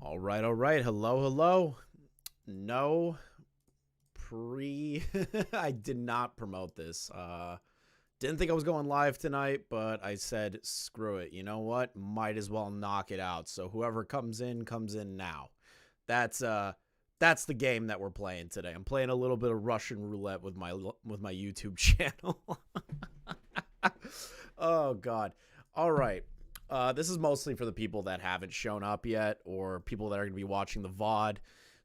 All right, all right. Hello, hello. No I did not promote this. Didn't think I was going live tonight, but I said, screw it. You know what? Might as well knock it out. So whoever comes in now. That's the game that we're playing today. I'm playing a little bit of Russian roulette with my YouTube channel. Oh God. All right. This is mostly for the people that haven't shown up yet or people that are going to be watching the VOD.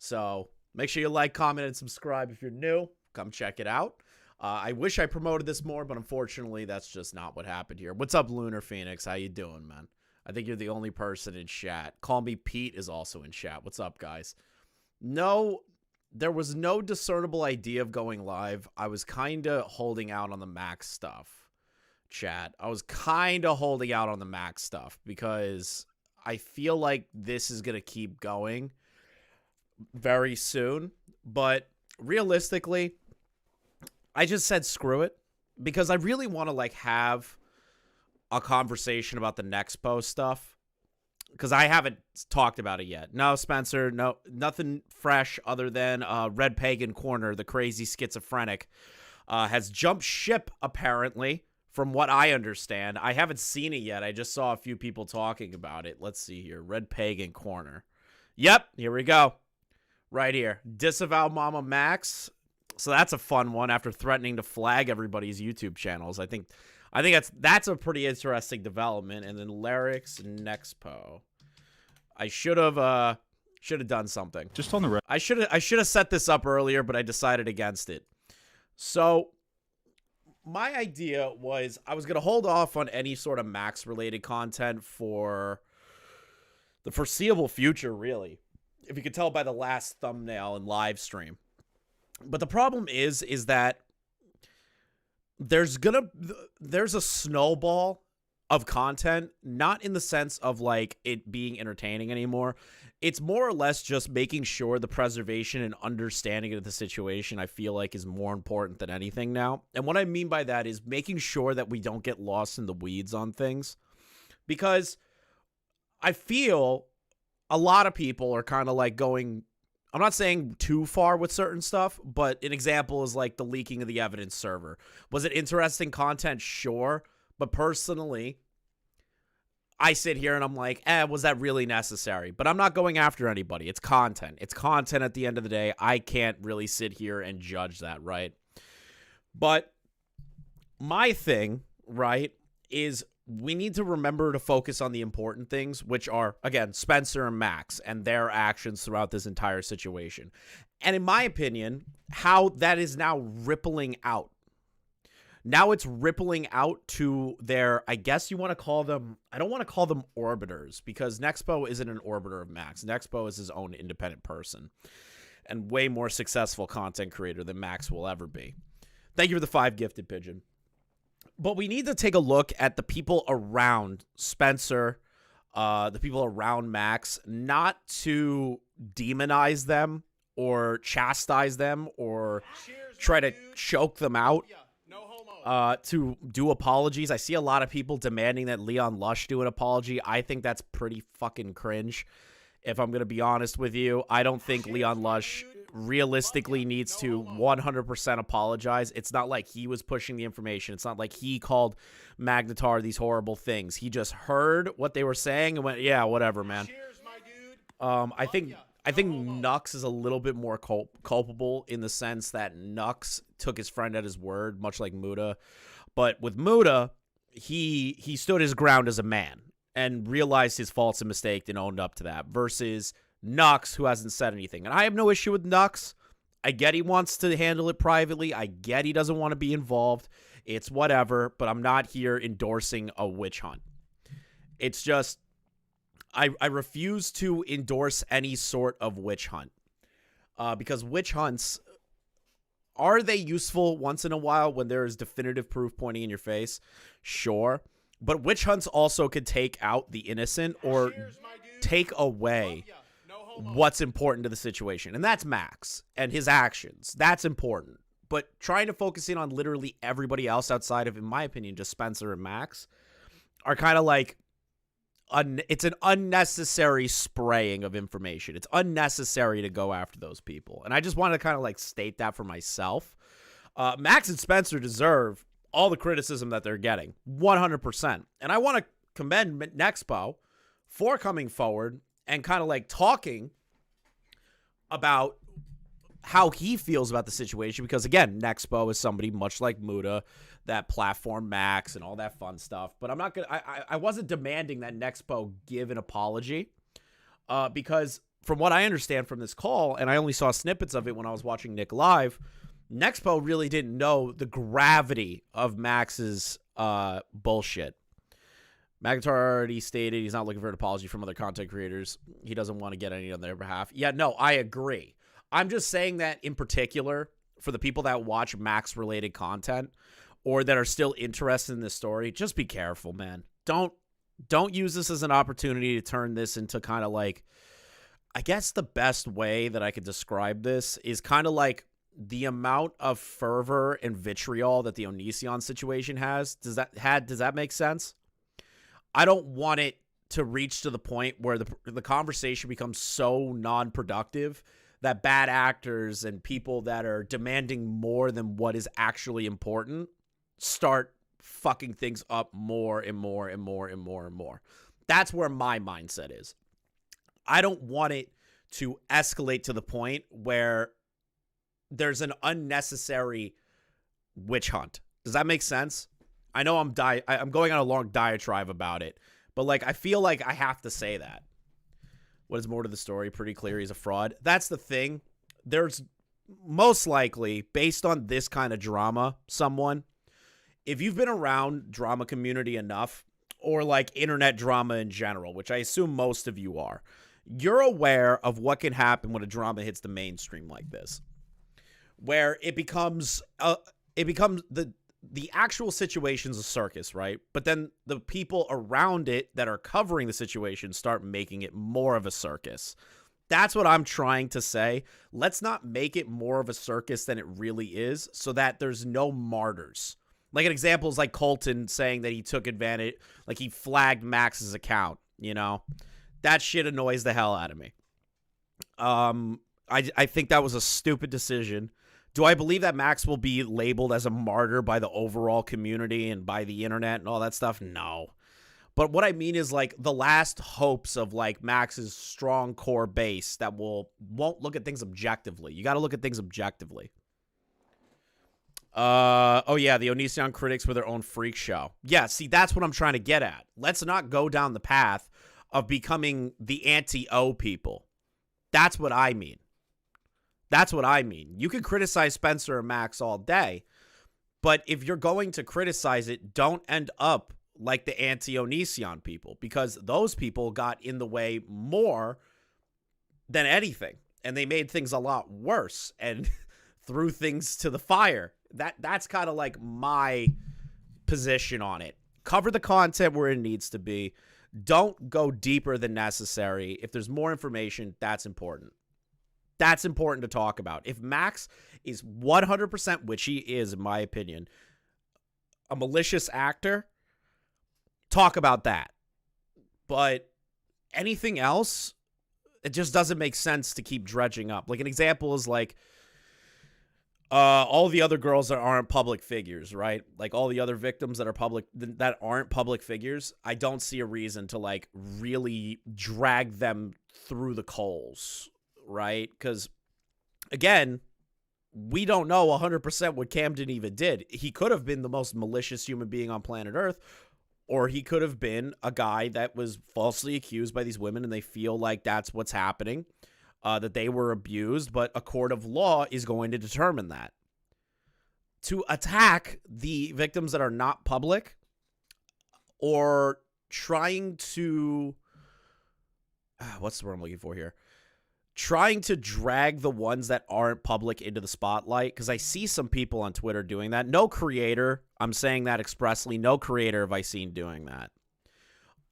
So make sure you like, comment, and subscribe if you're new. Come check it out. I wish I promoted this more, but unfortunately, that's just not what happened here. What's up, Lunar Phoenix? How you doing, man? I think you're the only person in chat. Call Me Pete is also in chat. What's up, guys? No, there was no discernible idea of going live. I was kind of holding out on the Max stuff. Chat. I was kind of holding out on the Max stuff because I feel like this is going to keep going very soon. But realistically, I just said screw it because I really want to like have a conversation about the Nexpo stuff because I haven't talked about it yet. No, Spencer, no, nothing fresh other than Red Pagan Corner, the crazy schizophrenic, has jumped ship apparently. From what I understand, I haven't seen it yet. I just saw a few people talking about it. Let's see here. Red Pagan Corner. Yep, here we go. Right here. Disavow Mammamax. So that's a fun one after threatening to flag everybody's YouTube channels. I think that's a pretty interesting development. And then Larix Nexpo. I should have done something. Just on the red. I should have set this up earlier, but I decided against it. So my idea was I was going to hold off on any sort of Max-related content for the foreseeable future, really, if you could tell by the last thumbnail and live stream. But the problem is that there's a snowball of content, not in the sense of, like, it being entertaining anymore. It's more or less just making sure the preservation and understanding of the situation, I feel like, is more important than anything now. And what I mean by that is making sure that we don't get lost in the weeds on things. Because I feel a lot of people are kind of like going, I'm not saying too far with certain stuff, but an example is like the leaking of the evidence server. Was it interesting content? Sure. But personally, I sit here and I'm like, was that really necessary? But I'm not going after anybody. It's content. It's content at the end of the day. I can't really sit here and judge that, right? But my thing, right, is we need to remember to focus on the important things, which are, again, Spencer and Max and their actions throughout this entire situation. And in my opinion, how that is now rippling out. Now it's rippling out to their, I guess you want to call them, I don't want to call them orbiters because Nexpo isn't an orbiter of Max. Nexpo is his own independent person and way more successful content creator than Max will ever be. Thank you for the 5 gifted, Pigeon. But we need to take a look at the people around Spencer, the people around Max, not to demonize them or chastise them or try to choke them out. To do apologies. I see a lot of people demanding that Leon Lush do an apology. I think that's pretty fucking cringe. If I'm going to be honest with you, I don't think Leon Lush realistically needs to 100% apologize. It's not like he was pushing the information. It's not like he called Magnetar these horrible things. He just heard what they were saying and went, yeah, whatever, man. I think Nux is a little bit more culpable in the sense that Nux took his friend at his word, much like Muda. But with Muda, he stood his ground as a man and realized his faults and mistakes and owned up to that versus Nux, who hasn't said anything. And I have no issue with Nux. I get he wants to handle it privately. I get he doesn't want to be involved. It's whatever, but I'm not here endorsing a witch hunt. It's just I refuse to endorse any sort of witch hunt because witch hunts, are they useful once in a while when there is definitive proof pointing in your face? Sure. But witch hunts also could take out the innocent or take away what's important to the situation. And that's Max and his actions. That's important. But trying to focus in on literally everybody else outside of, in my opinion, just Spencer and Max are kind of like it's an unnecessary spraying of information. It's unnecessary to go after those people. And I just want to kind of like state that for myself. Max and Spencer deserve all the criticism that they're getting, 100%. And I want to commend Nexpo for coming forward and kind of like talking about how he feels about the situation, because again, Nexpo is somebody much like Muda that platform Max and all that fun stuff. But I'm not gonna. I wasn't demanding that Nexpo give an apology, because from what I understand from this call, and I only saw snippets of it when I was watching Nick live, Nexpo really didn't know the gravity of Max's bullshit. McIntyre already stated he's not looking for an apology from other content creators. He doesn't want to get any on their behalf. Yeah, no, I agree. I'm just saying that in particular for the people that watch Max-related content or that are still interested in this story, just be careful, man. Don't use this as an opportunity to turn this into kind of like, I guess the best way that I could describe this is kind of like the amount of fervor and vitriol that the Onision situation has. Does that make sense? I don't want it to reach to the point where the conversation becomes so non-productive that bad actors and people that are demanding more than what is actually important start fucking things up more and more and more and more and more. That's where my mindset is. I don't want it to escalate to the point where there's an unnecessary witch hunt. Does that make sense? I know I'm going on a long diatribe about it, but like I feel like I have to say that. What is more to the story? Pretty clear he's a fraud. That's the thing. There's most likely, based on this kind of drama, if you've been around drama community enough, or like internet drama in general, which I assume most of you are, you're aware of what can happen when a drama hits the mainstream like this, where it becomes the actual situation's a circus, right? But then the people around it that are covering the situation start making it more of a circus. That's what I'm trying to say. Let's not make it more of a circus than it really is, so that there's no martyrs. Like an example is like Colton saying that he took advantage, like he flagged Max's account, you know? That shit annoys the hell out of me. I think that was a stupid decision. Do I believe that Max will be labeled as a martyr by the overall community and by the internet and all that stuff? No. But what I mean is like the last hopes of like Max's strong core base that won't look at things objectively. You got to look at things objectively. Oh yeah, the Onision critics were their own freak show. Yeah, see, that's what I'm trying to get at. Let's not go down the path of becoming the anti-O people. That's what I mean. That's what I mean. You can criticize Spencer or Max all day, but if you're going to criticize it, don't end up like the anti-Onision people, because those people got in the way more than anything, and they made things a lot worse and threw things to the fire. That's kind of like my position on it. Cover the content where it needs to be. Don't go deeper than necessary. If there's more information, that's important. That's important to talk about. If Max is 100%, which he is, in my opinion, a malicious actor, talk about that. But anything else, it just doesn't make sense to keep dredging up. Like an example is like all the other girls that aren't public figures, right? Like all the other victims that aren't public figures, I don't see a reason to like really drag them through the coals. Right? Because, again, we don't know 100% what Camden even did. He could have been the most malicious human being on planet Earth, or he could have been a guy that was falsely accused by these women and they feel like that's what's happening, that they were abused, but a court of law is going to determine that. To attack the victims that are not public or trying to... what's the word I'm looking for here? Trying to drag the ones that aren't public into the spotlight, because I see some people on Twitter doing that. No creator, I'm saying that expressly, no creator have I seen doing that.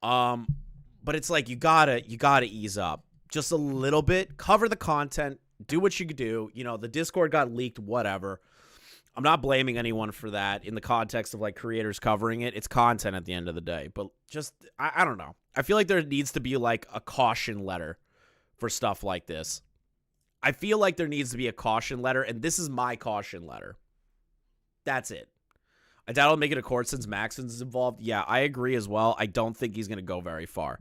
But it's like you gotta ease up just a little bit, cover the content, do what you could do. You know, the Discord got leaked, whatever. I'm not blaming anyone for that in the context of like creators covering it. It's content at the end of the day. But just, I don't know. I feel like there needs to be like a caution letter for stuff like this. I feel like there needs to be a caution letter, and this is my caution letter. That's it. I doubt I'll make it a court since Maxons is involved. Yeah, I agree as well. I don't think he's going to go very far.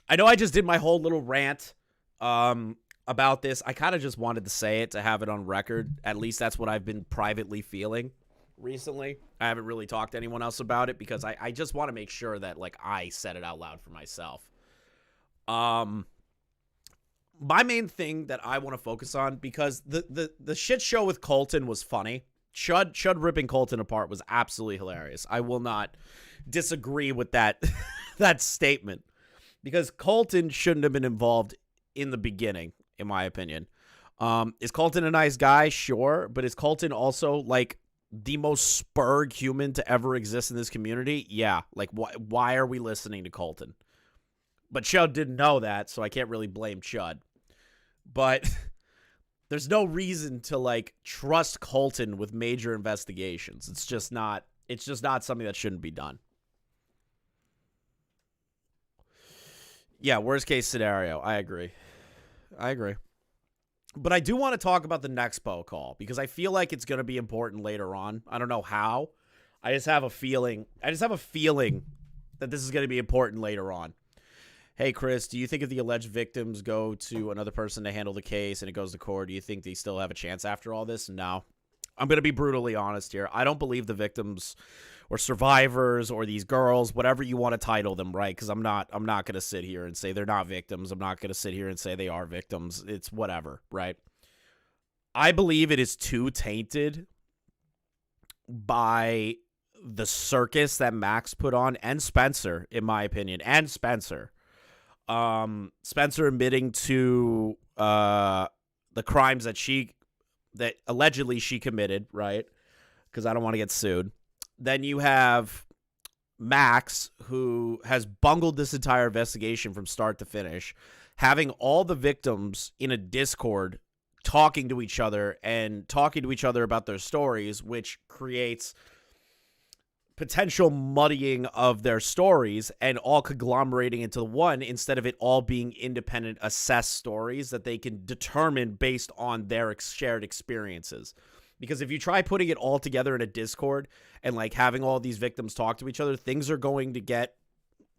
I know I just did my whole little rant about this. I kind of just wanted to say it to have it on record. At least that's what I've been privately feeling recently. I haven't really talked to anyone else about it because I just want to make sure that like I said it out loud for myself. My main thing that I want to focus on, because the shit show with Colton was funny. Chud ripping Colton apart was absolutely hilarious. I will not disagree with that that statement, because Colton shouldn't have been involved in the beginning, in my opinion. Is Colton a nice guy? Sure. But is Colton also like the most spurg human to ever exist in this community? Yeah. Like, why are we listening to Colton? But Chud didn't know that, so I can't really blame Chud. But there's no reason to like trust Colton with major investigations. It's just not something that shouldn't be done. Yeah, worst case scenario. I agree. But I do want to talk about the Nexpo call because I feel like it's going to be important later on. I don't know how. I just have a feeling that this is going to be important later on. Hey, Chris, do you think if the alleged victims go to another person to handle the case and it goes to court, do you think they still have a chance after all this? No. I'm going to be brutally honest here. I don't believe the victims or survivors or these girls, whatever you want to title them, right? Because I'm not going to sit here and say they're not victims. I'm not going to sit here and say they are victims. It's whatever, right? I believe it is too tainted by the circus that Max put on, and Spencer, in my opinion, and Spencer. Spencer admitting to the crimes that allegedly she committed, right? Because I don't want to get sued. Then you have Max, who has bungled this entire investigation from start to finish, having all the victims in a Discord talking to each other about their stories, which creates potential muddying of their stories and all conglomerating into one instead of it all being independent assessed stories that they can determine based on their shared experiences. Because if you try putting it all together in a Discord and like having all these victims talk to each other, things are going to get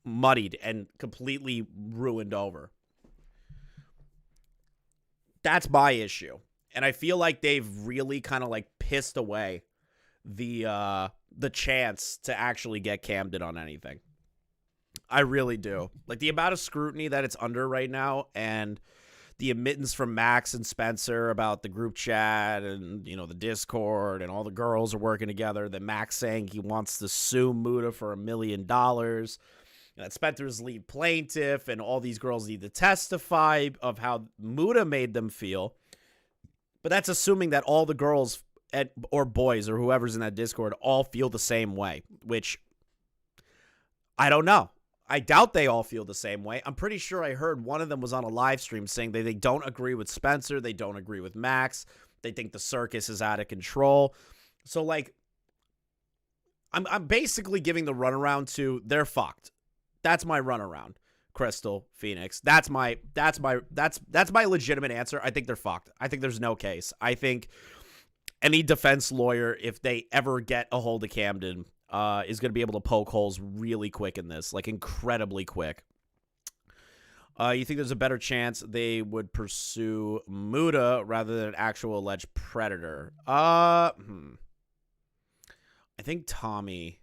muddied and completely ruined over. That's my issue. And I feel like they've really kind of like pissed away the chance to actually get Camden on anything. I really do. Like the amount of scrutiny that it's under right now, and the admittance from Max and Spencer about the group chat and, you know, the Discord and all the girls are working together, that Max saying he wants to sue Muda for $1 million, that Spencer's lead plaintiff and all these girls need to testify of how Muda made them feel. But that's assuming that all the girls or boys or whoever's in that Discord all feel the same way, which I don't know. I doubt they all feel the same way. I'm pretty sure I heard one of them was on a live stream saying that they don't agree with Spencer. They don't agree with Max. They think the circus is out of control. So, like, I'm basically giving the runaround to they're fucked. That's my runaround, Crystal, Phoenix. That's my legitimate answer. I think they're fucked. I think there's no case. I think any defense lawyer, if they ever get a hold of Camden, is going to be able to poke holes really quick in this, like incredibly quick. You think there's a better chance they would pursue Muda rather than an actual alleged predator? I think Tommy,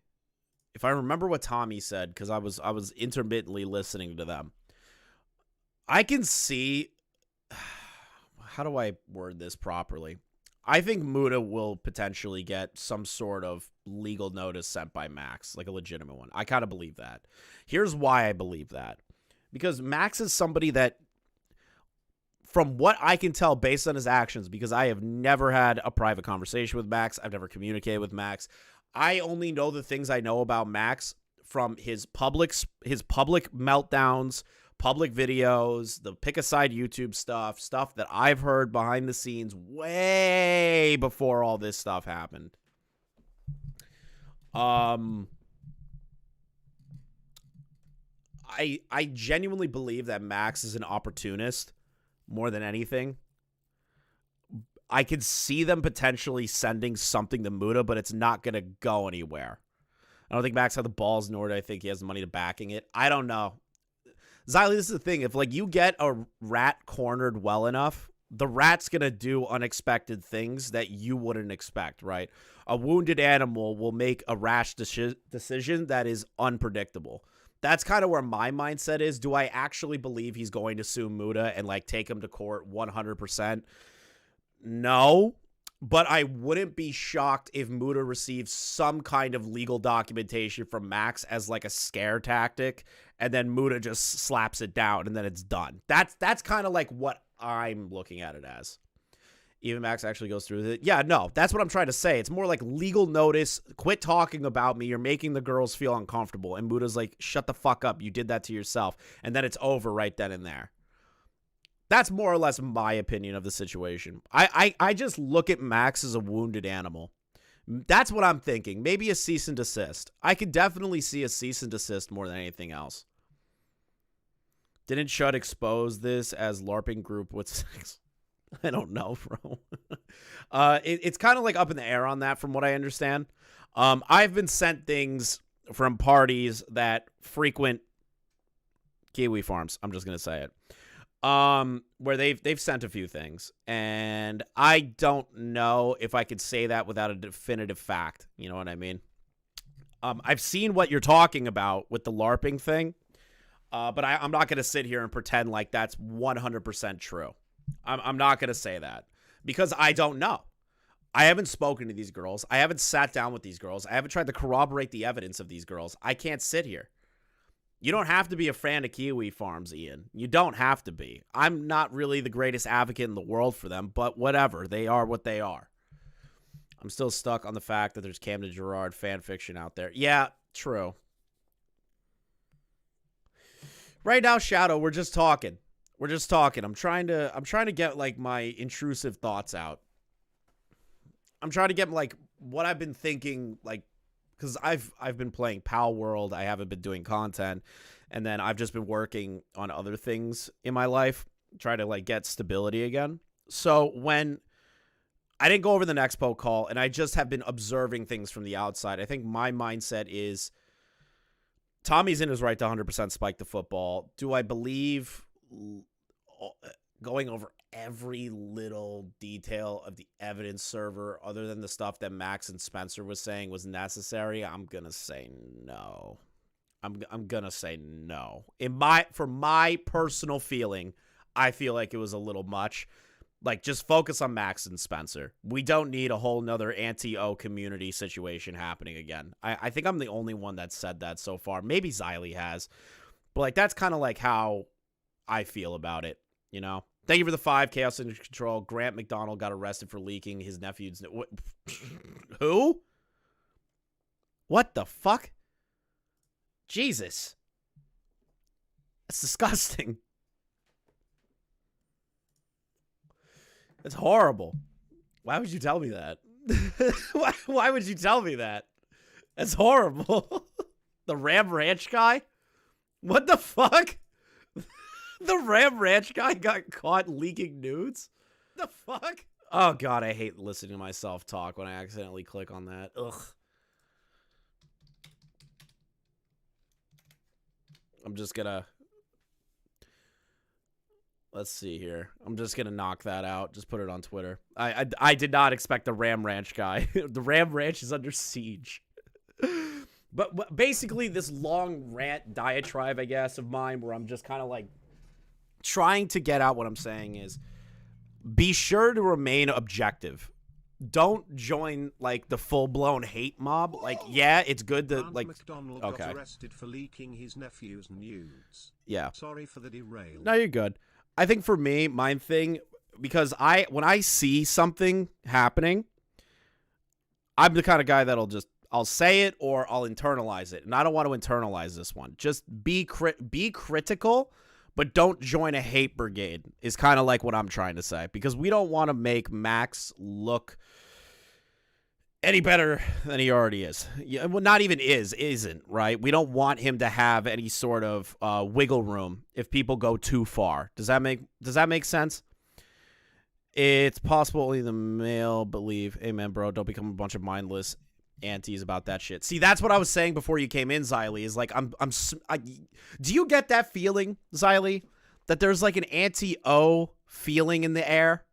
if I remember what Tommy said, because I was intermittently listening to them, I can see, how do I word this properly? I think Muda will potentially get some sort of legal notice sent by Max, like a legitimate one. I kind of believe that. Here's why I believe that. Because Max is somebody that, from what I can tell based on his actions, because I have never had a private conversation with Max, I've never communicated with Max, I only know the things I know about Max from his public meltdowns, public videos, the pick a side YouTube stuff that I've heard behind the scenes way before all this stuff happened. I genuinely believe that Max is an opportunist more than anything. I could see them potentially sending something to Muta, but it's not going to go anywhere. I don't think Max had the balls, nor do I think he has the money to backing it. I don't know. Xylee, this is the thing. If, like, you get a rat cornered well enough, the rat's going to do unexpected things that you wouldn't expect, right? A wounded animal will make a rash decision that is unpredictable. That's kind of where my mindset is. Do I actually believe he's going to sue Muta and, like, take him to court 100%? No, but I wouldn't be shocked if Muta receives some kind of legal documentation from Max as like a scare tactic, and then Muta just slaps it down, and then it's done. That's kind of like what I'm looking at it as. Even Max actually goes through with it. Yeah, no, that's what I'm trying to say. It's more like legal notice. Quit talking about me. You're making the girls feel uncomfortable. And Muta's like, shut the fuck up. You did that to yourself. And then it's over right then and there. That's more or less my opinion of the situation. I just look at Max as a wounded animal. That's what I'm thinking. Maybe a cease and desist. I could definitely see a cease and desist more than anything else. Didn't Chud expose this as LARPing group with sex? I don't know, bro. It's kind of like up in the air on that from what I understand. I've been sent things from parties that frequent Kiwi farms. I'm just going to say it. Where they've sent a few things, and I don't know if I could say that without a definitive fact. You know what I mean? I've seen what you're talking about with the LARPing thing, but I'm not going to sit here and pretend like that's 100% true. I'm not going to say that because I don't know. I haven't spoken to these girls. I haven't sat down with these girls. I haven't tried to corroborate the evidence of these girls. I can't sit here. You don't have to be a fan of Kiwi Farms, Ian. You don't have to be. I'm not really the greatest advocate in the world for them, but whatever. They are what they are. I'm still stuck on the fact that there's Camden Gerard fan fiction out there. Yeah, true. Right now, Shadow, we're just talking. We're just talking. I'm trying to get like my intrusive thoughts out. I'm trying to get like what I've been thinking, like, because I've been playing Pal World. I haven't been doing content. And then I've just been working on other things in my life, trying to like get stability again. So when I didn't go over the Nexpo call and I just have been observing things from the outside, I think my mindset is Tommy's in his right to 100% spike the football. Do I believe going over every little detail of the evidence server other than the stuff that Max and Spencer was saying was necessary? I'm going to say no. I'm going to say no. For my personal feeling, I feel like it was a little much. Like, just focus on Max and Spencer. We don't need a whole nother anti-O community situation happening again. I think I'm the only one that said that so far. Maybe Xylee has. But, like, that's kind of like how I feel about it, you know? Thank you for the 5. Chaos Under Control. Grant McDonald got arrested for leaking his nephew's... Who? What the fuck? Jesus. That's disgusting. That's horrible. Why would you tell me that? Why would you tell me that? That's horrible. The Ram Ranch guy? What the fuck? The Ram Ranch guy got caught leaking nudes? The fuck? Oh, God, I hate listening to myself talk when I accidentally click on that. Ugh. I'm just gonna... Let's see here. I'm just going to knock that out. Just put it on Twitter. I did not expect the Ram Ranch guy. The Ram Ranch is under siege. But basically this long rant diatribe, I guess, of mine where I'm just kind of like trying to get out what I'm saying is be sure to remain objective. Don't join like the full-blown hate mob. Like, yeah, it's good to like. McDonald got arrested for leaking his nephew's nudes. Yeah. Sorry for the derail. No, you're good. I think for me, my thing, because when I see something happening, I'm the kind of guy that'll I'll say it or I'll internalize it. And I don't want to internalize this one. Just be critical, but don't join a hate brigade is kind of like what I'm trying to say. Because we don't want to make Max look any better than he already is. Yeah, well, not even isn't, right? We don't want him to have any sort of wiggle room if people go too far. Does that make sense? It's possible only the male believe. Amen, bro. Don't become a bunch of mindless antis about that shit. See, that's what I was saying before you came in, Xylee, is like, do you get that feeling, Xylee, that there's like an anti-O feeling in the air?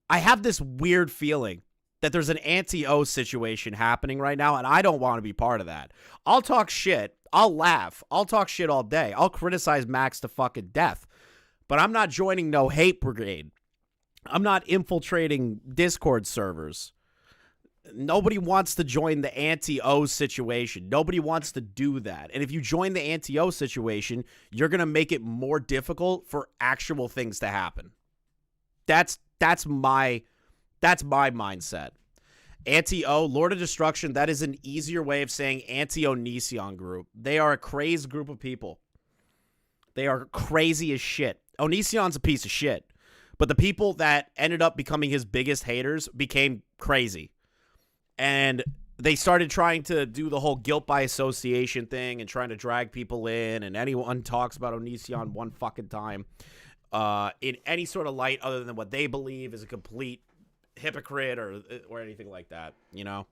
I have this weird feeling that there's an anti-O situation happening right now, and I don't want to be part of that. I'll talk shit. I'll laugh. I'll talk shit all day. I'll criticize Max to fucking death, but I'm not joining no hate brigade. I'm not infiltrating Discord servers. Nobody wants to join the anti-O situation. Nobody wants to do that. And if you join the anti-O situation, you're going to make it more difficult for actual things to happen. That's my mindset. Anti-O, Lord of Destruction, that is an easier way of saying anti-Onision group. They are a crazed group of people. They are crazy as shit. Onision's a piece of shit. But the people that ended up becoming his biggest haters became crazy. And they started trying to do the whole guilt by association thing and trying to drag people in. And anyone talks about Onision one fucking time in any sort of light other than what they believe is a complete hypocrite or anything like that, you know?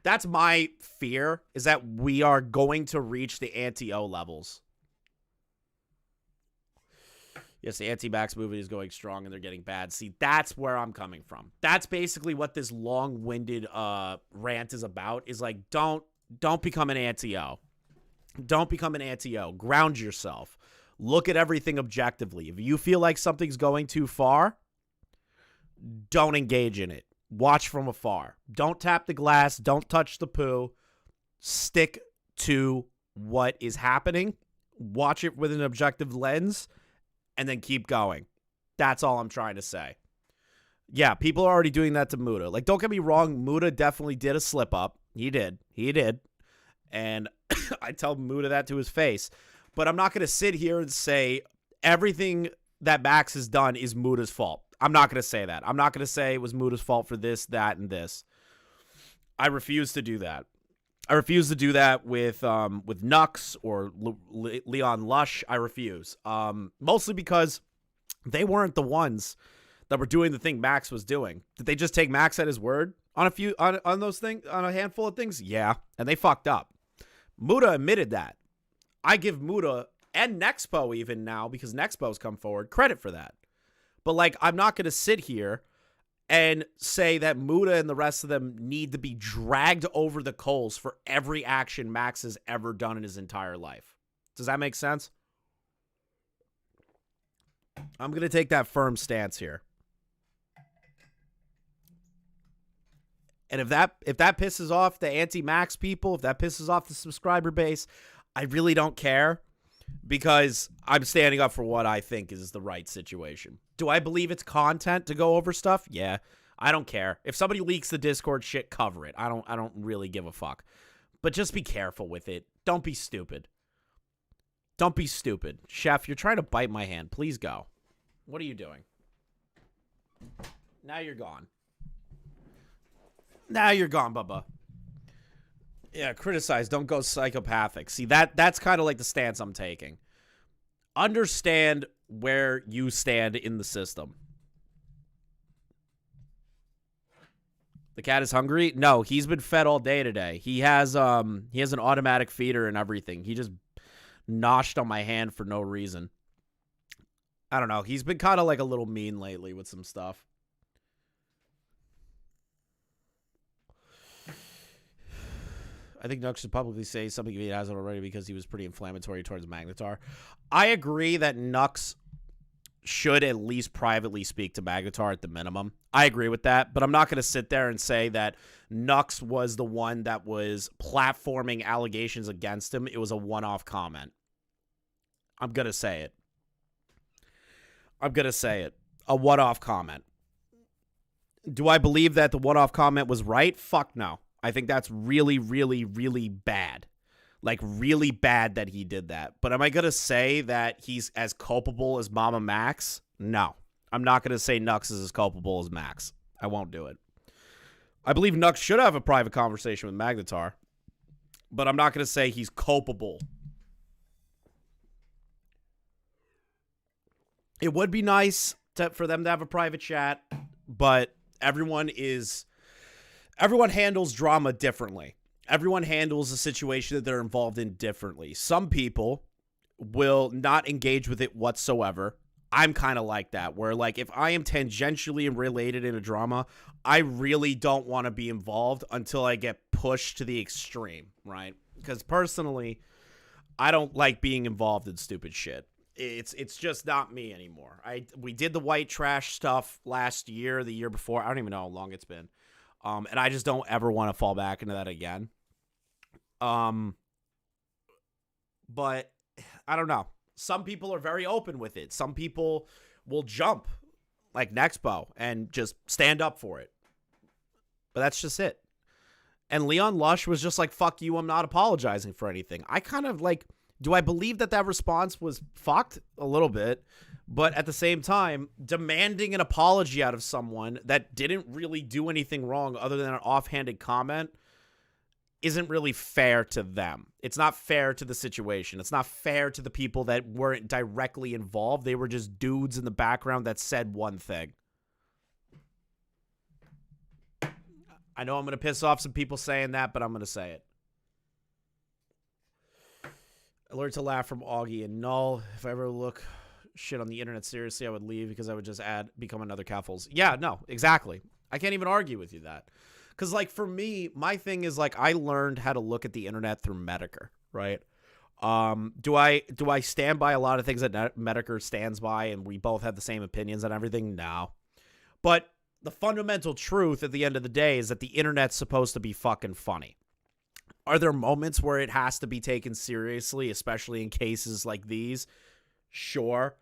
That's my fear, is that we are going to reach the anti-O levels. Yes, the anti-Max movement is going strong and they're getting bad. See, that's where I'm coming from. That's basically what this long-winded rant is about, is like, don't become an anti-O. Don't become an anti-O. Ground yourself. Look at everything objectively. If you feel like something's going too far, don't engage in it. Watch from afar. Don't tap the glass. Don't touch the poo. Stick to what is happening. Watch it with an objective lens. And then keep going. That's all I'm trying to say. Yeah, people are already doing that to Muda. Like, don't get me wrong, Muda definitely did a slip up. He did. And I tell Muda that to his face. But I'm not going to sit here and say everything that Max has done is Muda's fault. I'm not going to say that. I'm not going to say it was Muda's fault for this, that, and this. I refuse to do that. I refuse to do that with Nux or Leon Lush. I refuse. Mostly because they weren't the ones that were doing the thing Max was doing. Did they just take Max at his word on those things, on a handful of things? Yeah, and they fucked up. Muda admitted that. I give Muda and Nexpo even now, because Nexpo's come forward, credit for that. But like, I'm not going to sit here and say that Muda and the rest of them need to be dragged over the coals for every action Max has ever done in his entire life. Does that make sense? I'm going to take that firm stance here. And if that pisses off the anti-Max people, if that pisses off the subscriber base, I really don't care, because I'm standing up for what I think is the right situation. Do I believe it's content to go over stuff? Yeah. I don't care. If somebody leaks the Discord shit, cover it. I don't really give a fuck. But just be careful with it. Don't be stupid. Don't be stupid. Chef, you're trying to bite my hand. Please go. What are you doing? Now you're gone. Now you're gone, Bubba. Yeah, criticize. Don't go psychopathic. See, that's kind of like the stance I'm taking. Understand where you stand in the system. The cat is hungry? No, he's been fed all day today. He has an automatic feeder and everything. He just noshed on my hand for no reason. I don't know. He's been kind of like a little mean lately with some stuff. I think Nux should publicly say something if he hasn't already, because he was pretty inflammatory towards Magnetar. I agree that Nux should at least privately speak to Magnetar at the minimum. I agree with that, but I'm not going to sit there and say that Nux was the one that was platforming allegations against him. It was a one-off comment. I'm going to say it. A one-off comment. Do I believe that the one-off comment was right? Fuck no. I think that's really, really, really bad. Like, really bad that he did that. But am I going to say that he's as culpable as Mammamax? No. I'm not going to say Nux is as culpable as Max. I won't do it. I believe Nux should have a private conversation with Magnetar, but I'm not going to say he's culpable. It would be nice for them to have a private chat, but everyone handles drama differently. Everyone handles a situation that they're involved in differently. Some people will not engage with it whatsoever. I'm kind of like that, where like if I am tangentially related in a drama, I really don't want to be involved until I get pushed to the extreme, right? Because personally, I don't like being involved in stupid shit. It's just not me anymore. We did the white trash stuff last year, the year before. I don't even know how long it's been. And I just don't ever want to fall back into that again. But I don't know. Some people are very open with it. Some people will jump like Nexpo and just stand up for it. But that's just it. And Leon Lush was just like, fuck you, I'm not apologizing for anything. I kind of like, do I believe that response was fucked? A little bit. But at the same time, demanding an apology out of someone that didn't really do anything wrong other than an offhanded comment isn't really fair to them. It's not fair to the situation. It's not fair to the people that weren't directly involved. They were just dudes in the background that said one thing. I know I'm going to piss off some people saying that, but I'm going to say it. I learned to laugh from Augie and Null. If I ever look shit on the internet seriously, I would leave because I would just become another Caffles. Yeah, no, exactly. I can't even argue with you that. Because, like, for me, my thing is, like, I learned how to look at the internet through Metokur, right? Do I stand by a lot of things that Metokur stands by and we both have the same opinions on everything? No. But the fundamental truth at the end of the day is that the internet's supposed to be fucking funny. Are there moments where it has to be taken seriously, especially in cases like these? Sure.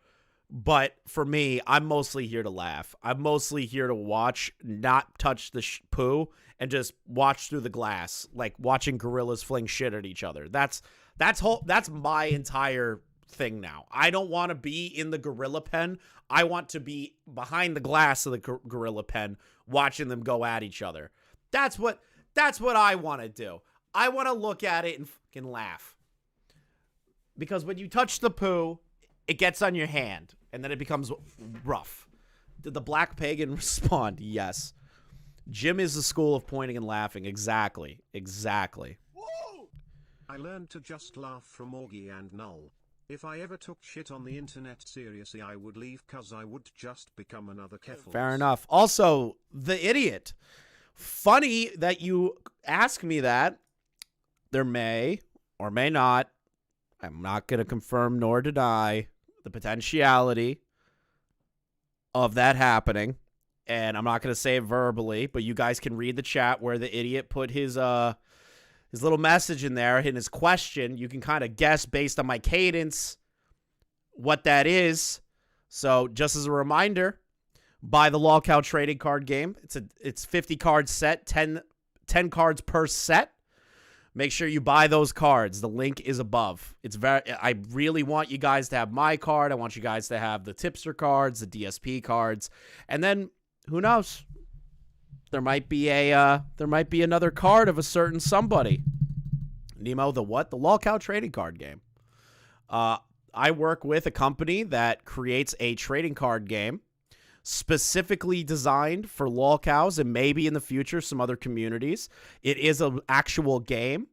But for me, I'm mostly here to laugh. I'm mostly here to watch, not touch the poo, and just watch through the glass, like watching gorillas fling shit at each other. That's my entire thing now. I don't want to be in the gorilla pen. I want to be behind the glass of the gorilla pen, watching them go at each other. That's what I want to do. I want to look at it and fucking laugh. Because when you touch the poo, it gets on your hand, and then it becomes rough. Did the Black Pagan respond? Yes. Jim is the school of pointing and laughing. Exactly. Exactly. Whoa! I learned to just laugh from Augie and Null. If I ever took shit on the internet seriously, I would leave cause I would just become another Keffels. Fair enough. Also, the idiot. Funny that you ask me that. There may or may not, I'm not going to confirm nor deny the potentiality of that happening. And I'm not going to say it verbally, but you guys can read the chat where the idiot put his little message in there, in his question. You can kind of guess based on my cadence what that is. So just as a reminder, buy the LolCow trading card game. It's 50 card set, 10 cards per set. Make sure you buy those cards. The link is above. I really want you guys to have my card. I want you guys to have the tipster cards, the DSP cards, and then who knows? There might be another card of a certain somebody. Nemo, the what? The LolCow trading card game. I work with a company that creates a trading card game specifically designed for LolCows and maybe in the future some other communities. It is an actual game.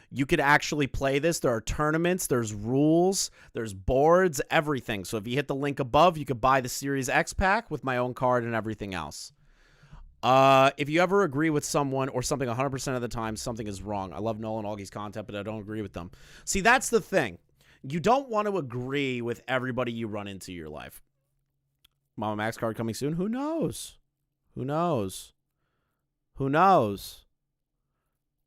You could actually play this. There are tournaments, there's rules, there's boards, everything. So if you hit the link above, you could buy the Series X pack with my own card and everything else. If you ever agree with someone or something 100% of the time, something is wrong. I love Nolan Augie's content, but I don't agree with them. See, that's the thing. You don't want to agree with everybody you run into your life. Mammamax card coming soon? Who knows? Who knows? Who knows?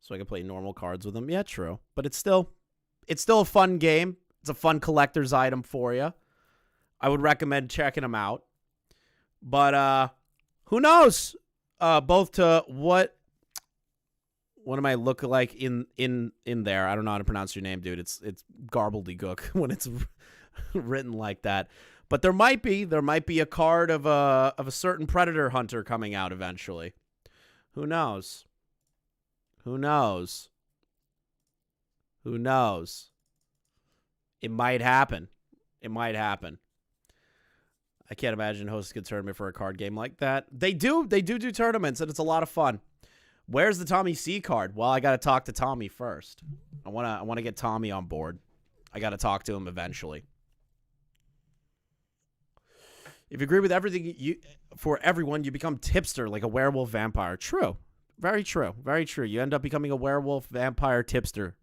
So I can play normal cards with them. Yeah, true. But it's still a fun game. It's a fun collector's item for you. I would recommend checking them out. But who knows? Both to what am I look like in there? I don't know how to pronounce your name, dude. It's garbledygook when it's written like that. But there might be a card of a certain predator hunter coming out eventually. Who knows? Who knows? Who knows? It might happen. It might happen. I can't imagine hosting a tournament for a card game like that. They do tournaments, and it's a lot of fun. Where's the Tommy C card? Well, I got to talk to Tommy first. I want to get Tommy on board. I got to talk to him eventually. If you agree with everything for everyone, you become tipster like a werewolf vampire. True. Very true. Very true. You end up becoming a werewolf vampire tipster.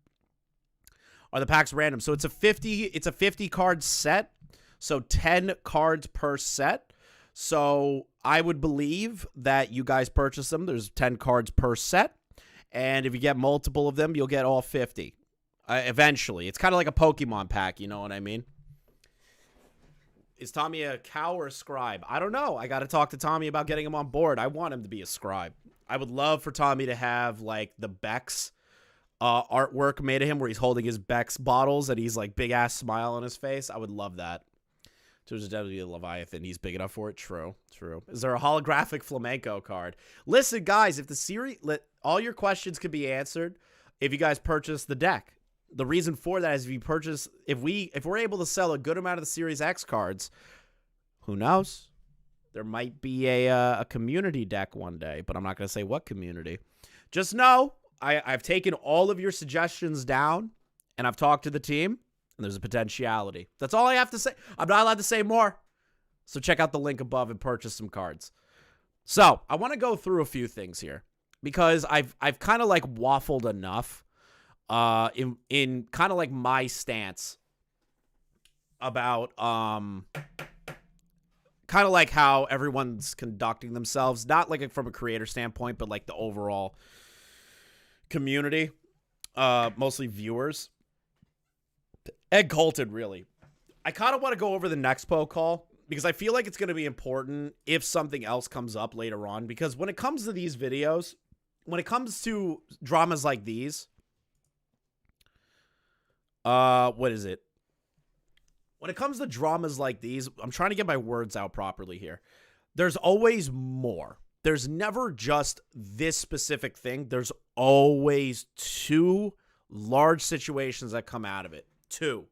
Are the packs random? So it's a 50 card set. So 10 cards per set. So I would believe that you guys purchase them. There's 10 cards per set. And if you get multiple of them, you'll get all 50. Eventually. It's kind of like a Pokemon pack. You know what I mean? Is Tommy a cow or a scribe? I don't know. I got to talk to Tommy about getting him on board. I want him to be a scribe. I would love for Tommy to have, like, the Beck's artwork made of him where he's holding his Beck's bottles and he's, like, big-ass smile on his face. I would love that. There's definitely a Leviathan. He's big enough for it. True. True. Is there a holographic flamenco card? Listen, guys, if the series... all your questions could be answered if you guys purchase the deck. The reason for that is if you purchase, if we're able to sell a good amount of the Series X cards, who knows? There might be a community deck one day, but I'm not going to say what community. Just know I've taken all of your suggestions down, and I've talked to the team, and there's a potentiality. That's all I have to say. I'm not allowed to say more. So check out the link above and purchase some cards. So I want to go through a few things here because I've kind of like waffled enough. In kind of like my stance about kind of like how everyone's conducting themselves, not like from a creator standpoint, but like the overall community, mostly viewers. Ed Colton, really. I kind of want to go over the Nexpo call because I feel like it's going to be important if something else comes up later on, because when it comes to these videos, when it comes to dramas like these, what is it? When it comes to dramas like these, I'm trying to get my words out properly here. There's always more. There's never just this specific thing. There's always two large situations that come out of it. Two.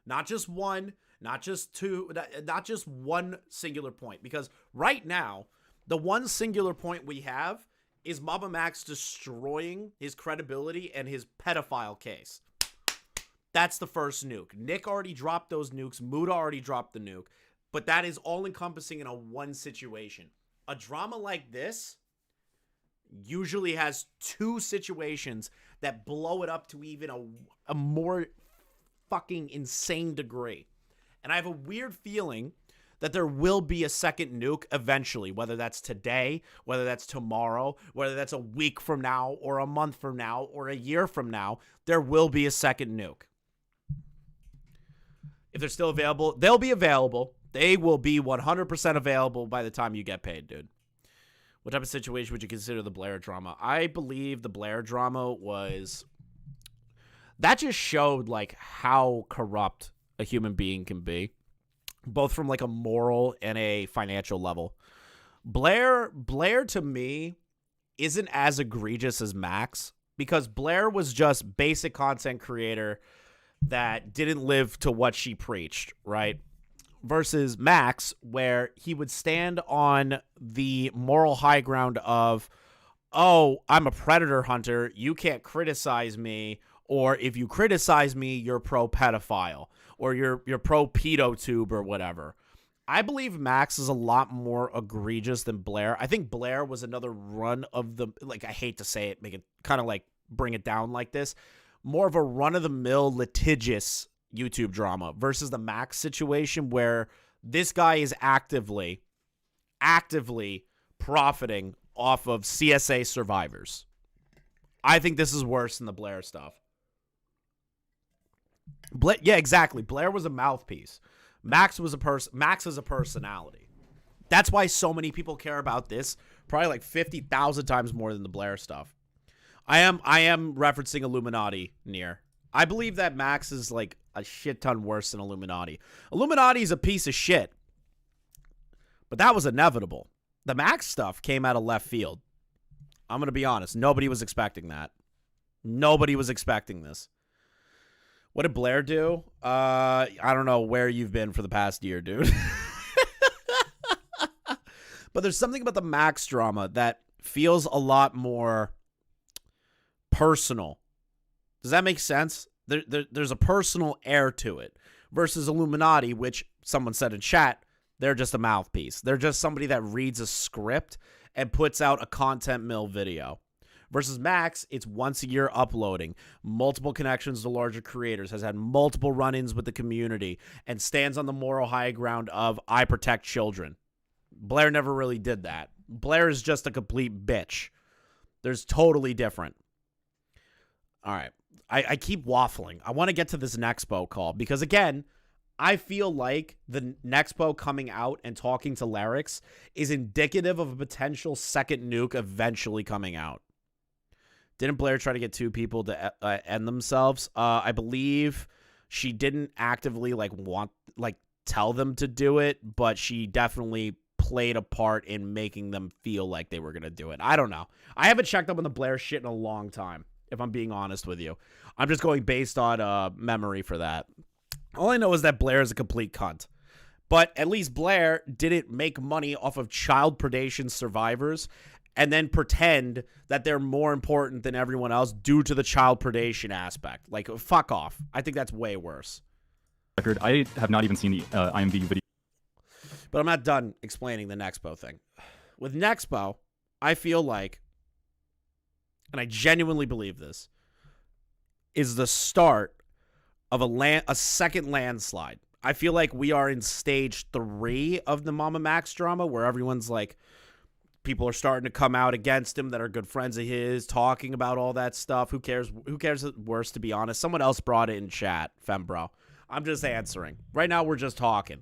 Not just one, not just two, not just one singular point. Because right now, the one singular point we have is Mammamax destroying his credibility and his pedophile case. That's the first nuke. Nick already dropped those nukes. Muda already dropped the nuke. But that is all encompassing in a one situation. A drama like this usually has two situations that blow it up to even a more fucking insane degree. And I have a weird feeling that there will be a second nuke eventually, whether that's today, whether that's tomorrow, whether that's a week from now or a month from now or a year from now, there will be a second nuke. If they're still available, they'll be available. They will be 100% available by the time you get paid, dude. What type of situation would you consider the Blair drama? I believe the Blair drama was... that just showed, like, how corrupt a human being can be, both from, like, a moral and a financial level. Blair, to me, isn't as egregious as Max, because Blair was just basic content creator that didn't live to what she preached, right? Versus Max, where he would stand on the moral high ground of, oh, I'm a predator hunter, you can't criticize me, or if you criticize me, you're pro-pedophile, or you're pro-pedotube or whatever. I believe Max is a lot more egregious than Blair. I think Blair was another run of the, like, I hate to say it, make it kind of like bring it down like this, more of a run-of-the-mill litigious YouTube drama versus the Max situation where this guy is actively profiting off of CSA survivors. I think this is worse than the Blair stuff. Yeah, exactly. Blair was a mouthpiece. Max is a personality. That's why so many people care about this, probably like 50,000 times more than the Blair stuff. I am referencing Illuminati near. I believe that Max is like a shit ton worse than Illuminati. Illuminati is a piece of shit. But that was inevitable. The Max stuff came out of left field. I'm going to be honest. Nobody was expecting that. Nobody was expecting this. What did Blair do? I don't know where you've been for the past year, dude. But there's something about the Max drama that feels a lot more personal. Does that make sense? There's a personal air to it versus Illuminati, which someone said in chat, they're just a mouthpiece. They're just somebody that reads a script and puts out a content mill video. Versus Max, it's once a year uploading, multiple connections to larger creators, has had multiple run-ins with the community, and stands on the moral high ground of, I protect children. Blair never really did that. Blair is just a complete bitch. There's totally different. All right. I keep waffling. I want to get to this Nexpo call because, again, I feel like the Nexpo coming out and talking to Larix is indicative of a potential second nuke eventually coming out. Didn't Blair try to get two people to end themselves? I believe she didn't actively tell them to do it, but she definitely played a part in making them feel like they were going to do it. I don't know. I haven't checked up on the Blair shit in a long time, if I'm being honest with you. I'm just going based on memory for that. All I know is that Blair is a complete cunt. But at least Blair didn't make money off of child predation survivors and then pretend that they're more important than everyone else due to the child predation aspect. Like, fuck off. I think that's way worse. I have not even seen the IMV video. But I'm not done explaining the Nexpo thing. With Nexpo, I feel like, and I genuinely believe this, is the start of a second landslide. I feel like we are in stage 3 of the Mammamax drama where everyone's like, people are starting to come out against him that are good friends of his, talking about all that stuff. Who cares? Who cares worse, to be honest? Someone else brought it in chat, Fembro. I'm just answering. Right now, we're just talking.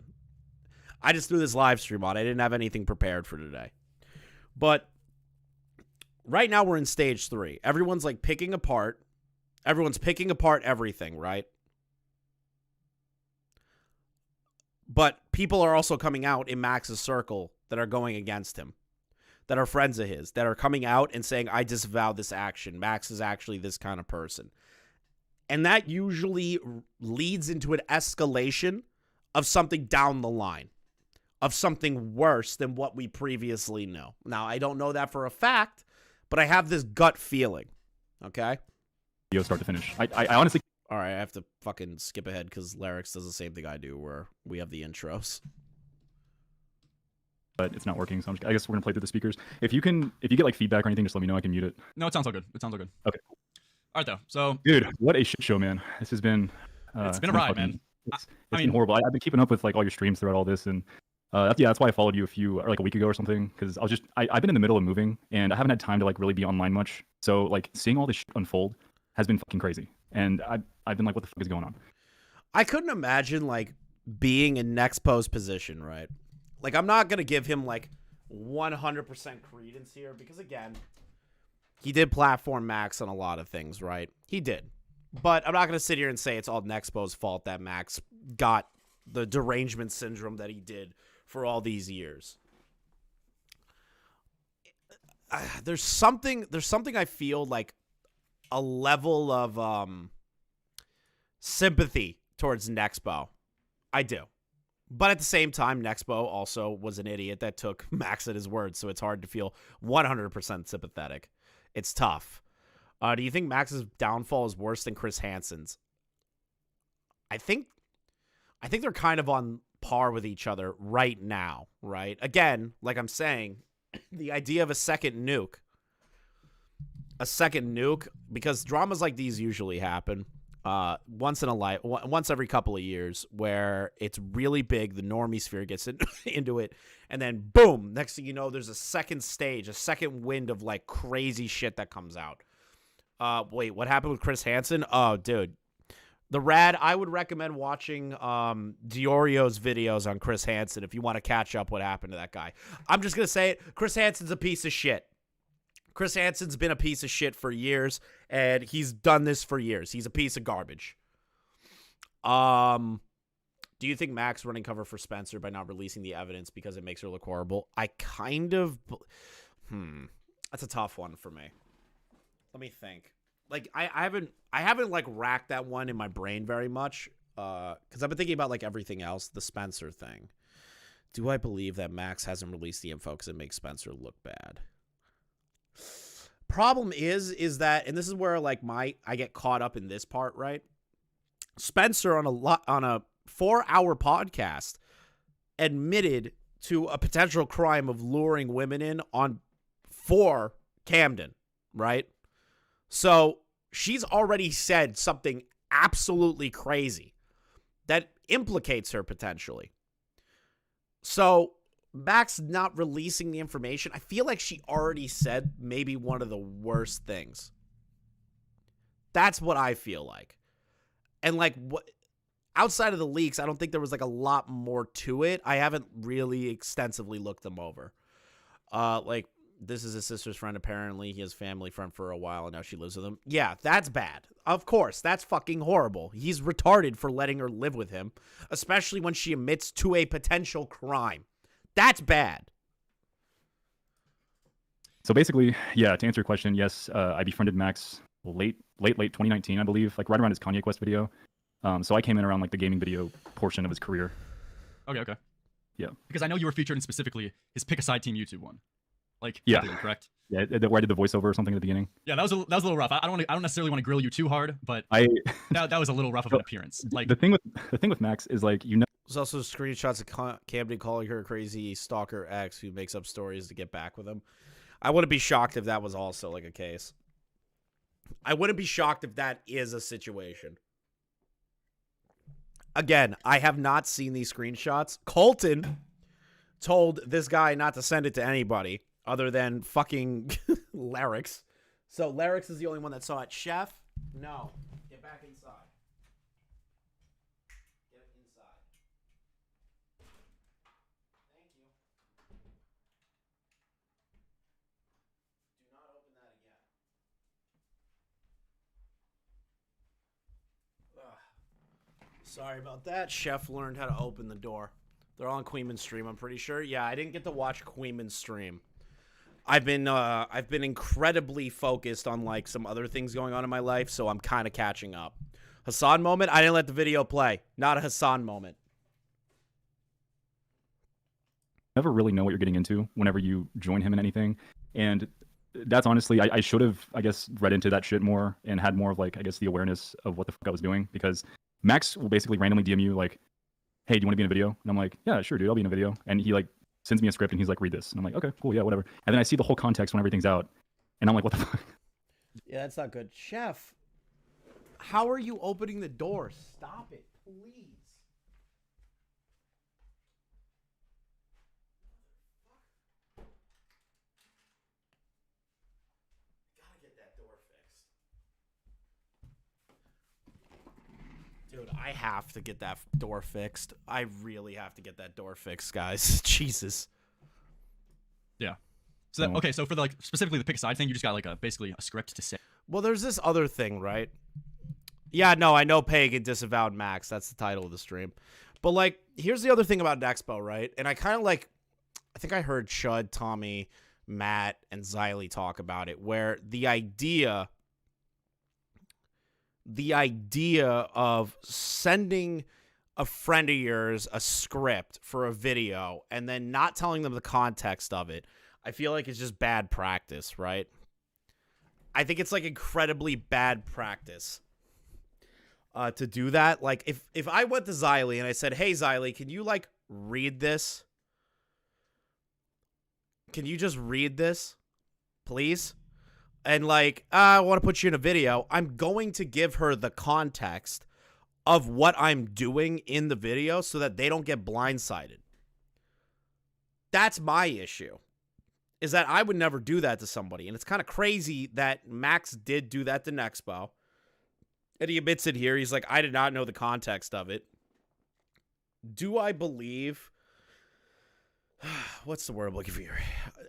I just threw this live stream on. I didn't have anything prepared for today. But right now, we're in stage 3. Everyone's like picking apart. Everyone's picking apart everything, right? But people are also coming out in Max's circle that are going against him, that are friends of his, that are coming out and saying, I disavow this action. Max is actually this kind of person. And that usually leads into an escalation of something down the line, of something worse than what we previously knew. Now, I don't know that for a fact, but I have this gut feeling, okay? Start to finish. I honestly... All right, I have to fucking skip ahead because Larix does the same thing I do where we have the intros. But it's not working, so I guess we're going to play through the speakers. If you get like feedback or anything, just let me know. I can mute it. No, it sounds all good. It sounds all good. Okay. All right, though. So, dude, what a shit show, man. This has been... it's been a ride, man. It's been horrible. I've been keeping up with like all your streams throughout all this, and that's why I followed you a week ago or something, because I've been in the middle of moving, and I haven't had time to like really be online much. So like seeing all this shit unfold has been fucking crazy. And I've been like, what the fuck is going on? I couldn't imagine like being in Nexpo's position, right? Like, I'm not going to give him like 100% credence here because, again, he did platform Max on a lot of things, right? He did. But I'm not going to sit here and say it's all Nexpo's fault that Max got the derangement syndrome that he did for all these years. There's something I feel like a level of sympathy towards Nexpo. I do. But at the same time, Nexpo also was an idiot that took Max at his word, so it's hard to feel 100% sympathetic. It's tough. Do you think Max's downfall is worse than Chris Hansen's? I think they're kind of on par with each other right now, right? Again, like I'm saying, the idea of a second nuke, because dramas like these usually happen once every couple of years, where it's really big, the normie sphere gets into it, and then boom, next thing you know, there's a second stage, a second wind of like crazy shit that comes out. Wait, what happened with Chris Hansen? Oh, dude. I would recommend watching Diorio's videos on Chris Hansen if you want to catch up what happened to that guy. I'm just going to say it. Chris Hansen's a piece of shit. Chris Hansen's been a piece of shit for years, and he's done this for years. He's a piece of garbage. Do you think Max running cover for Spencer by not releasing the evidence because it makes her look horrible? I kind of... That's a tough one for me. Let me think. Like I haven't like racked that one in my brain very much. Because I've been thinking about like everything else, the Spencer thing. Do I believe that Max hasn't released the info because it makes Spencer look bad? Problem is that, and this is where like I get caught up in this part, right? Spencer on a 4-hour podcast admitted to a potential crime of luring women in for Camden, right? So she's already said something absolutely crazy that implicates her potentially. So Max not releasing the information, I feel like she already said maybe one of the worst things. That's what I feel like. And like what outside of the leaks, I don't think there was like a lot more to it. I haven't really extensively looked them over. Like this is his sister's friend apparently. He has family friend for a while and now she lives with him. Yeah, that's bad. Of course, that's fucking horrible. He's retarded for letting her live with him, especially when she admits to a potential crime. That's bad. So basically, yeah, to answer your question, yes, I befriended Max late 2019, I believe, like right around his Kanye Quest video. So I came in around like the gaming video portion of his career. Okay. Yeah. Because I know you were featured in specifically his Pick a Side Team YouTube one. Like, yeah, correct? Yeah, where I did the voiceover or something at the beginning. Yeah, that was a little rough. I don't necessarily want to grill you too hard, but that was a little rough of an appearance. Like the thing with Max is like There's also screenshots of Camden calling her a crazy stalker ex who makes up stories to get back with him. I wouldn't be shocked if that was also like a case. I wouldn't be shocked if that is a situation. Again, I have not seen these screenshots. Colton told this guy not to send it to anybody other than fucking Larix. So Larix is the only one that saw it. Chef, no. Get back inside. Get inside. Thank you. Do not open that again. Ugh. Sorry about that. Chef learned how to open the door. They're on Queeman's stream, I'm pretty sure. Yeah, I didn't get to watch Queeman's stream. I've been incredibly focused on like some other things going on in my life, so I'm kind of catching up. Hassan moment, I didn't let the video play. Not a Hassan moment. never really know what you're getting into whenever you join him in anything. And that's honestly, I should have, I guess, read into that shit more and had more of like, I guess, the awareness of what the fuck I was doing, because Max will basically randomly DM you like, hey, do you want to be in a video? And I'm like, yeah, sure, dude, I'll be in a video. And he like sends me a script and he's like, read this. And I'm like, okay, cool, yeah, whatever. And then I see the whole context when everything's out. And I'm like, what the fuck? Yeah, that's not good. Chef, how are you opening the door? Stop it, please. Gotta get that door fixed. Dude, I have to get that door fixed. I really have to get that door fixed, guys. Jesus. Yeah. So that, okay, so for the, like specifically the pick a side thing, you just got like basically a script to say. Well, there's this other thing, right? Yeah, no, I know Pagan disavowed Max. That's the title of the stream. But like, here's the other thing about Nexpo, right? And I kind of like, I think I heard Chud, Tommy, Matt, and Xylee talk about it, where the idea of sending a friend of yours a script for a video and then not telling them the context of it, I feel like it's just bad practice, right? I think it's like incredibly bad practice to do that. Like if I went to Xylee and I said, hey, Xylee, can you like read this? Can you just read this, please? And like, I want to put you in a video. I'm going to give her the context of what I'm doing in the video so that they don't get blindsided. That's my issue. Is that I would never do that to somebody. And it's kind of crazy that Max did do that to Nexpo. And he admits it here. He's like, I did not know the context of it. Do I believe... What's the word I'm looking for here?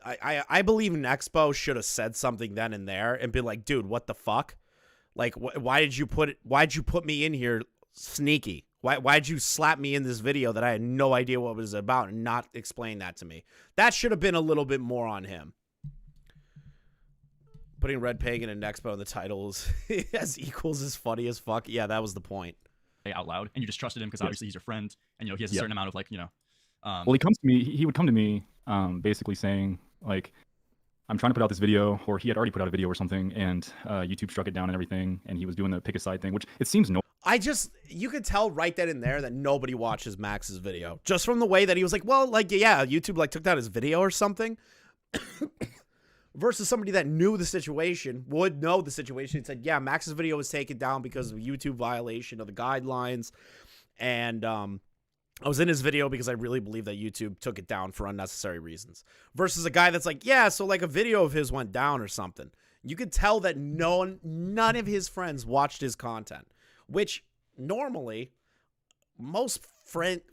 I believe Nexpo should have said something then and there and been like, dude, what the fuck? Like, why'd you put me in here sneaky? Why'd you slap me in this video that I had no idea what it was about and not explain that to me? That should have been a little bit more on him. Putting Red Pagan and Nexpo in the titles as equals is funny as fuck. Yeah, that was the point. Out loud, and you just trusted him because obviously he's your friend, and he has a certain amount of like well, he comes to me. He would come to me, basically saying like, I'm trying to put out this video, or he had already put out a video or something, and YouTube struck it down and everything, and he was doing the pick a side thing, which it seems you could tell right then and there that nobody watches Max's video just from the way that he was like, well, like, yeah, YouTube like took down his video or something. Versus somebody that knew the situation, would know the situation, and said, yeah, Max's video was taken down because of a YouTube violation of the guidelines. And I was in his video because I really believe that YouTube took it down for unnecessary reasons. Versus a guy that's like, yeah, so like a video of his went down or something. You could tell that none of his friends watched his content, which normally most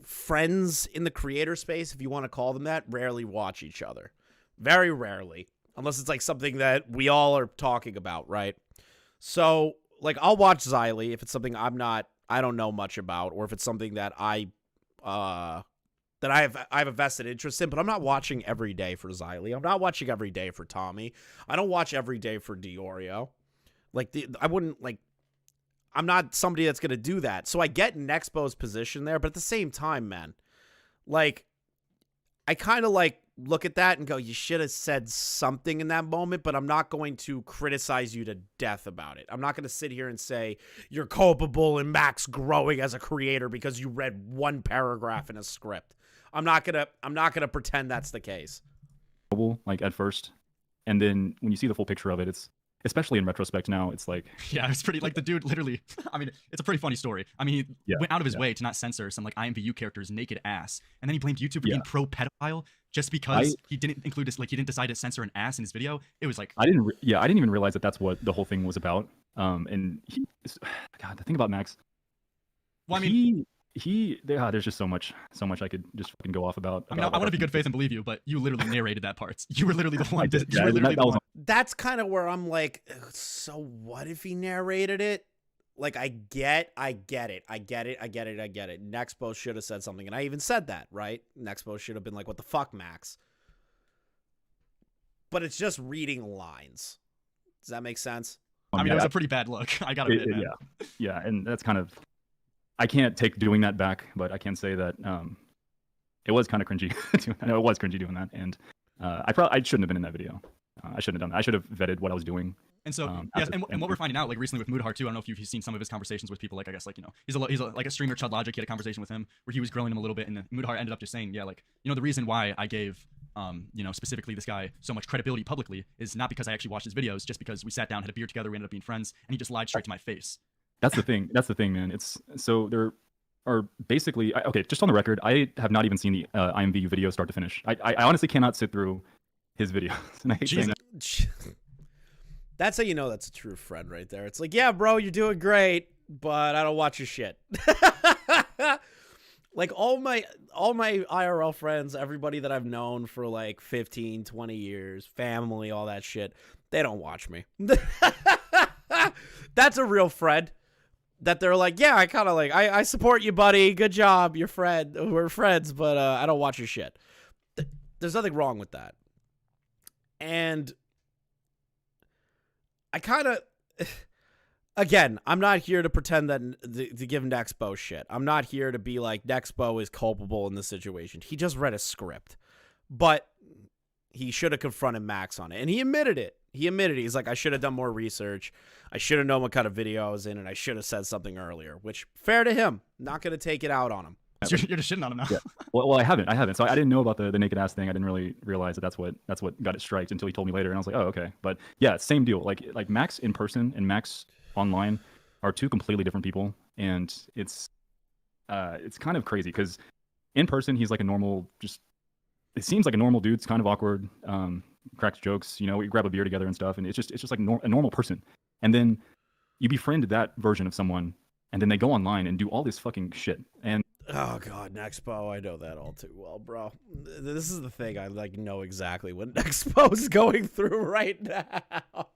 friends in the creator space, if you want to call them that, rarely watch each other. Very rarely. Unless it's like something that we all are talking about, right? So, like, I'll watch Xylee if it's something I don't know much about, or if it's something that I have a vested interest in, but I'm not watching every day for Xylee. I'm not watching every day for Tommy. I don't watch every day for Diorio. Like, I'm not somebody that's going to do that. So I get Nexpo's position there, but at the same time, man, like, I kind of like look at that and go, you should have said something in that moment, but I'm not going to criticize you to death about it. I'm not going to sit here and say you're culpable in Max growing as a creator because you read one paragraph in a script. I'm not going to pretend that's the case. Like at first, and then when you see the full picture of it, it's, especially in retrospect now, it's like, yeah, it's pretty, like, the dude literally, I mean, it's a pretty funny story. I mean, he went out of his way to not censor some like IMVU character's naked ass, and then he blamed YouTube for being pro pedophile just because he didn't include this, like, he didn't decide to censor an ass in his video. It was like, I didn't even realize that that's what the whole thing was about. And God, the thing about Max, well, I mean, there's just so much I could just fucking go off about. I mean, I want to be good faith and believe you, but you literally narrated that part. You were literally the one. That's kind of where I'm like, so what if he narrated it? Like, I get it. Nexpo should have said something, and I even said that, right? Nexpo should have been like, what the fuck, Max? But it's just reading lines. Does that make sense? I mean, it was a pretty bad look. I gotta admit, man. Yeah, and that's kind of, I can't take doing that back, but I can say that it was kind of cringy. I know it was cringy doing that, and I shouldn't have been in that video. I shouldn't have done that. I should have vetted what I was doing. And so, yes, and what we're finding out, like, recently with Moodhar too, I don't know if you've seen some of his conversations with people, like, I guess, like, he's like a streamer, Chud Logic. He had a conversation with him where he was grilling him a little bit, and then Moodhar ended up just saying, yeah, like, the reason why I gave, specifically this guy so much credibility publicly is not because I actually watched his videos, just because we sat down, had a beer together, we ended up being friends, and he just lied straight to my face. That's the thing. That's the thing, man. It's so there are basically, okay, just on the record, I have not even seen the IMVU video start to finish. I honestly cannot sit through his videos, and I hate saying that. That's how you know that's a true friend right there. It's like, yeah, bro, you're doing great, but I don't watch your shit. Like, all my IRL friends, everybody that I've known for like 15, 20 years, family, all that shit, they don't watch me. That's a real friend. That they're like, yeah, I kind of like, I support you, buddy. Good job, you're friend. We're friends, but I don't watch your shit. There's nothing wrong with that. And I kind of, again, I'm not here to pretend that to give Nexpo shit. I'm not here to be like Nexpo is culpable in this situation. He just read a script, but he should have confronted Max on it, and he admitted it. He's like, I should have done more research. I should have known what kind of video I was in, and I should have said something earlier, which, fair to him. Not going to take it out on him. You're just shitting on him now. Yeah. Well, I haven't. So I didn't know about the naked ass thing. I didn't really realize that that's what got it striked until he told me later, and I was like, oh, okay. But yeah, same deal. Like Max in person and Max online are two completely different people, and it's kind of crazy because in person he's like a normal, just it seems like a normal dude. It's kind of awkward, cracks jokes, we grab a beer together and stuff, and it's just like a normal person. And then you befriend that version of someone, and then they go online and do all this fucking shit. And oh god, Nexpo, I know that all too well, bro. This is the thing, I like know exactly what Nexpo's going through right now.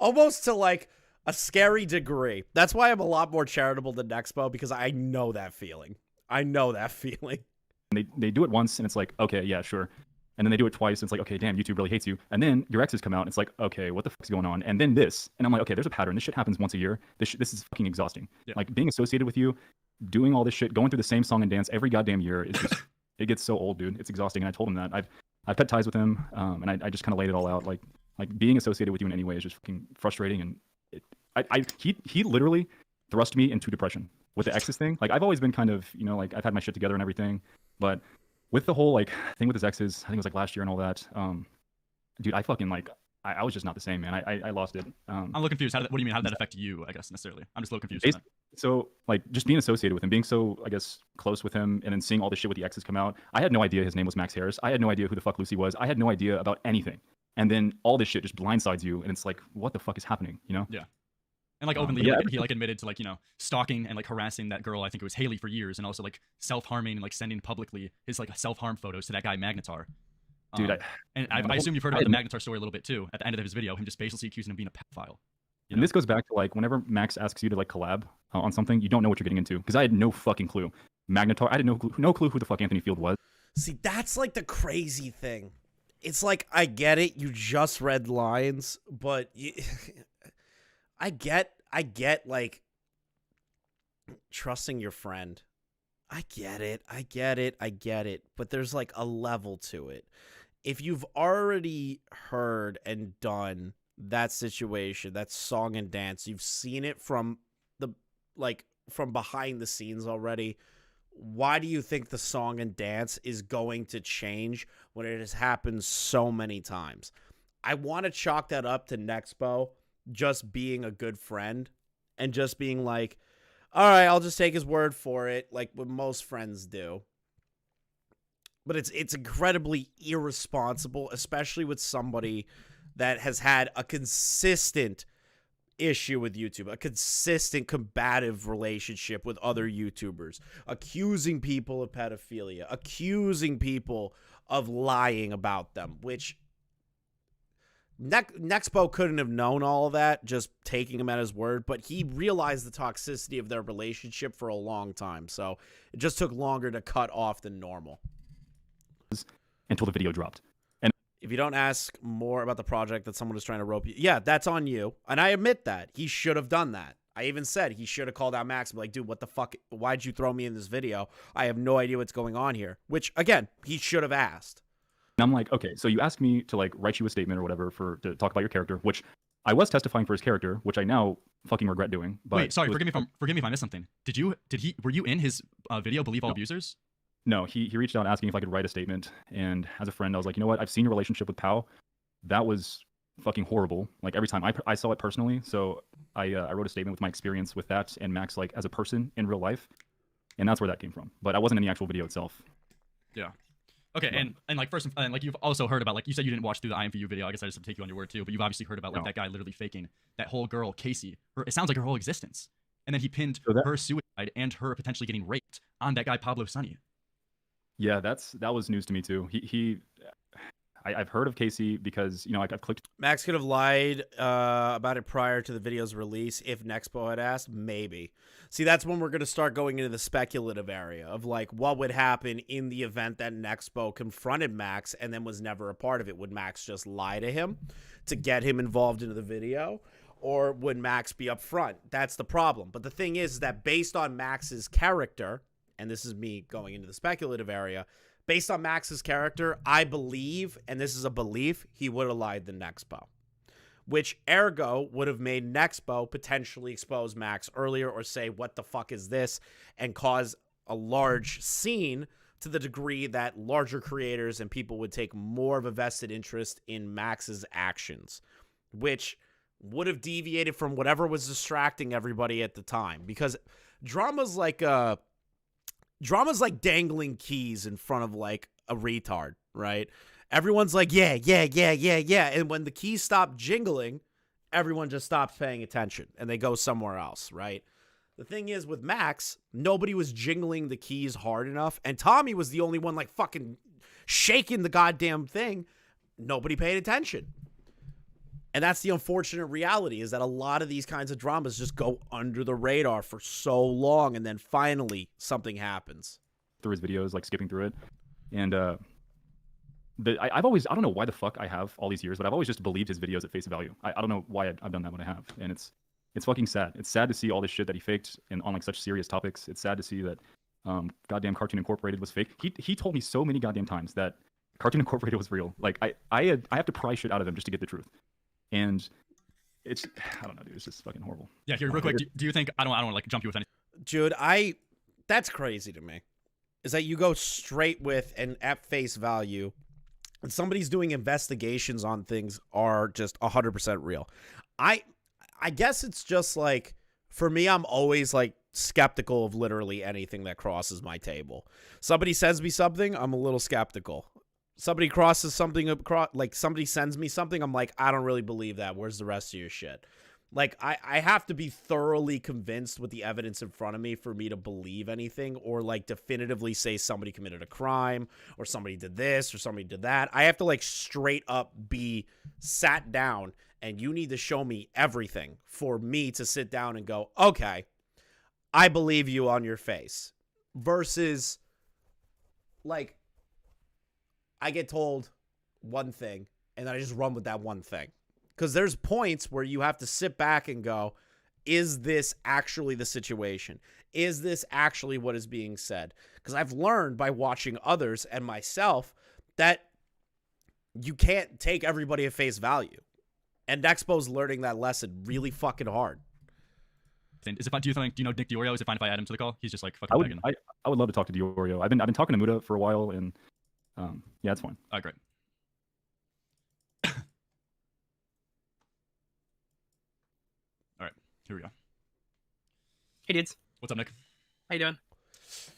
Almost to like a scary degree. That's why I'm a lot more charitable than Nexpo, because I know that feeling. They do it once and it's like, okay, yeah, sure. And then they do it twice. And it's like, okay, damn, YouTube really hates you. And then your exes come out. And it's like, okay, what the fuck's going on? And then this. And I'm like, okay, there's a pattern. This shit happens once a year. This is fucking exhausting. Yeah. Like being associated with you, doing all this shit, going through the same song and dance every goddamn year is just, it gets so old, dude. It's exhausting. And I told him that. I've cut ties with him. And I just kind of laid it all out. Like being associated with you in any way is just fucking frustrating. And he literally thrust me into depression with the exes thing. Like I've always been kind of, you know, like I've had my shit together and everything, but with the whole like thing with his exes, I think it was like last year and all that, dude, I fucking like, I was just not the same, man. I lost it. I'm a little confused. What do you mean? How did that affect you, I guess, necessarily? I'm just a little confused. On that. So like just being associated with him, being so, I guess, close with him, and then seeing all the shit with the exes come out. I had no idea his name was Max Harris. I had no idea who the fuck Lucy was. I had no idea about anything. And then all this shit just blindsides you, and it's like, what the fuck is happening, you know? Yeah. And like openly, he like admitted to like, you know, stalking and like harassing that girl. I think it was Haley for years, and also like self-harming and like sending publicly his like self-harm photos to that guy Magnetar. Dude, I assume you've heard about the Magnetar story a little bit too. At the end of his video, him just basically accusing him of being a pedophile. And this goes back to like whenever Max asks you to like collab on something, you don't know what you're getting into. Because I had no fucking clue. Magnetar, I had no clue who the fuck Anthony Field was. See, that's like the crazy thing. It's like, I get it. You just read lines, but I get like trusting your friend. I get it. But there's like a level to it. If you've already heard and done that situation, that song and dance, you've seen it from from behind the scenes already. Why do you think the song and dance is going to change when it has happened so many times? I want to chalk that up to Nexpo just being a good friend and just being like, all right, I'll just take his word for it, like what most friends do. But it's incredibly irresponsible, especially with somebody that has had a consistent issue with YouTube, a consistent combative relationship with other YouTubers, accusing people of pedophilia, accusing people of lying about them, which Nexpo couldn't have known all of that, just taking him at his word, but he realized the toxicity of their relationship for a long time, so it just took longer to cut off than normal. Until the video dropped. If you don't ask more about the project that someone was trying to rope you, yeah, that's on you. And I admit that. He should have done that. I even said he should have called out Max and be like, dude, what the fuck? Why'd you throw me in this video? I have no idea what's going on here. Which, again, he should have asked. And I'm like, okay, so you asked me to like write you a statement or whatever to talk about your character, which I was testifying for his character, which I now fucking regret doing. But wait, sorry, forgive me if I missed something. Were you in his video Believe All Abusers? No, he reached out asking if I could write a statement, and as a friend, I was like, you know what? I've seen your relationship with Pau. That was fucking horrible. Like every time I saw it personally, so I wrote a statement with my experience with that and Max, like as a person in real life, and that's where that came from. But I wasn't in the actual video itself. Yeah. Okay, but, and like first, and like you've also heard about, like you said you didn't watch through the IMVU video. I guess I just have to take you on your word too. But you've obviously heard about like that guy literally faking that whole girl Casey. It sounds like her whole existence, and then he pinned her suicide and her potentially getting raped on that guy Pablo Sunny. Yeah, that was news to me too. I've heard of Casey because, you know, I've clicked. Max could have lied about it prior to the video's release if Nexpo had asked. Maybe. See, that's when we're going to start going into the speculative area of like what would happen in the event that Nexpo confronted Max and then was never a part of it. Would Max just lie to him to get him involved into the video? Or would Max be upfront? That's the problem. But the thing is that based on Max's character, and this is me going into the speculative area, based on Max's character, I believe, and this is a belief, he would have lied to Nexpo. Which, ergo, would have made Nexpo potentially expose Max earlier or say, what the fuck is this? And cause a large scene to the degree that larger creators and people would take more of a vested interest in Max's actions. Which would have deviated from whatever was distracting everybody at the time. Because drama's like dangling keys in front of like a retard, right? Everyone's like, yeah. And when the keys stop jingling, everyone just stops paying attention and they go somewhere else, right? The thing is with Max, nobody was jingling the keys hard enough. And Tommy was the only one like fucking shaking the goddamn thing. Nobody paid attention. And that's the unfortunate reality, is that a lot of these kinds of dramas just go under the radar for so long, and then finally something happens. Through his videos, like skipping through it. And I've always, I don't know why the fuck I have all these years, but I've always just believed his videos at face value. I don't know why I've done that when I have, and it's fucking sad. It's sad to see all this shit that he faked and on like such serious topics. It's sad to see that goddamn Cartoon Incorporated was fake. He told me so many goddamn times that Cartoon Incorporated was real. Like I have to pry shit out of him just to get the truth, and it's, I don't know, dude. It's just fucking horrible. Yeah, here, real quick. Do you think, I don't want to like jump you with anything. Jude, that's crazy to me. Is that you go straight with and at face value, and somebody's doing investigations on things are just 100% real. I guess it's just like, for me, I'm always like skeptical of literally anything that crosses my table. Somebody sends me something, I'm a little skeptical. Somebody crosses something across, like somebody sends me something, I'm like, I don't really believe that. Where's the rest of your shit? Like, I have to be thoroughly convinced with the evidence in front of me for me to believe anything, or like definitively say somebody committed a crime or somebody did this or somebody did that. I have to like straight up be sat down, and you need to show me everything for me to sit down and go, okay, I believe you on your face. Versus like, I get told one thing and then I just run with that one thing. Because there's points where you have to sit back and go, is this actually the situation? Is this actually what is being said? Because I've learned by watching others and myself that you can't take everybody at face value. And Nexpo's learning that lesson really fucking hard. Is it fine? Do you know Nick Diorio? Is it fine if I add him to the call? He's just like fucking Pagan. I would love to talk to Diorio. I've been talking to Muda for a while, and yeah, it's fine. All right, great. All right, here we go. Hey dudes, What's up, Nick? how you doing?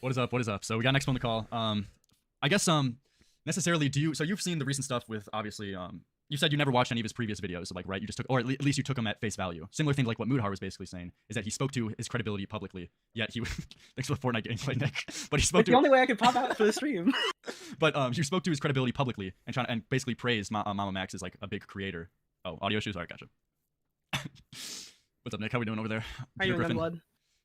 What is up? What is up? So we got Nexpo on the call. I guess necessarily so you've seen the recent stuff with, obviously, you said you never watched any of his previous videos, like, right? You just took, or at least you took him at face value. Similar thing to like what Moodhar was basically saying, is that he spoke to his credibility publicly, yet he thanks for the Fortnite gameplay, Nick. But he spoke It's to the only way I could pop out for the stream. But you spoke to his credibility publicly and basically praised Mammamax as like a big creator. Oh, audio issues? Alright, gotcha. What's up, Nick? How we doing over there? How Peter you doing, Griffin. Blood?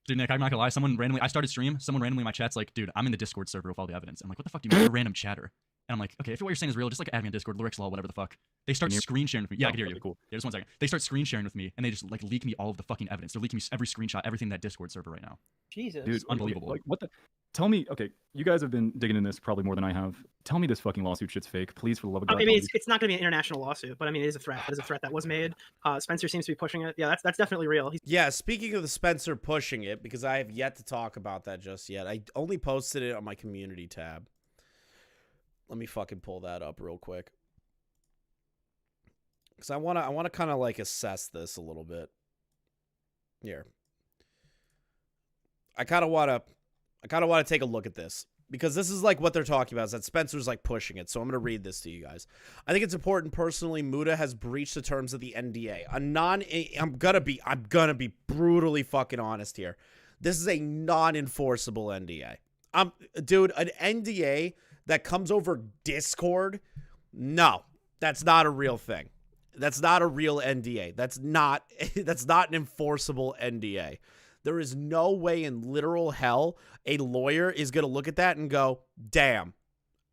Dude, Nick, I'm not gonna lie. I started stream. Someone randomly in my chat's like, dude, I'm in the Discord server with all the evidence. I'm like, what the fuck do you mean? You're a random chatter. And I'm like, okay, if what you're saying is real, just like add me on Discord, Lyrics Law, whatever the fuck. They start screen sharing with me. Yeah, I can hear you. Really cool. Yeah, just 1 second. They start screen sharing with me, and they just like leak me all of the fucking evidence. They're leaking me every screenshot, everything in that Discord server right now. Jesus. Dude, unbelievable. Like, what the? Tell me, okay, you guys have been digging in this probably more than I have. Tell me this fucking lawsuit shit's fake, please, for the love of God. I mean, it's not going to be an international lawsuit, but I mean, it is a threat. It is a threat that was made. Spencer seems to be pushing it. Yeah, that's definitely real. Yeah, speaking of the Spencer pushing it, because I have yet to talk about that just yet. I only posted it on my community tab. Let me fucking pull that up real quick. Because I wanna kind of like assess this a little bit. Here. I kind of want to take a look at this. Because this is like what they're talking about, is that Spencer's like pushing it. So I'm going to read this to you guys. I think it's important personally, Muda has breached the terms of the NDA. I'm going to be brutally fucking honest here. This is a non-enforceable NDA. Dude, an NDA that comes over Discord? No, that's not a real thing. That's not a real NDA. That's not an enforceable NDA. There is no way in literal hell a lawyer is going to look at that and go, damn,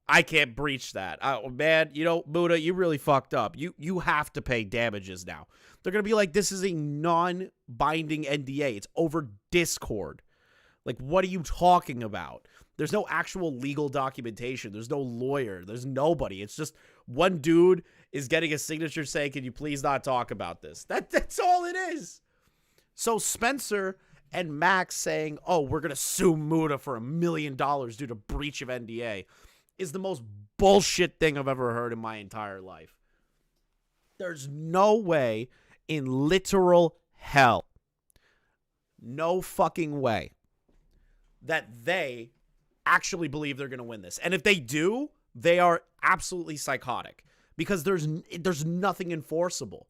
I can't breach that. Oh, man, Muda, you really fucked up. You have to pay damages now. They're going to be like, this is a non-binding NDA. It's over Discord. Like, what are you talking about? There's no actual legal documentation. There's no lawyer. There's nobody. It's just one dude is getting a signature saying, can you please not talk about this? That's all it is. So Spencer and Max saying, oh, we're going to sue Muda for $1 million due to breach of NDA is the most bullshit thing I've ever heard in my entire life. There's no way in literal hell, no fucking way, that they actually believe they're going to win this. And if they do, they are absolutely psychotic because there's nothing enforceable.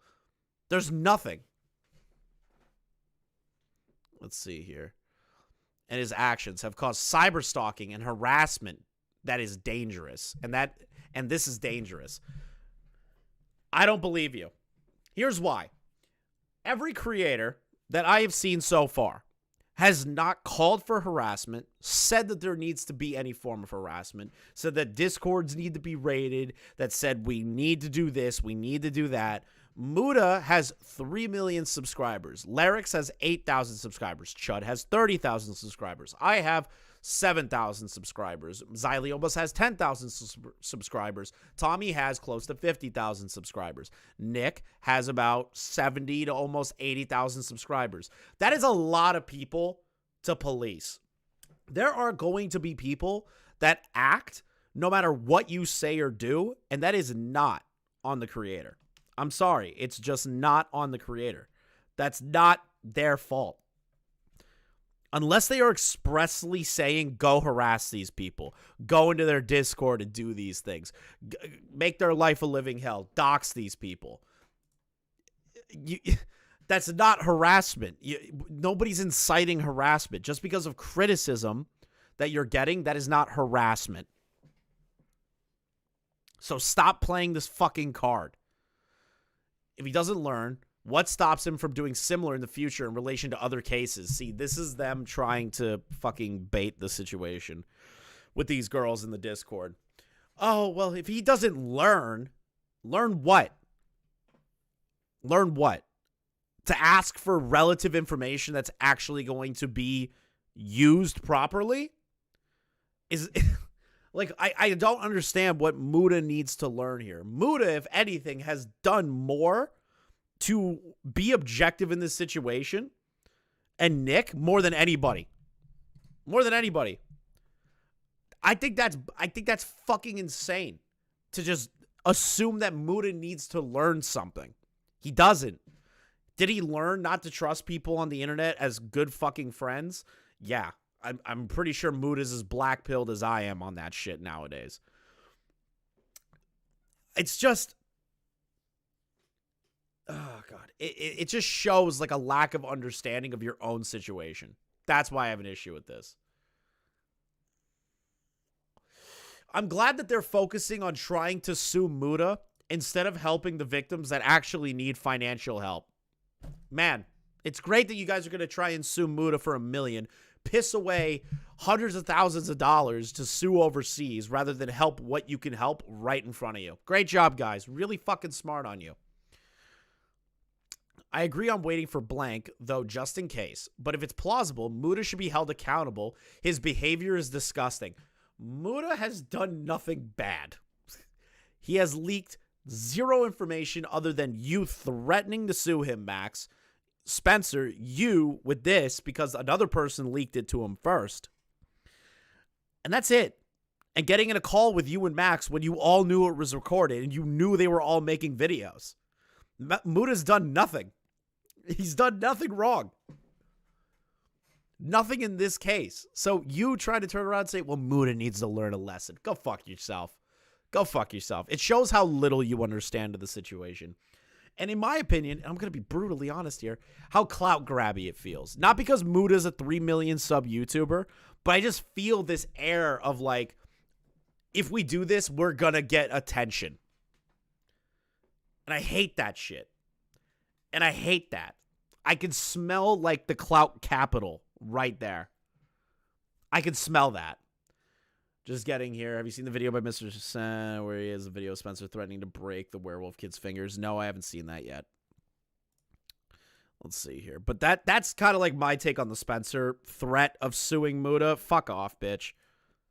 There's nothing. Let's see here. And his actions have caused cyberstalking and harassment that is dangerous. And this is dangerous. I don't believe you. Here's why. Every creator that I have seen so far has not called for harassment, said that there needs to be any form of harassment, said that Discords need to be raided, that said we need to do this, we need to do that. Muda has 3 million subscribers. Larix has 8,000 subscribers. Chud has 30,000 subscribers. I have 7,000 subscribers. Xylee almost has 10,000 subscribers. Tommy has close to 50,000 subscribers. Nick has about 70 to almost 80,000 subscribers. That is a lot of people to police. There are going to be people that act no matter what you say or do, and that is not on the creator. I'm sorry. It's just not on the creator. That's not their fault. Unless they are expressly saying, go harass these people, go into their Discord and do these things, make their life a living hell, dox these people. That's not harassment. Nobody's inciting harassment. Just because of criticism that you're getting, that is not harassment. So stop playing this fucking card. If he doesn't learn, what stops him from doing similar in the future in relation to other cases? See, this is them trying to fucking bait the situation with these girls in the Discord. Oh, well, if he doesn't learn what? Learn what? To ask for relative information that's actually going to be used properly? Is like, I don't understand what Muda needs to learn here. Muda, if anything, has done more to be objective in this situation, and Nick more than anybody. More than anybody. I think that's fucking insane to just assume that Muda needs to learn something. He doesn't. Did he learn not to trust people on the internet as good fucking friends? Yeah. I'm pretty sure Muda's as black-pilled as I am on that shit nowadays. It's just... Oh, God. It just shows, like, a lack of understanding of your own situation. That's why I have an issue with this. I'm glad that they're focusing on trying to sue Muda instead of helping the victims that actually need financial help. Man, it's great that you guys are going to try and sue Muda for $1 million, piss away hundreds of thousands of dollars to sue overseas rather than help what you can help right in front of you. Great job, guys. Really fucking smart on you. I agree on waiting for blank, though, just in case. But if it's plausible, Muda should be held accountable. His behavior is disgusting. Muda has done nothing bad. He has leaked zero information other than you threatening to sue him, Max. Spencer, you with this because another person leaked it to him first. And that's it. And getting in a call with you and Max when you all knew it was recorded and you knew they were all making videos. Muda's done nothing. He's done nothing wrong. Nothing in this case. So you try to turn around and say, well, Muda needs to learn a lesson. Go fuck yourself. Go fuck yourself. It shows how little you understand of the situation. And in my opinion, and I'm going to be brutally honest here, how clout grabby it feels. Not because Muda's a 3 million sub YouTuber, but I just feel this air of like, if we do this, we're going to get attention. And I hate that shit. And I hate that. I can smell like the clout capital right there. I can smell that. Just getting here. Have you seen the video by Mr. Sen where he has a video of Spencer threatening to break the werewolf kid's fingers? No, I haven't seen that yet. Let's see here. But that's kind of like my take on the Spencer threat of suing Muda. Fuck off, bitch.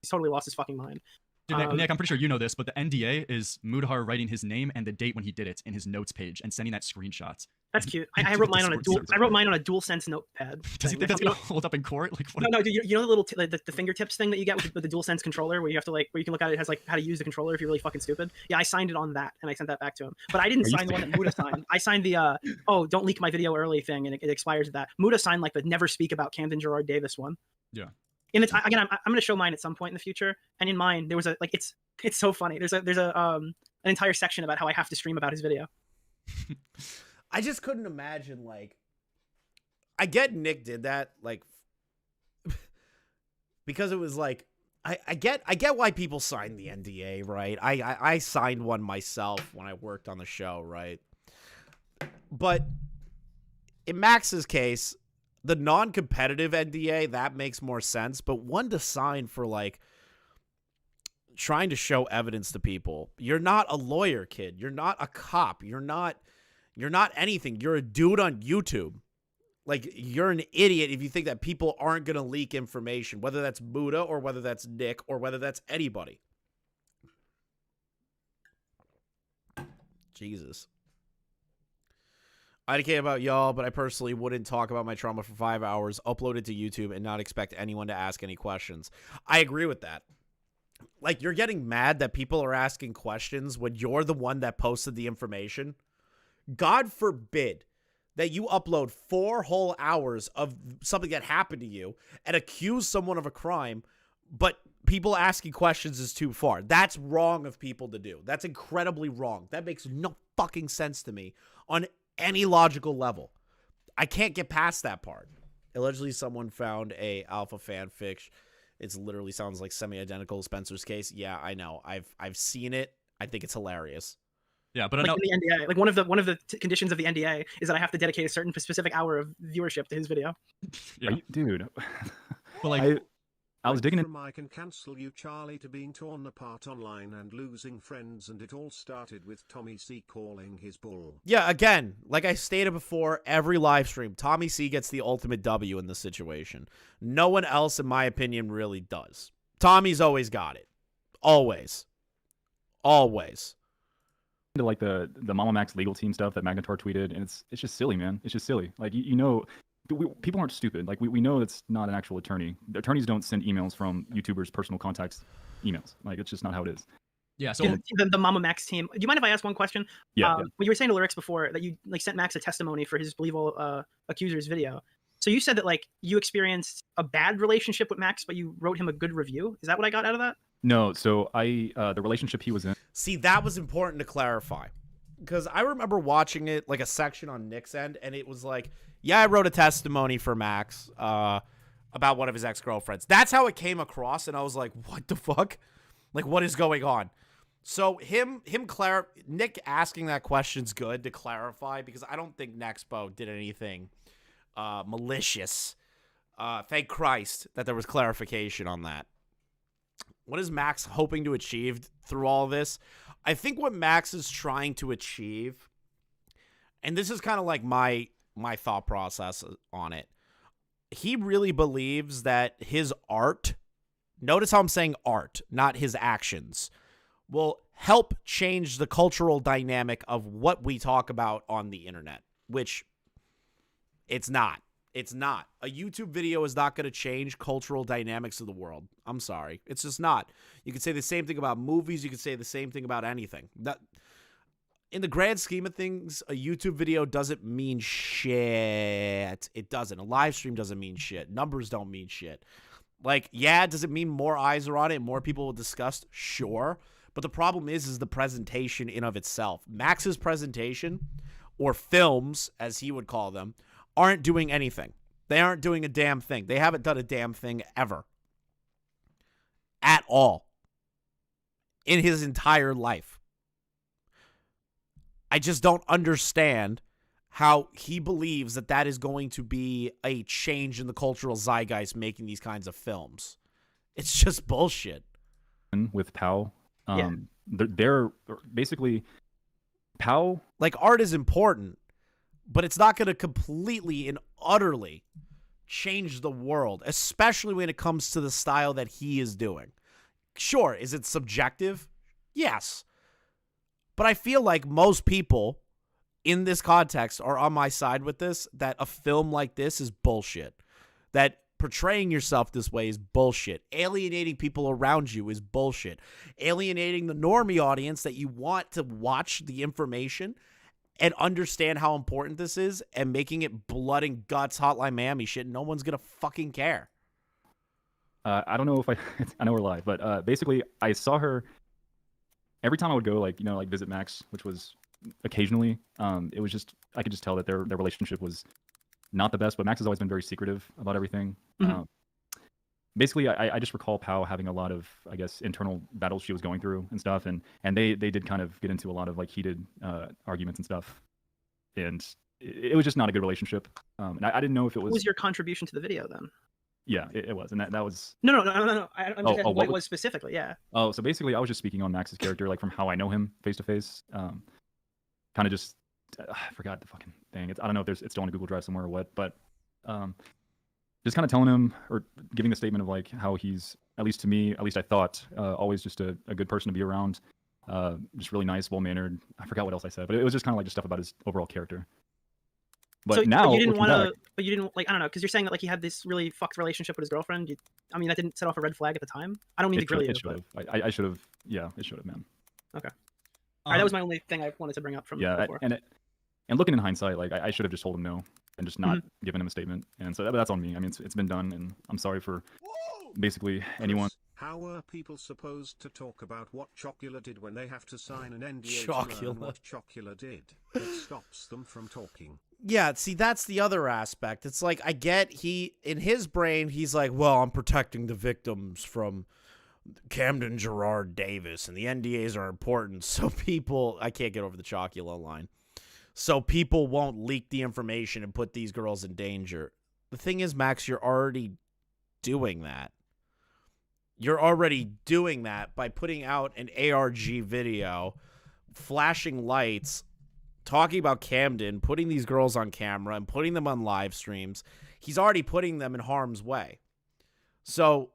He's totally lost his fucking mind. Dude, Nick, I'm pretty sure you know this, but the NDA is Mudhar writing his name and the date when he did it in his notes page and sending that screenshot. That's cute. I wrote mine on a dual. I wrote mine on a DualSense notepad. Does he think that's gonna hold up in court? Like, what? No. You know the little the fingertips thing that you get with the DualSense controller, where you have to like, where you can look at it, it has like how to use the controller if you're really fucking stupid. Yeah, I signed it on that and I sent that back to him. But I didn't sign the one that Muda signed. I signed the oh, don't leak my video early thing, and it expires at that. Muda signed like the never speak about Camden Gerard Davis one. Yeah. And it's again, I'm going to show mine at some point in the future. And in mine, there was a like, it's so funny. There's an entire section about how I have to stream about his video. I just couldn't imagine, like, I get Nick did that, like, because it was like, I get why people sign the NDA, right? I signed one myself when I worked on the show, right? But in Max's case, the non-competitive NDA, that makes more sense, but one to sign for like trying to show evidence to people. You're not a lawyer, kid. You're not a cop. You're not anything. You're a dude on YouTube. Like, you're an idiot if you think that people aren't going to leak information, whether that's Muda or whether that's Nick or whether that's anybody. Jesus. I don't care about y'all, but I personally wouldn't talk about my trauma for 5 hours, upload it to YouTube, and not expect anyone to ask any questions. I agree with that. Like, you're getting mad that people are asking questions when you're the one that posted the information. God forbid that you upload 4 whole hours of something that happened to you and accuse someone of a crime, but people asking questions is too far. That's wrong of people to do. That's incredibly wrong. That makes no fucking sense to me on any logical level. I can't get past that part. Allegedly, someone found a alpha fanfic. It literally sounds like semi-identical to Spencer's case. Yeah, I know. I've seen it. I think it's hilarious. Yeah, but I Like know in the NDA, like one of the conditions of the NDA is that I have to dedicate a certain specific hour of viewership to his video. yeah. Dude. But like I was digging in. From I Can Cancel You Charlie to being torn apart online and losing friends, and it all started with Tommy C calling his bull. Yeah, again, like I stated before, every live stream, Tommy C gets the ultimate W in this situation. No one else, in my opinion, really does. Tommy's always got it. Always. Always. To like the Mammamax legal team stuff that Magnetar tweeted, and it's just silly, man. It's just silly. Like you know, people aren't stupid. Like we know it's not an actual attorney. The attorneys don't send emails from YouTubers' personal contacts emails. Like it's just not how it is. yeah, so The Mammamax team. Do you mind if I ask one question? Yeah. When you were saying to Lyrics before that you like sent Max a testimony for his Believe All Accusers video. So you said that like you experienced a bad relationship with Max, but you wrote him a good review. Is that what I got out of that? No, so the relationship he was in. See, that was important to clarify. Because I remember watching it, like a section on Nick's end, and it was like, yeah, I wrote a testimony for Max about one of his ex-girlfriends. That's how it came across, and I was like, what the fuck? Like, what is going on? So Nick asking that question's good to clarify, because I don't think Nexpo did anything malicious. Thank Christ that there was clarification on that. What is Max hoping to achieve through all this? I think what Max is trying to achieve, and this is kind of like my thought process on it, he really believes that his art, notice how I'm saying art, not his actions, will help change the cultural dynamic of what we talk about on the internet, which it's not. It's not. A YouTube video is not going to change cultural dynamics of the world. I'm sorry. It's just not. You can say the same thing about movies. You can say the same thing about anything. That, in the grand scheme of things, a YouTube video doesn't mean shit. It doesn't. A live stream doesn't mean shit. Numbers don't mean shit. Like, yeah, does it mean more eyes are on it and more people will discuss? Sure. But the problem is the presentation in of itself. Max's presentation, or films, as he would call them, aren't doing anything. They aren't doing a damn thing. They haven't done a damn thing ever. At all. In his entire life. I just don't understand how he believes that that is going to be a change in the cultural zeitgeist making these kinds of films. It's just bullshit. With Pow, they're basically Pow. Like, art is important, but it's not going to completely and utterly change the world, especially when it comes to the style that he is doing. Sure, is it subjective? Yes. But I feel like most people in this context are on my side with this, that a film like this is bullshit. That portraying yourself this way is bullshit. Alienating people around you is bullshit. Alienating the normie audience that you want to watch the information and understand how important this is, and making it blood and guts Hotline Miami shit. No one's going to fucking care. I don't know if I know we're live, but basically I saw her every time I would go, like, you know, like visit Max, which was occasionally. It was just, I could just tell that their relationship was not the best, but Max has always been very secretive about everything. Mm-hmm. Basically, I just recall Pow having a lot of, I guess, internal battles she was going through and stuff, and they did kind of get into a lot of like heated arguments and stuff. And it was just not a good relationship. And I didn't know if it What was your contribution to the video then? Yeah, it was, and that was. No. I'm just asking what it was was specifically. Yeah. Oh, so basically, I was just speaking on Max's character, like from how I know him face to face. Kind of just, I forgot the fucking thing. I don't know if it's still on a Google Drive somewhere or what, but just kind of telling him or giving the statement of like how he's, at least to me, at least I thought, always just a good person to be around. Just really nice, well mannered. I forgot what else I said, but it was just kind of like just stuff about his overall character. But so, now, you didn't want to, but you didn't like, I don't know, because you're saying that like he had this really fucked relationship with his girlfriend. I mean, that didn't set off a red flag at the time. I don't mean to grill you. It should have. I should have. Yeah, it should have, man. Okay. All right, that was my only thing I wanted to bring up from before. And looking in hindsight, like I should have just told him no and just not given him a statement. And so that's on me. I mean, it's been done, and I'm sorry for basically anyone. How are people supposed to talk about what Chocula did when they have to sign an NDA to learn what Chocula did? It stops them from talking. Yeah, see, that's the other aspect. It's like, I get in his brain, he's like, well, I'm protecting the victims from Camden Gerard Davis, and the NDAs are important, so people, I can't get over the Chocula line, so people won't leak the information and put these girls in danger. The thing is, Max, you're already doing that. You're already doing that by putting out an ARG video, flashing lights, talking about Camden, putting these girls on camera, and putting them on live streams. He's already putting them in harm's way. So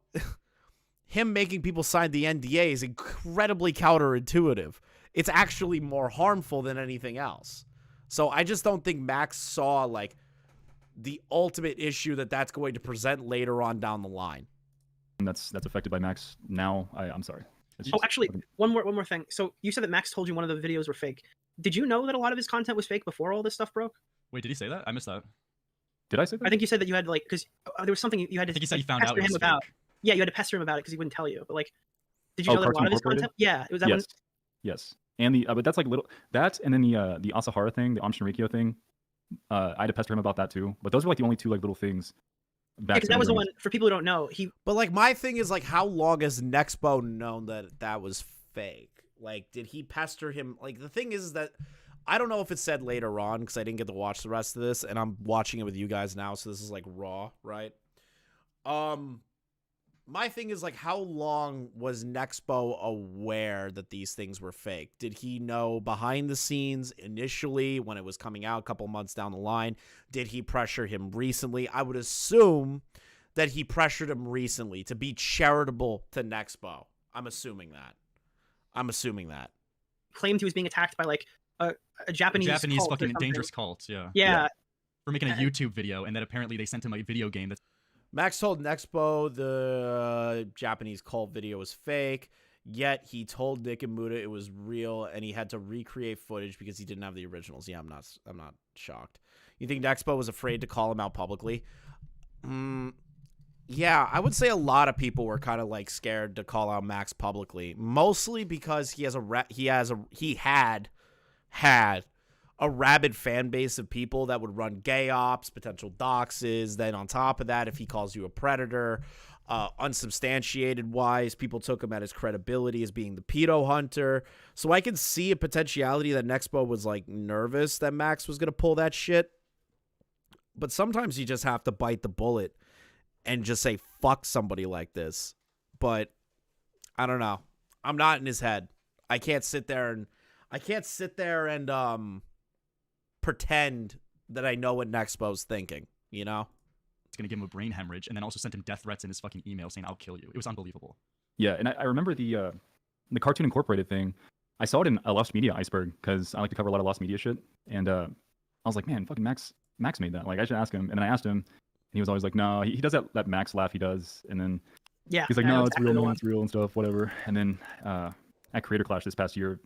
him making people sign the NDA is incredibly counterintuitive. It's actually more harmful than anything else. So I just don't think Max saw like the ultimate issue that's going to present later on down the line. That's affected by Max now. I'm sorry. Actually, one more thing. So you said that Max told you one of the videos were fake. Did you know that a lot of his content was fake before all this stuff broke? Wait, did he say that? I missed that. Did I say that? I think you said that you had to like, because there was something you had to. I think he said he found pester out it him was about. fake. Yeah, you had to pester him about it because he wouldn't tell you. But like, did you know that a lot of his content? Yeah, it was that one. Yes. And but that's like and then the Asahara thing, the Amshinrikyo thing. I had to pester him about that too. But those were like the only two like little things. Because that was the one, for people who don't know, But like, my thing is like, how long has Nexpo known that was fake? Like, did he pester him? Like, the thing is that I don't know if it's said later on because I didn't get to watch the rest of this, and I'm watching it with you guys now, so this is like raw, right? My thing is like, how long was Nexpo aware that these things were fake? Did he know behind the scenes initially when it was coming out a couple months down the line? Did he pressure him recently? I would assume that he pressured him recently to be charitable to Nexpo. I'm assuming that. Claimed he was being attacked by like a Japanese cult fucking dangerous cult. Yeah. For making a YouTube video, and that apparently they sent him a video game that's. Max told Nexpo the Japanese cult video was fake, yet he told Nick and Muda it was real, and he had to recreate footage because he didn't have the originals. Yeah, I'm not shocked. You think Nexpo was afraid to call him out publicly? Yeah, I would say a lot of people were kind of like scared to call out Max publicly, mostly because he had a rabid fan base of people that would run gay ops, potential doxes. Then on top of that, if he calls you a predator, unsubstantiated wise, people took him at his credibility as being the pedo hunter. So I can see a potentiality that Nexpo was like nervous that Max was going to pull that shit. But sometimes you just have to bite the bullet and just say, fuck somebody like this. But I don't know. I'm not in his head. I can't sit there and pretend that I know what Nexpo's thinking, you know? It's going to give him a brain hemorrhage, and then also sent him death threats in his fucking email saying, I'll kill you. It was unbelievable. Yeah, and I remember the Cartoon Incorporated thing. I saw it in a Lost Media iceberg because I like to cover a lot of Lost Media shit. And I was like, man, fucking Max made that. Like, I should ask him. And then I asked him, and he was always like, no, he does that Max laugh he does. And then he's like, no, it's real, no, it's real and stuff, whatever. And then at Creator Clash this past year,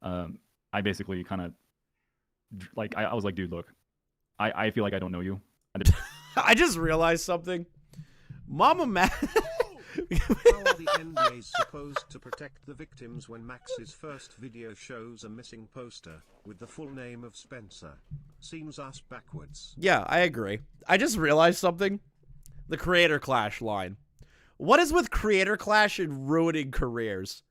I basically kind of, like, I was like, dude, look, I feel like I don't know you. I just realized something. Mammamax. How are the NDAs supposed to protect the victims when Max's first video shows a missing poster with the full name of Spencer? Seems ass backwards. Yeah, I agree. I just realized something. The Creator Clash line. What is with Creator Clash and ruining careers?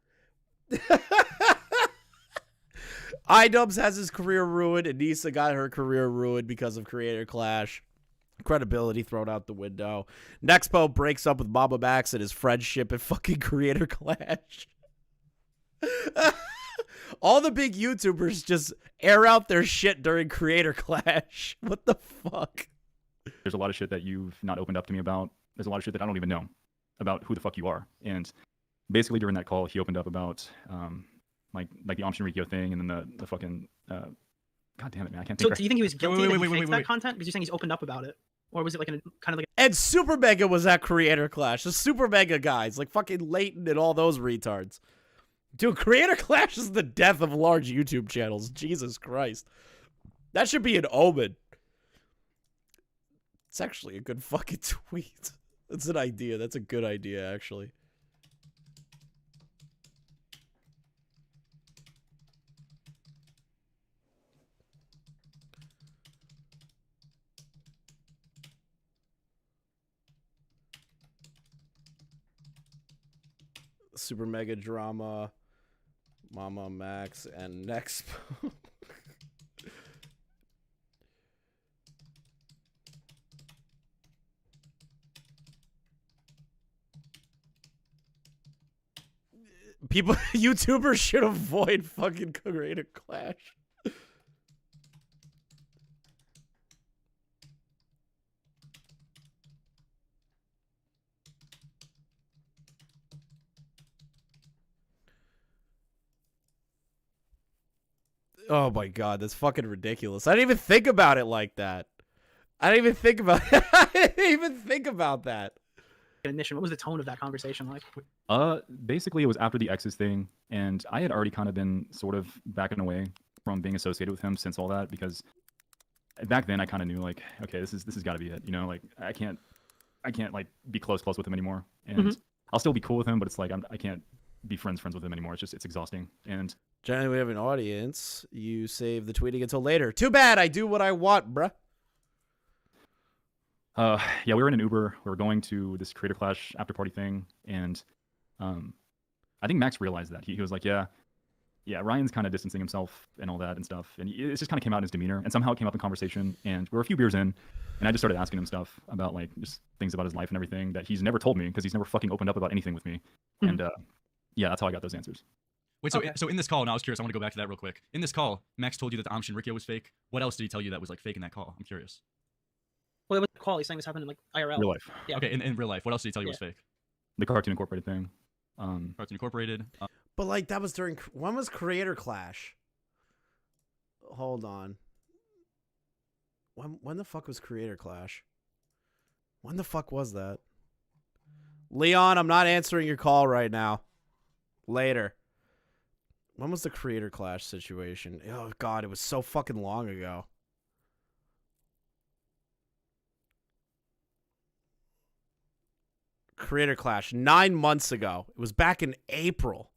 iDubbbz has his career ruined, and Nisa got her career ruined because of Creator Clash. Credibility thrown out the window. Nexpo breaks up with Mammamax and his friendship at fucking Creator Clash. All the big YouTubers just air out their shit during Creator Clash. What the fuck? There's a lot of shit that you've not opened up to me about. There's a lot of shit that I don't even know about who the fuck you are. And basically during that call, he opened up about like the Amshin Rikyo thing, and then the fucking God damn it, man, I can't think. So do you think he was guilty that he faked that wait. content? Because you're saying he's opened up about it, or was it like kind of like? And Super Mega was at Creator Clash. The Super Mega guys, like fucking Leighton and all those retards. Dude, Creator Clash is the death of large YouTube channels. Jesus Christ. That should be an omen. It's actually a good fucking tweet. That's an idea. That's a good idea, actually. Super Mega Drama, Mammamax, and Nexpo. People, YouTubers should avoid fucking Creator Clash. Oh my god, that's fucking ridiculous. I didn't even think about it like that. I didn't even think about I didn't even think about that. Ignition. What was the tone of that conversation like? Basically it was after the X's thing, and I had already kind of been sort of backing away from being associated with him since all that, because back then I kind of knew like, okay, this is got to be it, you know, like I can't like be close with him anymore, and I'll still be cool with him, but it's like I can't be friends with him anymore. It's exhausting. And generally we have an audience. You save the tweeting until later. Too bad. I do what I want, bruh. Yeah, we were in an Uber. We were going to this Creator Clash after party thing, and I think Max realized that. He was like, yeah, Ryan's kind of distancing himself and all that and stuff, and it just kind of came out in his demeanor, and somehow it came up in conversation, and we were a few beers in, and I just started asking him stuff about like just things about his life and everything that he's never told me, because he's never fucking opened up about anything with me, and yeah, that's how I got those answers. Wait, so in this call, and I was curious, I want to go back to that real quick. In this call, Max told you that the Amshin Rikyo was fake. What else did he tell you that was like fake in that call? I'm curious. Well, it was a call. He's saying this happened in like IRL. Real life. Yeah. Okay, in real life, what else did he tell you was fake? The Cartoon Incorporated thing. Cartoon Incorporated. But like that was during, when was Creator Clash? Hold on. When the fuck was Creator Clash? When the fuck was that? Leon, I'm not answering your call right now. Later. When was the Creator Clash situation? Oh god, it was so fucking long ago. Creator Clash 9 months ago. It was back in April.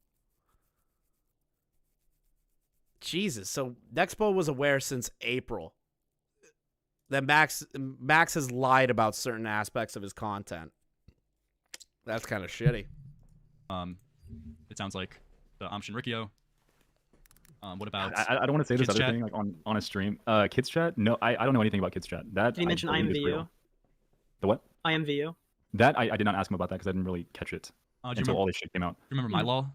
Jesus. So Nexpo was aware since April that Max has lied about certain aspects of his content. That's kind of shitty. It sounds like the Amshin Rikyo. What about? I don't want to say this Kids other Chat? thing like on a stream. Kids Chat? No, I don't know anything about Kids Chat. That Did he mention I believe is IMVU? real. The what? IMVU. That I did not ask him about that because I didn't really catch it Do you until remember, all this shit came out. remember My Law?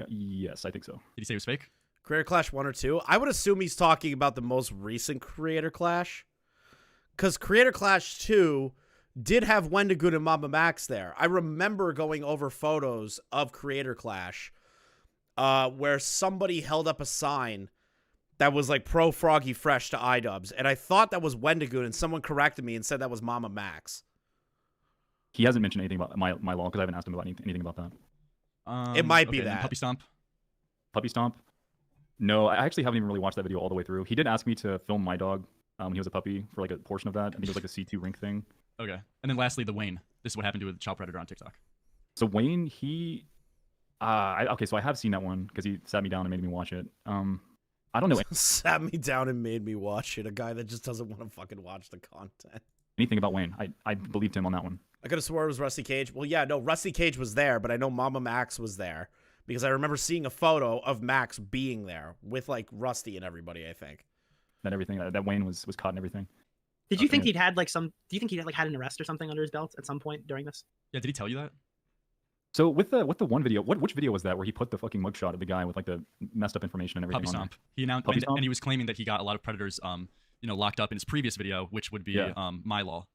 Yes, I think so. Did he say it was fake? Creator Clash 1 or 2? I would assume he's talking about the most recent Creator Clash. Because Creator Clash 2 did have Wendigoon and Mammamax there. I remember going over photos of Creator Clash where somebody held up a sign that was like pro Froggy Fresh to iDubbbz. And I thought that was Wendigoon, and someone corrected me and said that was Mammamax. He hasn't mentioned anything about my law because I haven't asked him about anything about that. It might be okay, and then that. Puppy Stomp. Puppy Stomp? No, I actually haven't even really watched that video all the way through. He did ask me to film my dog when he was a puppy for like a portion of that. I think it was like a C2 rink thing. Okay, and then lastly, the Wayne. This is what happened to the Child Predator on TikTok. So Wayne, he... okay, so I have seen that one because he sat me down and made me watch it. I don't know Sat me down and made me watch it. A guy that just doesn't want to fucking watch the content. anything about Wayne. I believed him on that one. I could have swore it was Rusty Cage. Well, yeah, no, Rusty Cage was there, but I know Mammamax was there. because I remember seeing a photo of Max being there with like Rusty and everybody. I think that everything that Wayne was caught and everything. Did you think he'd had like some? Do you think he'd like had an arrest or something under his belt at some point during this? Yeah, did he tell you that? So with the one video, which video was that where he put the fucking mugshot of the guy with like the messed up information and everything Puppy on Stomp. He announced, and he was claiming that he got a lot of predators, locked up in his previous video, which would be my law.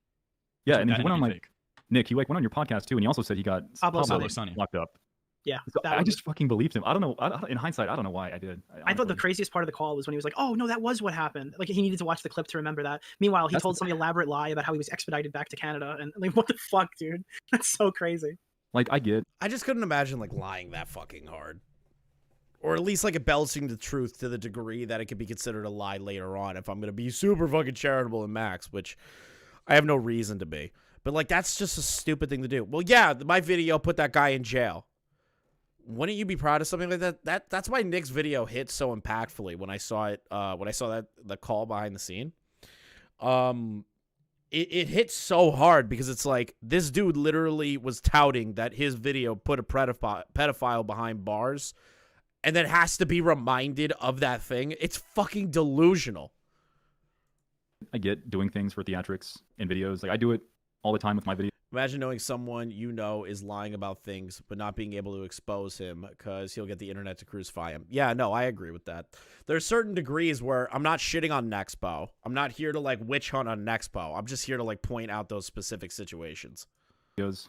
Yeah, and he went on like Nick. He like went on your podcast too, and he also said he got Pablo Sonny locked up. Yeah, so I just fucking believed him. I don't know. In hindsight, I don't know why I did. I thought the craziest part of the call was when he was like, "Oh no, that was what happened." Like he needed to watch the clip to remember that. Meanwhile, he told some elaborate lie about how he was expedited back to Canada, and like, what the fuck, dude? That's so crazy. Like I just couldn't imagine like lying that fucking hard, or at least like embellishing the truth to the degree that it could be considered a lie later on. If I'm gonna be super fucking charitable and Max, which I have no reason to be, but like that's just a stupid thing to do. Well, yeah, my video put that guy in jail. Wouldn't you be proud of something like that? That's why Nick's video hit so impactfully when I saw it. When I saw that the call behind the scene, it hit so hard because it's like this dude literally was touting that his video put a pedophile behind bars, and then has to be reminded of that thing. It's fucking delusional. I get doing things for theatrics in videos. Like I do it all the time with my videos. Imagine knowing someone you know is lying about things, but not being able to expose him because he'll get the internet to crucify him. Yeah, no, I agree with that. There's certain degrees where I'm not shitting on Nexpo. I'm not here to like witch hunt on Nexpo. I'm just here to like point out those specific situations.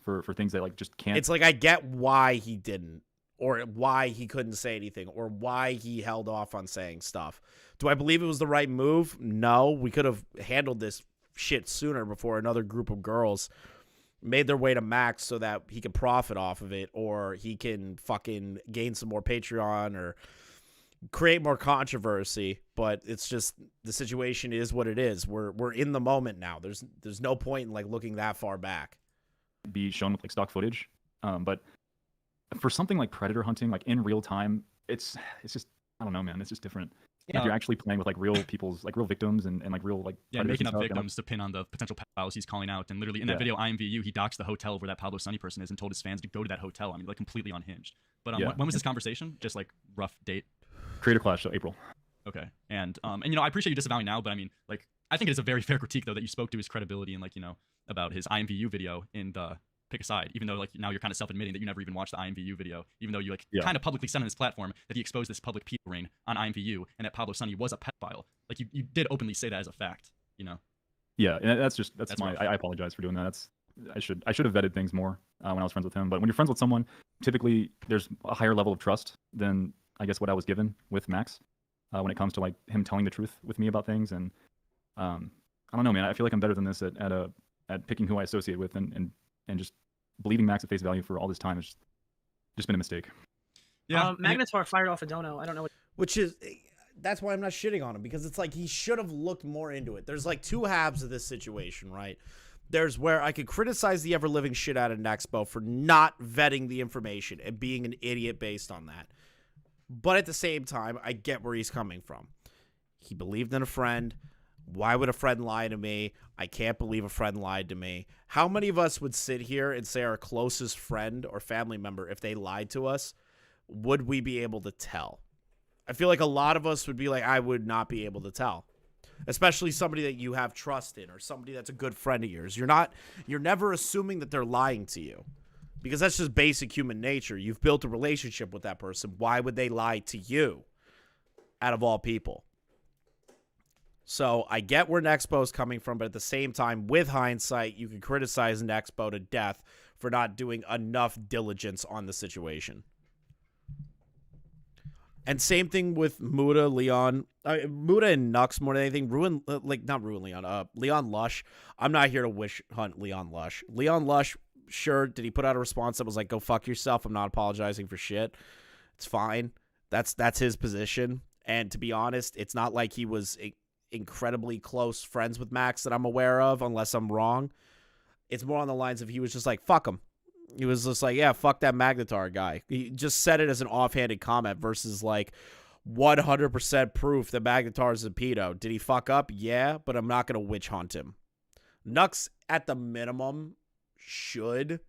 For things that like just can't. It's like I get why he didn't, or why he couldn't say anything, or why he held off on saying stuff. Do I believe it was the right move? No, we could have handled this shit sooner before another group of girls made their way to Max so that he could profit off of it, or he can fucking gain some more Patreon or create more controversy. But it's just the situation is what it is. We're in the moment now. There's no point in like looking that far back. Be shown with like stock footage, but for something like predator hunting, like in real time, it's just I don't know, man. It's just different. Yeah. Like you're actually playing with like real people's like real victims and like real like making up victims to pin on the potential pedophiles he's calling out. And literally in that video, IMVU, he doxed the hotel where that Pablo Sonny person is and told his fans to go to that hotel. I mean, like completely unhinged. But when was this conversation? Just like rough date. Creator Clash, so April. Okay, and I appreciate you disavowing now, but I mean, like I think it is a very fair critique though that you spoke to his credibility and like about his IMVU video in the Pick a Side, even though like now you're kind of self-admitting that you never even watched the IMVU video, even though you kind of publicly said on this platform that he exposed this public pedo ring on IMVU and that Pablo Sonny was a pedophile. Like you did openly say that as a fact, Yeah, and that's my. I apologize for doing that. I should have vetted things more when I was friends with him. But when you're friends with someone, typically there's a higher level of trust than I guess what I was given with Max when it comes to like him telling the truth with me about things. And I don't know, man. I feel like I'm better than this at picking who I associate with and just believing Max at face value for all this time has just been a mistake. Yeah, Magnetar fired off a dono. I don't know that's why I'm not shitting on him, because it's like he should have looked more into it. There's like two halves of this situation, right? There's where I could criticize the ever-living shit out of Nexpo for not vetting the information and being an idiot based on that. But at the same time, I get where he's coming from. He believed in a friend. Why would a friend lie to me? I can't believe a friend lied to me. How many of us would sit here and say our closest friend or family member, if they lied to us, would we be able to tell? I feel like a lot of us would be like, I would not be able to tell. Especially somebody that you have trust in or somebody that's a good friend of yours. You're never assuming that they're lying to you, because that's just basic human nature. You've built a relationship with that person. Why would they lie to you out of all people? So I get where Nexpo's coming from, but at the same time, with hindsight, you can criticize Nexpo to death for not doing enough diligence on the situation. And same thing with Muda, Leon. Muda and Nux more than anything. Leon Lush. I'm not here to wish hunt Leon Lush. Leon Lush, sure, did he put out a response that was like, go fuck yourself, I'm not apologizing for shit? It's fine. That's his position. And to be honest, it's not like he was incredibly close friends with Max that I'm aware of, unless I'm wrong. It's more on the lines of he was just like, fuck him. He was just like, yeah, fuck that Magnetar guy. He just said it as an offhanded comment versus like 100% proof that Magnetar is a pedo. Did he fuck up? Yeah, but I'm not going to witch hunt him. Nux, at the minimum, should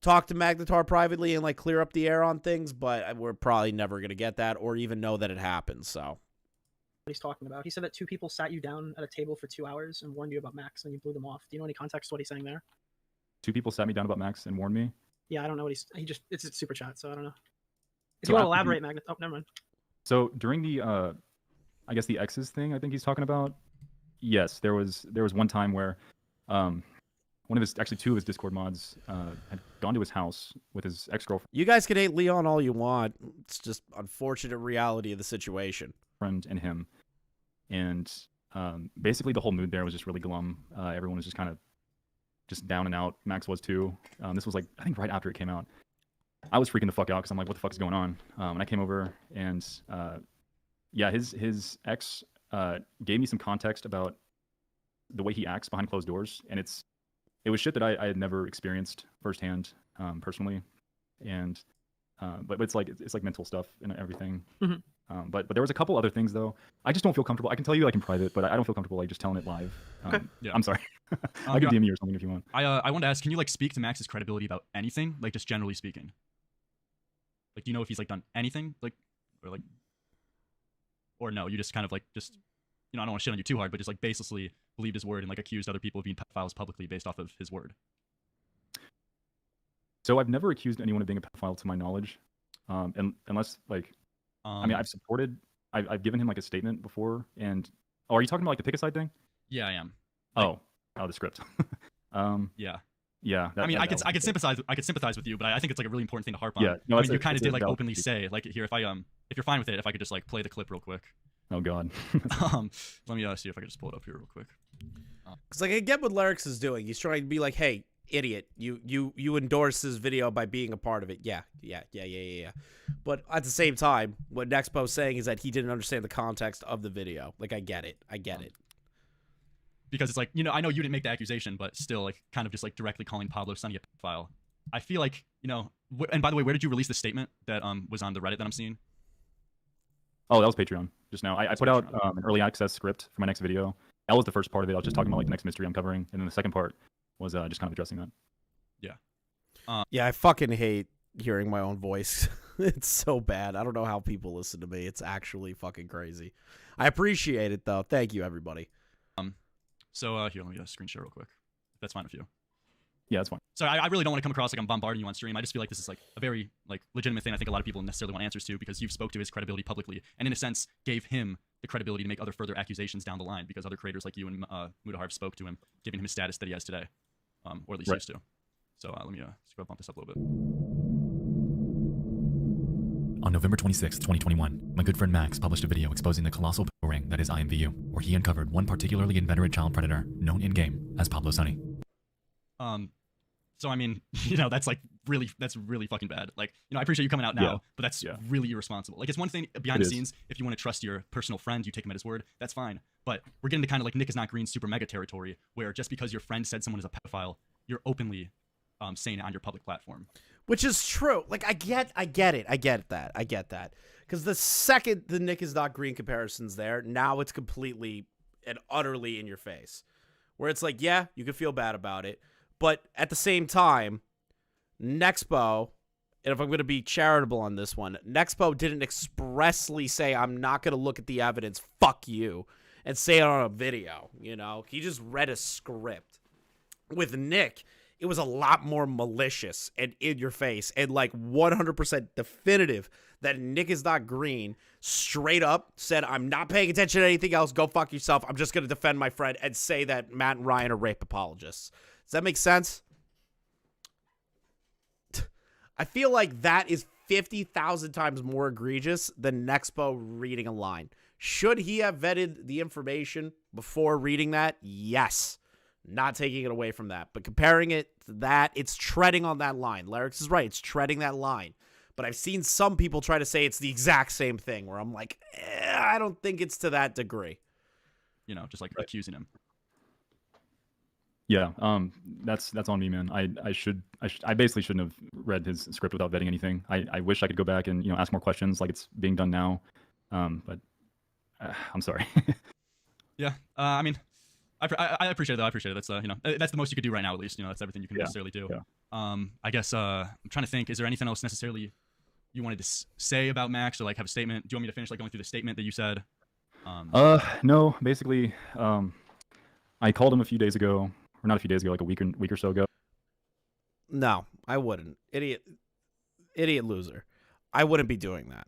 talk to Magnetar privately and like clear up the air on things, but we're probably never gonna get that or even know that it happened. So What he's talking about. He said that 2 people sat you down at a table for 2 hours and warned you about Max, and you blew them off. Do you know any context to what he's saying there? 2 people sat me down about Max and warned me. Yeah, I don't know what it's a super chat, so I don't know. If So you want to after elaborate, Magnet. Oh, never mind. So during the I guess the X's thing, I think he's talking about. Yes, there was one time where one of his, actually 2 of his Discord mods had gone to his house with his ex-girlfriend you guys can hate Leon all you want. It's just unfortunate reality of the situation. and him, and basically the whole mood there was just really glum. Everyone was just kind of just down and out. Max was too. This was like, I think right after it came out. I was freaking the fuck out because I'm like, what the fuck is going on? And I came over and yeah, his ex gave me some context about the way he acts behind closed doors, and it was shit that I had never experienced firsthand, personally, and but it's like mental stuff and everything. Mm-hmm. But there was a couple other things though. I just don't feel comfortable. I can tell you like in private, but I don't feel comfortable like just telling it live. Okay. Yeah. I'm sorry. I could DM you or something if you want. I wanted to ask, can you like speak to Max's credibility about anything, like just generally speaking? Like, do you know if he's like done anything, like, or no? You just kind of like I don't want to shit on you too hard, but just like baselessly believed his word and like accused other people of being pedophiles publicly based off of his word. So I've never accused anyone of being a pedophile to my knowledge, and unless like, I mean, I've given him like a statement before, and are you talking about like the Picaside thing? Yeah, I am. Oh, the script. Yeah. Yeah. I mean, I could sympathize with you, but I think it's like a really important thing to harp on. Yeah, no, I mean, you kind of did like valid openly critique. say like here, if you're fine with it, if I could just like play the clip real quick. Oh God. Let me see if I can just pull it up here real quick. Because like I get what Lyrics is doing. He's trying to be like, hey, idiot, you endorse this video by being a part of it. Yeah. But at the same time, what Nexpo's saying is that he didn't understand the context of the video. Like I get it. Because it's like, I know you didn't make the accusation, but still, like, kind of just like directly calling Pablo Sunny a pedophile. I feel like, and by the way, where did you release the statement that was on the Reddit that I'm seeing? Oh, that was Patreon just now. I put out an early access script for my next video. That was the first part of it. I was just talking about like the next mystery I'm covering, and then the second part was just kind of addressing that. Yeah, I fucking hate hearing my own voice. It's so bad. I don't know how people listen to me. It's actually fucking crazy. I appreciate it though. Thank you, everybody. So here, let me screen share real quick. If that's fine with you. Yeah, that's fine. So I really don't want to come across like I'm bombarding you on stream. I just feel like this is like a very like legitimate thing. I think a lot of people necessarily want answers to because you've spoke to his credibility publicly, and in a sense gave him the credibility to make other further accusations down the line because other creators like you and Mudaharv spoke to him, giving him his status that he has today, or at least used to. So let me bump this up a little bit. On November 26, 2021, my good friend Max published a video exposing the colossal ring that is IMVU, where he uncovered one particularly inveterate child predator known in-game as Pablo Sunny. So I mean, that's really fucking bad. Like, I appreciate you coming out now, but that's really irresponsible. Like, it's one thing behind the scenes, if you want to trust your personal friend, you take him at his word, that's fine. But we're getting to kind of like Nick is not green super mega territory, where just because your friend said someone is a pedophile, you're openly saying it on your public platform. Which is true. Like, I get it. I get that. Because the second the Nick is not green comparison's there, now it's completely and utterly in your face. Where it's like, yeah, you can feel bad about it. But at the same time, Nexpo, and if I'm going to be charitable on this one, Nexpo didn't expressly say, I'm not going to look at the evidence, fuck you, and say it on a video, He just read a script. With Nick, it was a lot more malicious and in your face and like 100% definitive that Nick is not green, straight up said, I'm not paying attention to anything else, go fuck yourself, I'm just going to defend my friend and say that Matt and Ryan are rape apologists. Does that make sense? I feel like that is 50,000 times more egregious than Nexpo reading a line. Should he have vetted the information before reading that? Yes. Not taking it away from that. But comparing it to that, it's treading on that line. Lyrics is right. It's treading that line. But I've seen some people try to say it's the exact same thing where I'm like, I don't think it's to that degree. Just like accusing him. Yeah, that's on me, man. I basically shouldn't have read his script without vetting anything. I wish I could go back and ask more questions like it's being done now, but I'm sorry. Yeah, I mean, I appreciate it though. I appreciate it. That's you know, that's the most you could do right now, at least. You know, that's everything you can necessarily do. Yeah. I guess I'm trying to think. Is there anything else necessarily you wanted to say about Max, or like have a statement? Do you want me to finish like going through the statement that you said? No. Basically, I called him a few days ago, or not a few days ago, like a week or so ago. No, I wouldn't. Idiot loser. I wouldn't be doing that.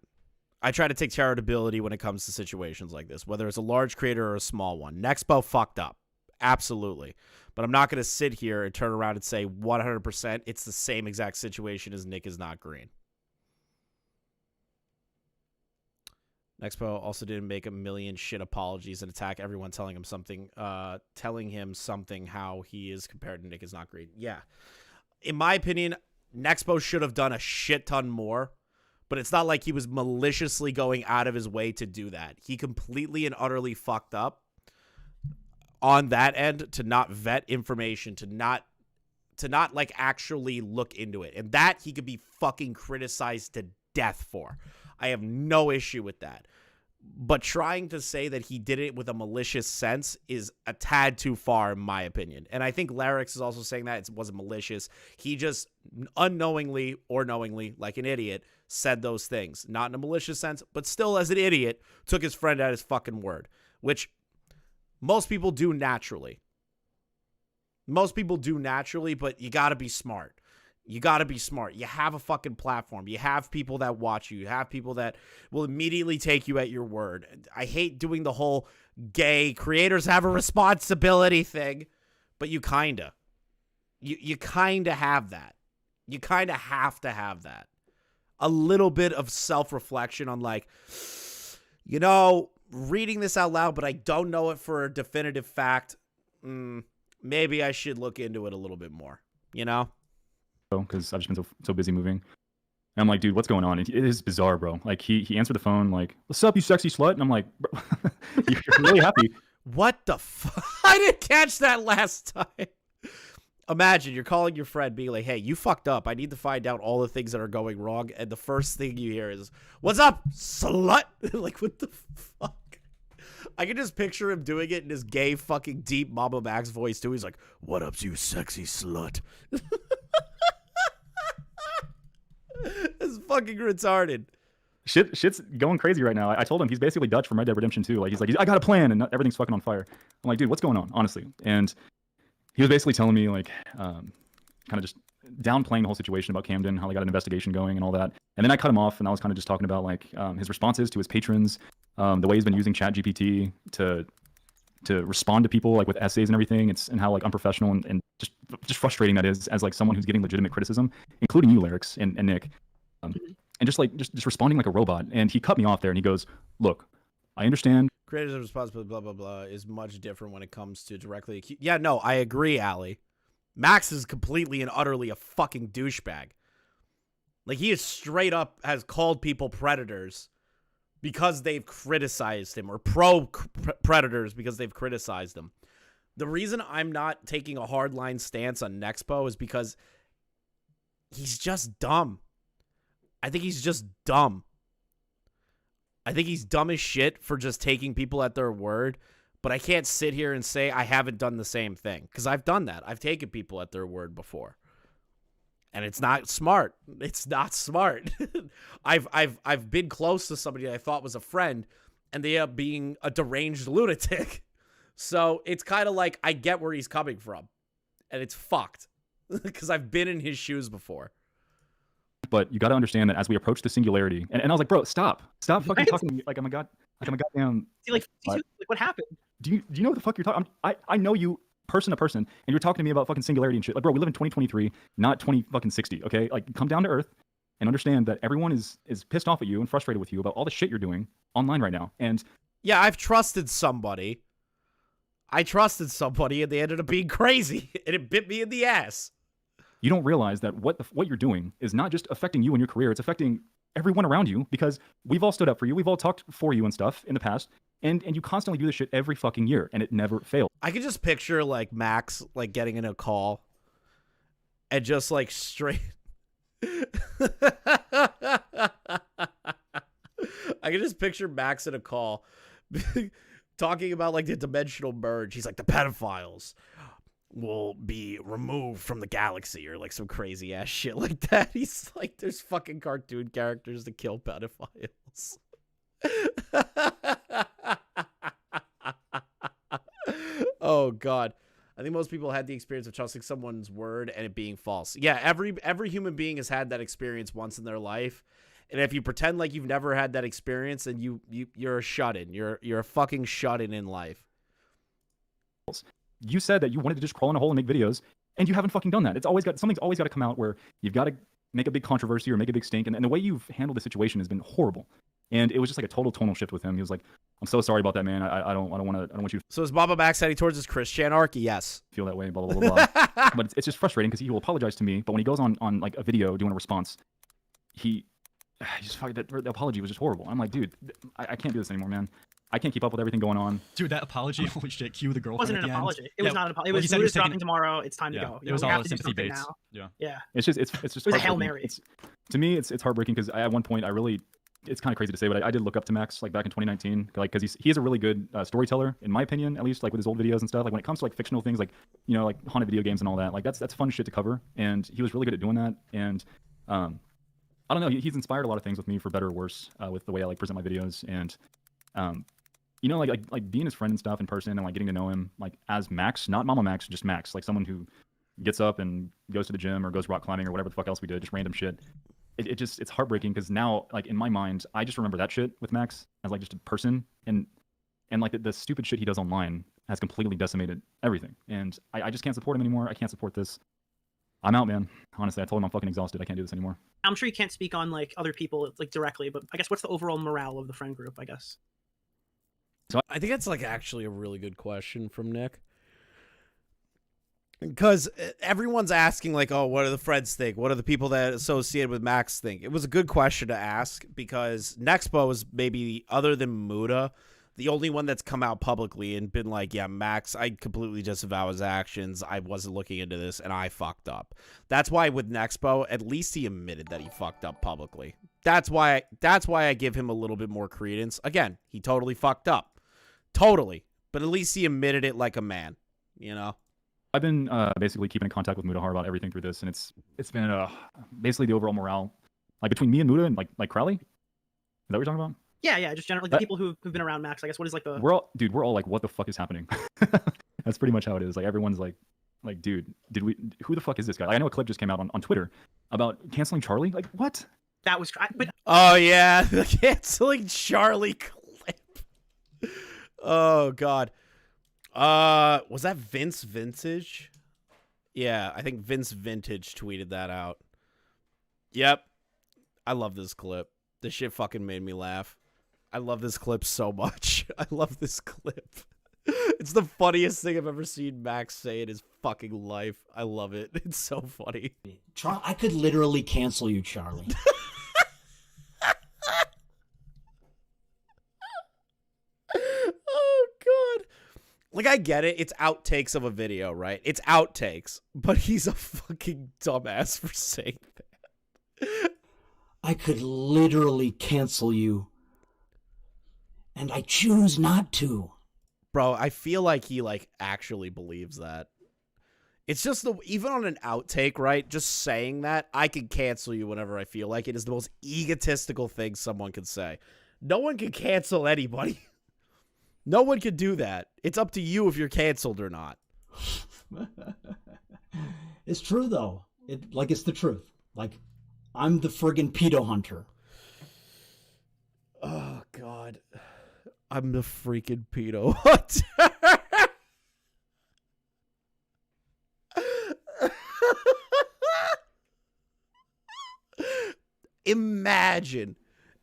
I try to take charitability when it comes to situations like this, whether it's a large creator or a small one. Nexpo fucked up. Absolutely. But I'm not going to sit here and turn around and say 100% it's the same exact situation as Nick is not green. Nexpo also didn't make a million shit apologies and attack everyone telling him something how he is compared to Nick is not green. Yeah. In my opinion, Nexpo should have done a shit ton more. But it's not like he was maliciously going out of his way to do that. He completely and utterly fucked up on that end to not vet information, to not like actually look into it. And that he could be fucking criticized to death for. I have no issue with that. But trying to say that he did it with a malicious sense is a tad too far, in my opinion. And I think Larix is also saying that it wasn't malicious. He just unknowingly or knowingly, like an idiot, said those things. Not in a malicious sense, but still as an idiot, took his friend at his fucking word. Which most people do naturally. Most people do naturally, but you gotta be smart. You got to be smart. You have a fucking platform. You have people that watch you. You have people that will immediately take you at your word. I hate doing the whole gay creators have a responsibility thing, but you kind of. You kind of have that. You kind of have to have that. A little bit of self-reflection on like, you know, reading this out loud, but I don't know it for a definitive fact. Maybe I should look into it a little bit more, you know? Because I've just been so busy moving. And I'm like, dude, what's going on? It is bizarre, bro. Like, he answered the phone, like, what's up, you sexy slut? And I'm like, bro, you're really happy. What the fuck? I didn't catch that last time. Imagine you're calling your friend being like, hey, you fucked up. I need to find out all the things that are going wrong. And the first thing you hear is, what's up, slut? Like, what the fuck? I can just picture him doing it in his gay fucking deep Mammamax voice, too. He's like, what up, you sexy slut? It's fucking retarded. Shit's going crazy right now. I told him he's basically Dutch from Red Dead Redemption 2. Like, he's like, I got a plan, and everything's fucking on fire. I'm like, dude, what's going on, honestly? And he was basically telling me, like, kind of just downplaying the whole situation about Camden, how they got an investigation going and all that. And then I cut him off, and I was kind of just talking about, like, his responses to his patrons, the way he's been using ChatGPT to respond to people, like, with essays and everything. And how, like, unprofessional and just frustrating that is as, like, someone who's getting legitimate criticism, including you, Larix, and Nick. And just responding like a robot. And he cut me off there, and he goes, look, I understand. Creators of responsibility, blah, blah, blah, is much different when it comes to directly Yeah, no, I agree, Allie. Max is completely and utterly a fucking douchebag. Like, he is straight up has called people predators because they've criticized him, or predators because they've criticized him. The reason I'm not taking a hardline stance on Nexpo is because he's just dumb. I think he's just dumb. I think he's dumb as shit for just taking people at their word, but I can't sit here and say I haven't done the same thing, because I've done that. I've taken people at their word before. And it's not smart. It's not smart. I've been close to somebody that I thought was a friend, and they end up being a deranged lunatic. So it's kind of like I get where he's coming from, and it's fucked because I've been in his shoes before. But you got to understand that as we approach the singularity, and I was like, bro, stop fucking talking to me like I'm a goddamn. See, like, what happened? Do you know what the fuck you're talking? I know you person to person, and you're talking to me about fucking singularity and shit. Like, bro, we live in 2023, not 2060. Okay, like, come down to earth and understand that everyone is pissed off at you and frustrated with you about all the shit you're doing online right now. And yeah, I've trusted somebody. I trusted somebody, and they ended up being crazy, and it bit me in the ass. You don't realize that what you're doing is not just affecting you and your career, it's affecting everyone around you, because we've all stood up for you, we've all talked for you and stuff in the past, and you constantly do this shit every fucking year, and it never fails. I can just picture, like, Max, like, getting in a call and just, like, straight... I can just picture Max in a call talking about like the dimensional merge. He's like, the pedophiles will be removed from the galaxy, or like some crazy ass shit like that. He's like, there's fucking cartoon characters to kill pedophiles. Oh God. I think most people had the experience of trusting someone's word and it being false. Yeah, every human being has had that experience once in their life. And if you pretend like you've never had that experience, then you're a shut-in. You're a fucking shut-in in life. You said that you wanted to just crawl in a hole and make videos, and you haven't fucking done that. Something's always got to come out where you've got to make a big controversy or make a big stink, and the way you've handled the situation has been horrible. And it was just like a total tonal shift with him. He was like, "I'm so sorry about that, man. I don't want you to So is Mammamax heading towards his Christian arc? Yes. feel that way, blah, blah, blah, blah." But it's just frustrating because he will apologize to me, but when he goes on like a video doing a response, he just fucking, the apology was just horrible. I'm like, dude, I can't do this anymore, man. I can't keep up with everything going on. Dude, that apology, holy shit, cue the It girlfriend. wasn't at an the end. apology. It was not an apology. It Well, he was said he Muda's was taking dropping tomorrow. It's time to Yeah, go. it was we all have a to do sympathy something baits. now. Yeah. Yeah. It's just It was a Hail heartbreaking. Mary. To me, it's heartbreaking because at one point it's kind of crazy to say, but I did look up to Max like back in 2019, like because he is a really good storyteller in my opinion, at least like with his old videos and stuff. Like when it comes to like fictional things, like like haunted video games and all that, like that's fun shit to cover, and he was really good at doing that. And I don't know, he's inspired a lot of things with me for better or worse with the way I like present my videos, and like being his friend and stuff in person and like getting to know him like as Max, not Mammamax, just Max, like someone who gets up and goes to the gym or goes rock climbing or whatever the fuck else we did, just random shit. It's heartbreaking because now like in my mind I just remember that shit with Max as like just a person, and like the stupid shit he does online has completely decimated everything, and I just can't support him anymore. I can't support this. I'm out, man. Honestly, I told him I'm fucking exhausted. I can't do this anymore. I'm sure you can't speak on like other people like directly, but I guess what's the overall morale of the friend group? I guess. So I think that's like actually a really good question from Nick. Because everyone's asking like, oh, what do the friends think? What do the people that associated with Max think? It was a good question to ask because Nexpo is maybe, other than Muda, the only one that's come out publicly and been like, yeah, Max, I completely disavow his actions. I wasn't looking into this and I fucked up. That's why with Nexpo, at least he admitted that he fucked up publicly. That's why I give him a little bit more credence. Again, he totally fucked up. Totally. But at least he admitted it like a man, I've been basically keeping in contact with Mudahar about everything through this, and it's been basically the overall morale, like between me and Muda and like Crowley. Is that what you're talking about? Yeah, just generally the people who've been around Max. I guess what is like the we're all like, what the fuck is happening? That's pretty much how it is. Like everyone's like, dude, who the fuck is this guy? Like, I know a clip just came out on Twitter about canceling Charlie. Like what? That was, but oh yeah, the canceling Charlie clip. Oh God. Was that Vince Vintage? Yeah, I think Vince Vintage tweeted that out. Yep. I love this clip. This shit fucking made me laugh. I love this clip so much. I love this clip. It's the funniest thing I've ever seen Max say in his fucking life. I love it. It's so funny. I could literally cancel you, Charlie. Oh, God. Like, I get it. It's outtakes of a video, right? It's outtakes. But he's a fucking dumbass for saying that. I could literally cancel you. And I choose not to. Bro, I feel like he, actually believes that. It's just, even on an outtake, right? Just saying that, I can cancel you whenever I feel like it, is the most egotistical thing someone could say. No one can cancel anybody. No one can do that. It's up to you if you're canceled or not. It's true, though. It's the truth. Like, I'm the friggin' pedo hunter. Oh, God. I'm the freaking pedo hunter.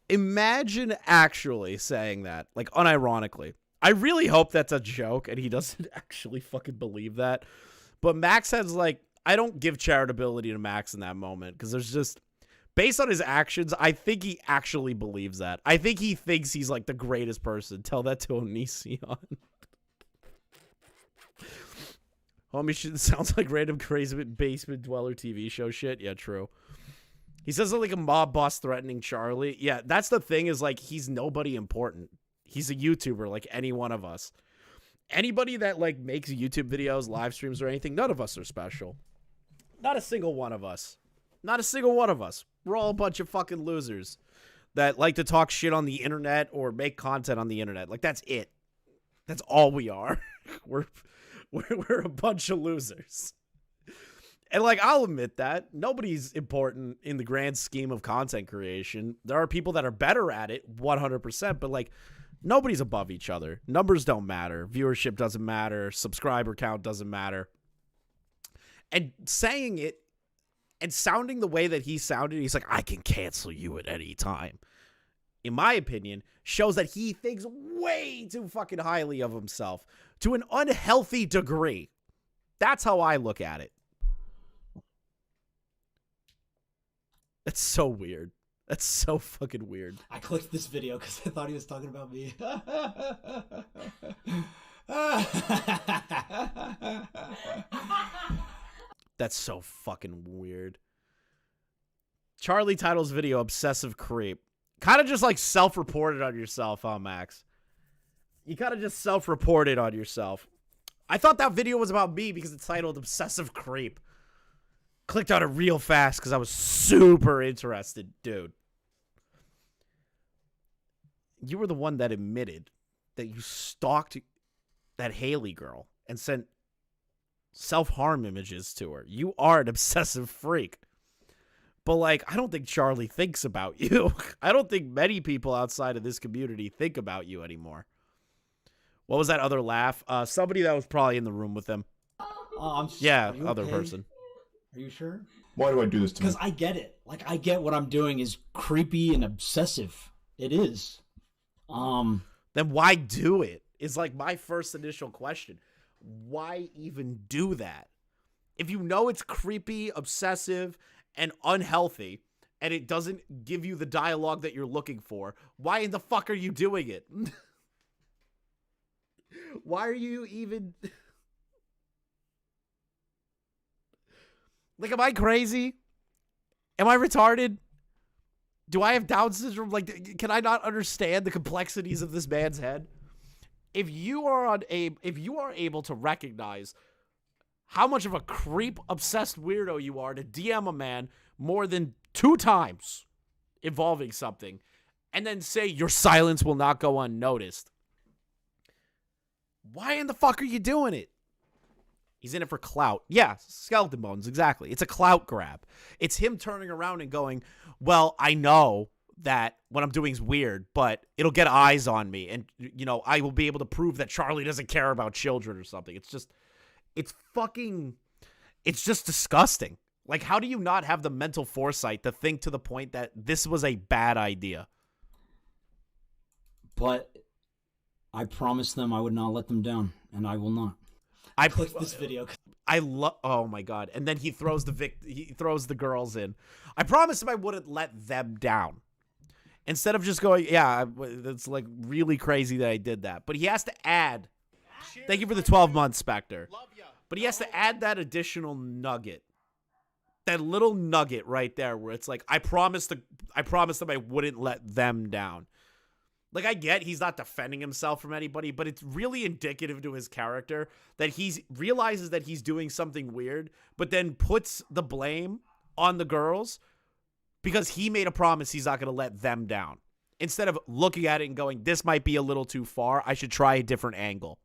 Imagine actually saying that, like, unironically. I really hope that's a joke and he doesn't actually fucking believe that. But Max has, I don't give charitability to Max in that moment because there's just, based on his actions, I think he actually believes that. I think he thinks he's, the greatest person. Tell that to Onision. Homie shit sounds like random crazy basement dweller TV show shit. Yeah, true. He says like a mob boss threatening Charlie. Yeah, that's the thing is, he's nobody important. He's a YouTuber like any one of us. Anybody that like makes YouTube videos, live streams, or anything, none of us are special. Not a single one of us. Not a single one of us. We're all a bunch of fucking losers that like to talk shit on the internet or make content on the internet. Like, that's it. That's all we are. We're a bunch of losers. And like, I'll admit that nobody's important in the grand scheme of content creation. There are people that are better at it 100%, but like, nobody's above each other. Numbers don't matter. Viewership doesn't matter. Subscriber count doesn't matter. And saying it and sounding the way that he sounded, he's like, I can cancel you at any time, in my opinion, shows that he thinks way too fucking highly of himself to an unhealthy degree. That's how I look at it. That's so weird. That's so fucking weird. I clicked this video because I thought he was talking about me. That's so fucking weird. Charlie titles video Obsessive Creep. Kind of just like self-reported on yourself, huh, Max? You kind of just self-reported on yourself. I thought that video was about me because it's titled Obsessive Creep. Clicked on it real fast because I was super interested, dude. You were the one that admitted that you stalked that Haley girl and sent self-harm images to her. You are an obsessive freak. But, like, I don't think Charlie thinks about you. I don't think many people outside of this community think about you anymore. What was that other laugh? Somebody that was probably in the room with him. Yeah, other person. Are you sure? Why do I do this to me? Because I get it. Like, I get what I'm doing is creepy and obsessive. It is. Then why do it? Is like my first initial question. Why even do that? If you know it's creepy, obsessive, and unhealthy, and it doesn't give you the dialogue that you're looking for, why in the fuck are you doing it? Why are you even... Like, am I crazy? Am I retarded? Do I have Down syndrome? Like, can I not understand the complexities of this man's head? If you are able to recognize how much of a creep obsessed weirdo you are to DM a man more than 2 times involving something, and then say your silence will not go unnoticed, why in the fuck are you doing it? He's in it for clout. Yeah, skeleton bones, exactly. It's a clout grab. It's him turning around and going, well, I know that what I'm doing is weird, but it'll get eyes on me, and, you know, I will be able to prove that Charlie doesn't care about children or something. It's just disgusting. Like, how do you not have the mental foresight to think to the point that this was a bad idea? But I promised them I would not let them down, and I will not. I clicked this video. Oh my god! And then he throws the girls in. I promised him I wouldn't let them down. Instead of just going, yeah, it's like really crazy that I did that. But he has to add. Thank you for the 12 months, Spectre. But he has to add that additional nugget. That little nugget right there where it's like, I promised them I wouldn't let them down. Like, I get he's not defending himself from anybody, but it's really indicative to his character that he realizes that he's doing something weird, but then puts the blame on the girls because he made a promise he's not going to let them down. Instead of looking at it and going, this might be a little too far, I should try a different angle.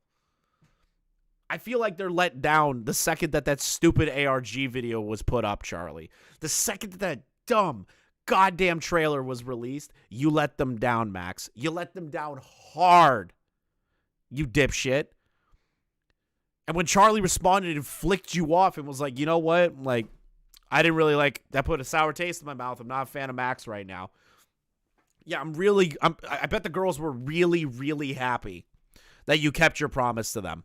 I feel like they're let down the second that stupid ARG video was put up, Charlie. The second that dumb goddamn trailer was released, you let them down, Max. You let them down hard, you dipshit. And when Charlie responded and flicked you off and was like, you know what? Like, I didn't really like that, put a sour taste in my mouth. I'm not a fan of Max right now. Yeah, I bet the girls were really, really happy that you kept your promise to them.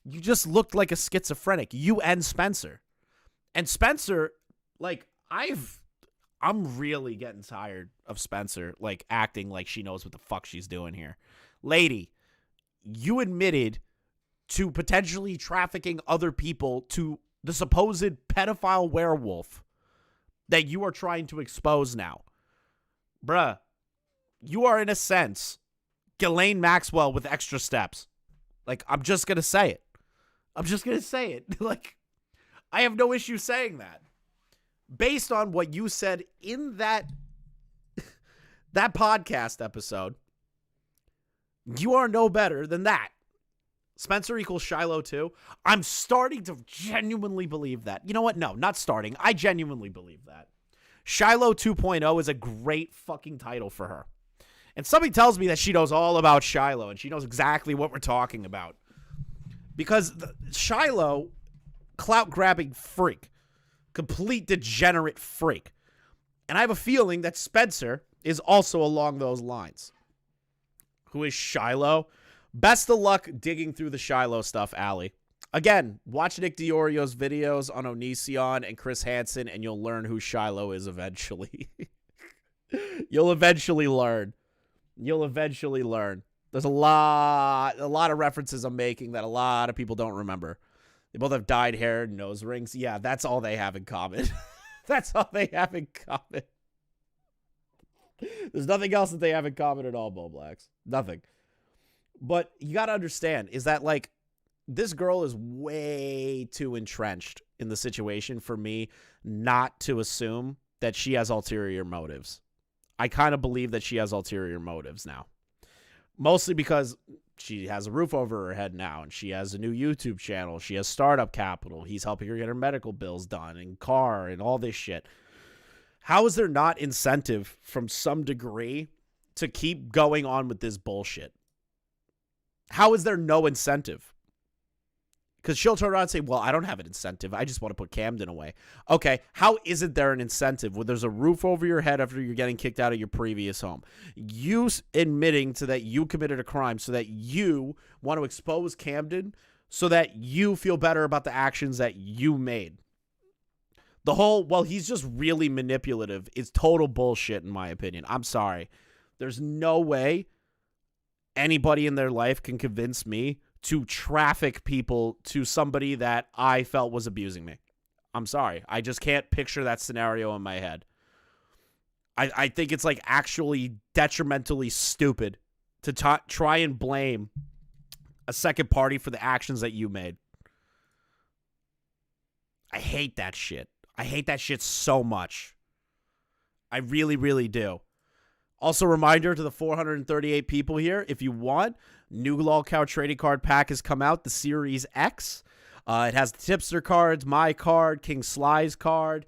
You just looked like a schizophrenic. You and Spencer. And Spencer, like, I'm really getting tired of Spencer, like, acting like she knows what the fuck she's doing here. Lady, you admitted to potentially trafficking other people to the supposed pedophile werewolf that you are trying to expose now. Bruh, you are, in a sense, Ghislaine Maxwell with extra steps. Like, I'm just going to say it. Like, I have no issue saying that. Based on what you said in that podcast episode, you are no better than that. Spencer equals Shiloh 2. I'm starting to genuinely believe that. You know what? No, not starting. I genuinely believe that. Shiloh 2.0 is a great fucking title for her. And somebody tells me that she knows all about Shiloh and she knows exactly what we're talking about. Because Shiloh, clout-grabbing freak, complete degenerate freak. And I have a feeling that Spencer is also along those lines. Who is Shiloh? Best of luck digging through the Shiloh stuff, Allie. Again, watch Nick DiOrio's videos on Onision and Chris Hansen, and you'll learn who Shiloh is eventually. You'll eventually learn. There's a lot of references I'm making that a lot of people don't remember. They both have dyed hair and nose rings. Yeah, that's all they have in common. That's all they have in common. There's nothing else that they have in common at all, Bo Blacks. Nothing. But you got to understand is that, like, this girl is way too entrenched in the situation for me not to assume that she has ulterior motives. I kind of believe that she has ulterior motives now. Mostly because she has a roof over her head now, and she has a new YouTube channel. She has startup capital. He's helping her get her medical bills done and car and all this shit. How is there not incentive from some degree to keep going on with this bullshit? How is there no incentive? Because she'll turn around and say, well, I don't have an incentive. I just want to put Camden away. Okay, how isn't there an incentive when there's a roof over your head after you're getting kicked out of your previous home? You admitting to that you committed a crime so that you want to expose Camden so that you feel better about the actions that you made. The whole, well, he's just really manipulative is total bullshit in my opinion. I'm sorry. There's no way anybody in their life can convince me to traffic people to somebody that I felt was abusing me. I'm sorry. I just can't picture that scenario in my head. I think it's like actually detrimentally stupid to try and blame a second party for the actions that you made. I hate that shit. I hate that shit so much. I really, really do. Also, reminder to the 438 people here, if you want, new lolcow trading card pack has come out, the Series X. It has the Tipster cards, my card, King Sly's card.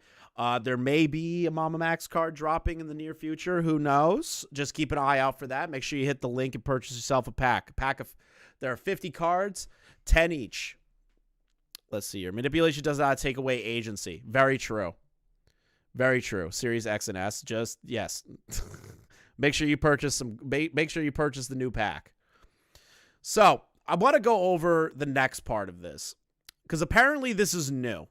There may be a Mammamax card dropping in the near future. Who knows? Just keep an eye out for that. Make sure you hit the link and purchase yourself a pack. There are 50 cards, 10 each. Let's see here. Manipulation does not take away agency. Very true. Very true. Series X and S. Just, yes. Make sure you purchase the new pack. So, I want to go over the next part of this, because apparently this is new.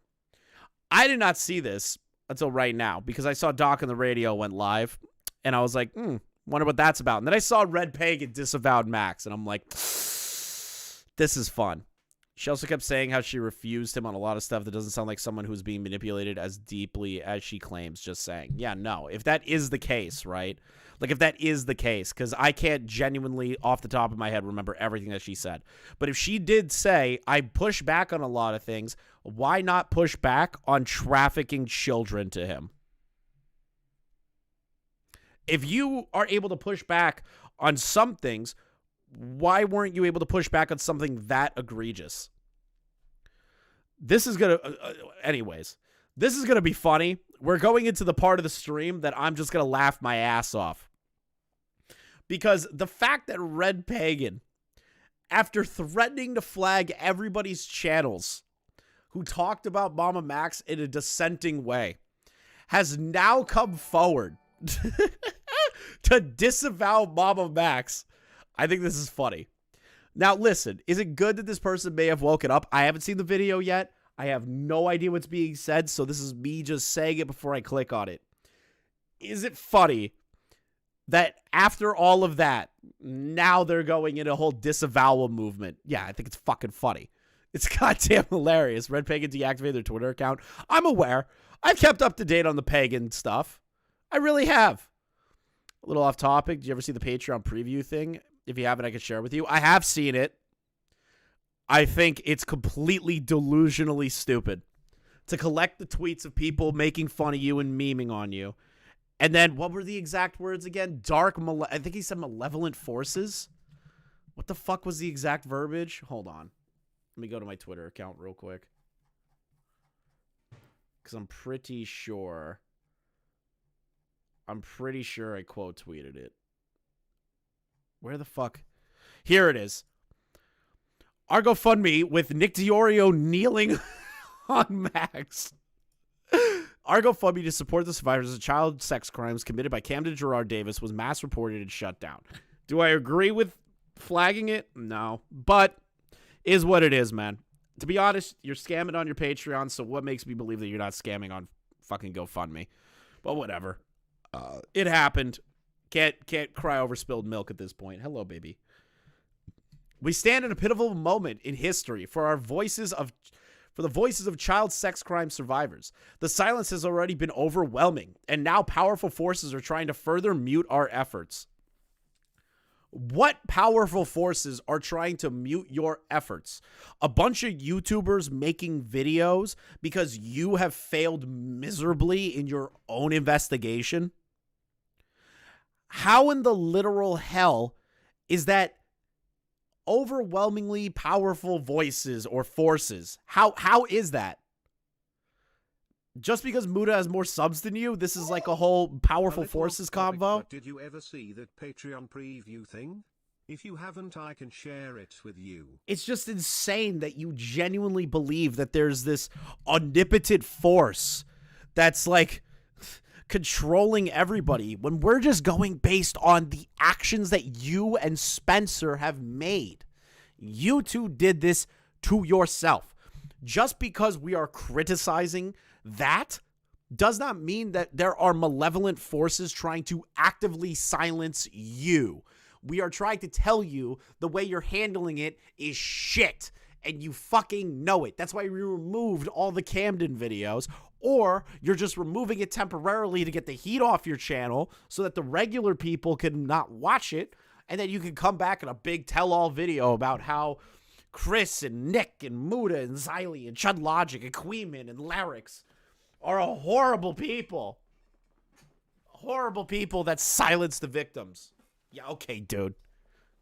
I did not see this until right now, because I saw Doc on the radio went live, and I was like, wonder what that's about. And then I saw Red Pagan disavowed Max, and I'm like, this is fun. She also kept saying how she refused him on a lot of stuff that doesn't sound like someone who's being manipulated as deeply as she claims, just saying. Yeah, no. If that is the case, right? Like, if that is the case, because I can't genuinely, off the top of my head, remember everything that she said. But if she did say, I push back on a lot of things, why not push back on trafficking children to him? If you are able to push back on some things, why weren't you able to push back on something that egregious? This is going to... anyways, this is going to be funny. We're going into the part of the stream that I'm just going to laugh my ass off. Because the fact that Red Pagan, after threatening to flag everybody's channels who talked about Mammamax in a dissenting way, has now come forward to disavow Mammamax, I think this is funny. Now, listen, is it good that this person may have woken up? I haven't seen the video yet. I have no idea what's being said, so this is me just saying it before I click on it. Is it funny that after all of that, now they're going in a whole disavowal movement? Yeah, I think it's fucking funny. It's goddamn hilarious. Red Pagan deactivated their Twitter account. I'm aware. I've kept up to date on the Pagan stuff. I really have. A little off topic. Did you ever see the Patreon preview thing? If you haven't, I can share it with you. I have seen it. I think it's completely delusionally stupid to collect the tweets of people making fun of you and memeing on you. And then, what were the exact words again? I think he said malevolent forces. What the fuck was the exact verbiage? Hold on. Let me go to my Twitter account real quick. Because I'm pretty sure I quote tweeted it. Where the fuck? Here it is. Our GoFundMe with Nick Diorio kneeling on Max. Our GoFundMe to support the survivors of child sex crimes committed by Camden Gerard Davis was mass reported and shut down. Do I agree with flagging it? No. But is what it is, man. To be honest, you're scamming on your Patreon, so what makes me believe that you're not scamming on fucking GoFundMe? But whatever. It happened. Can't cry over spilled milk at this point. Hello, baby. We stand in a pivotal moment in history for the voices of child sex crime survivors. The silence has already been overwhelming, and now powerful forces are trying to further mute our efforts. What powerful forces are trying to mute your efforts? A bunch of YouTubers making videos because you have failed miserably in your own investigation? How in the literal hell is that overwhelmingly powerful voices or forces? How is that? Just because Muda has more subs than you, this is like a whole powerful forces convo? But did you ever see that Patreon preview thing? If you haven't, I can share it with you. It's just insane that you genuinely believe that there's this omnipotent force that's like controlling everybody when we're just going based on the actions that you and Spencer have made. You two did this to yourself. Just because we are criticizing that does not mean that there are malevolent forces trying to actively silence you. We are trying to tell you the way you're handling it is shit, and you fucking know it. That's why we removed all the Camden videos, or you're just removing it temporarily to get the heat off your channel so that the regular people can not watch it, and then you can come back in a big tell-all video about how Chris and Nick and Muda and Xylee and Chud Logic and Queeman and Larix are a horrible people. Horrible people that silence the victims. Yeah, okay, dude.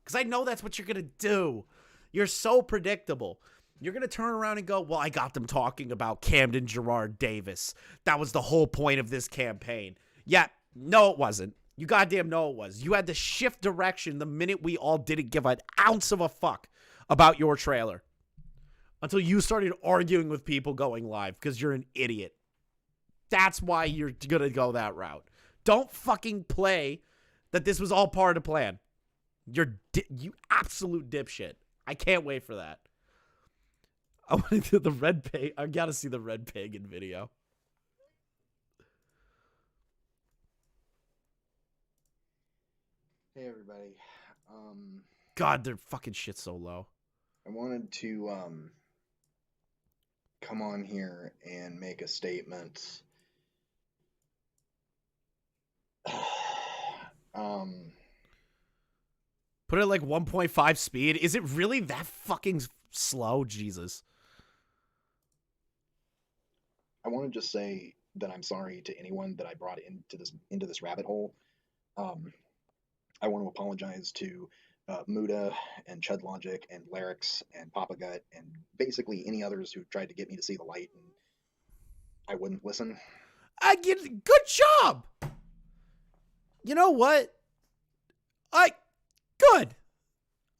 Because I know that's what you're going to do. You're so predictable. You're going to turn around and go, well, I got them talking about Camden Gerard Davis. That was the whole point of this campaign. Yeah, no, it wasn't. You goddamn know it was. You had to shift direction the minute we all didn't give an ounce of a fuck about your trailer. Until you started arguing with people going live because you're an idiot. That's why you're going to go that route. Don't fucking play that this was all part of the plan. You absolute dipshit. I can't wait for that. I want to do the red pig. I got to see the red Pagan video. Hey everybody. God, their fucking shit so low. I wanted to come on here and make a statement. Put it like 1.5 speed. Is it really that fucking slow? Jesus. I want to just say that I'm sorry to anyone that I brought into this rabbit hole. I want to apologize to Muda and Chud Logic and Larix and Papa Gut and basically any others who tried to get me to see the light and I wouldn't listen. Good job. You know what? Good.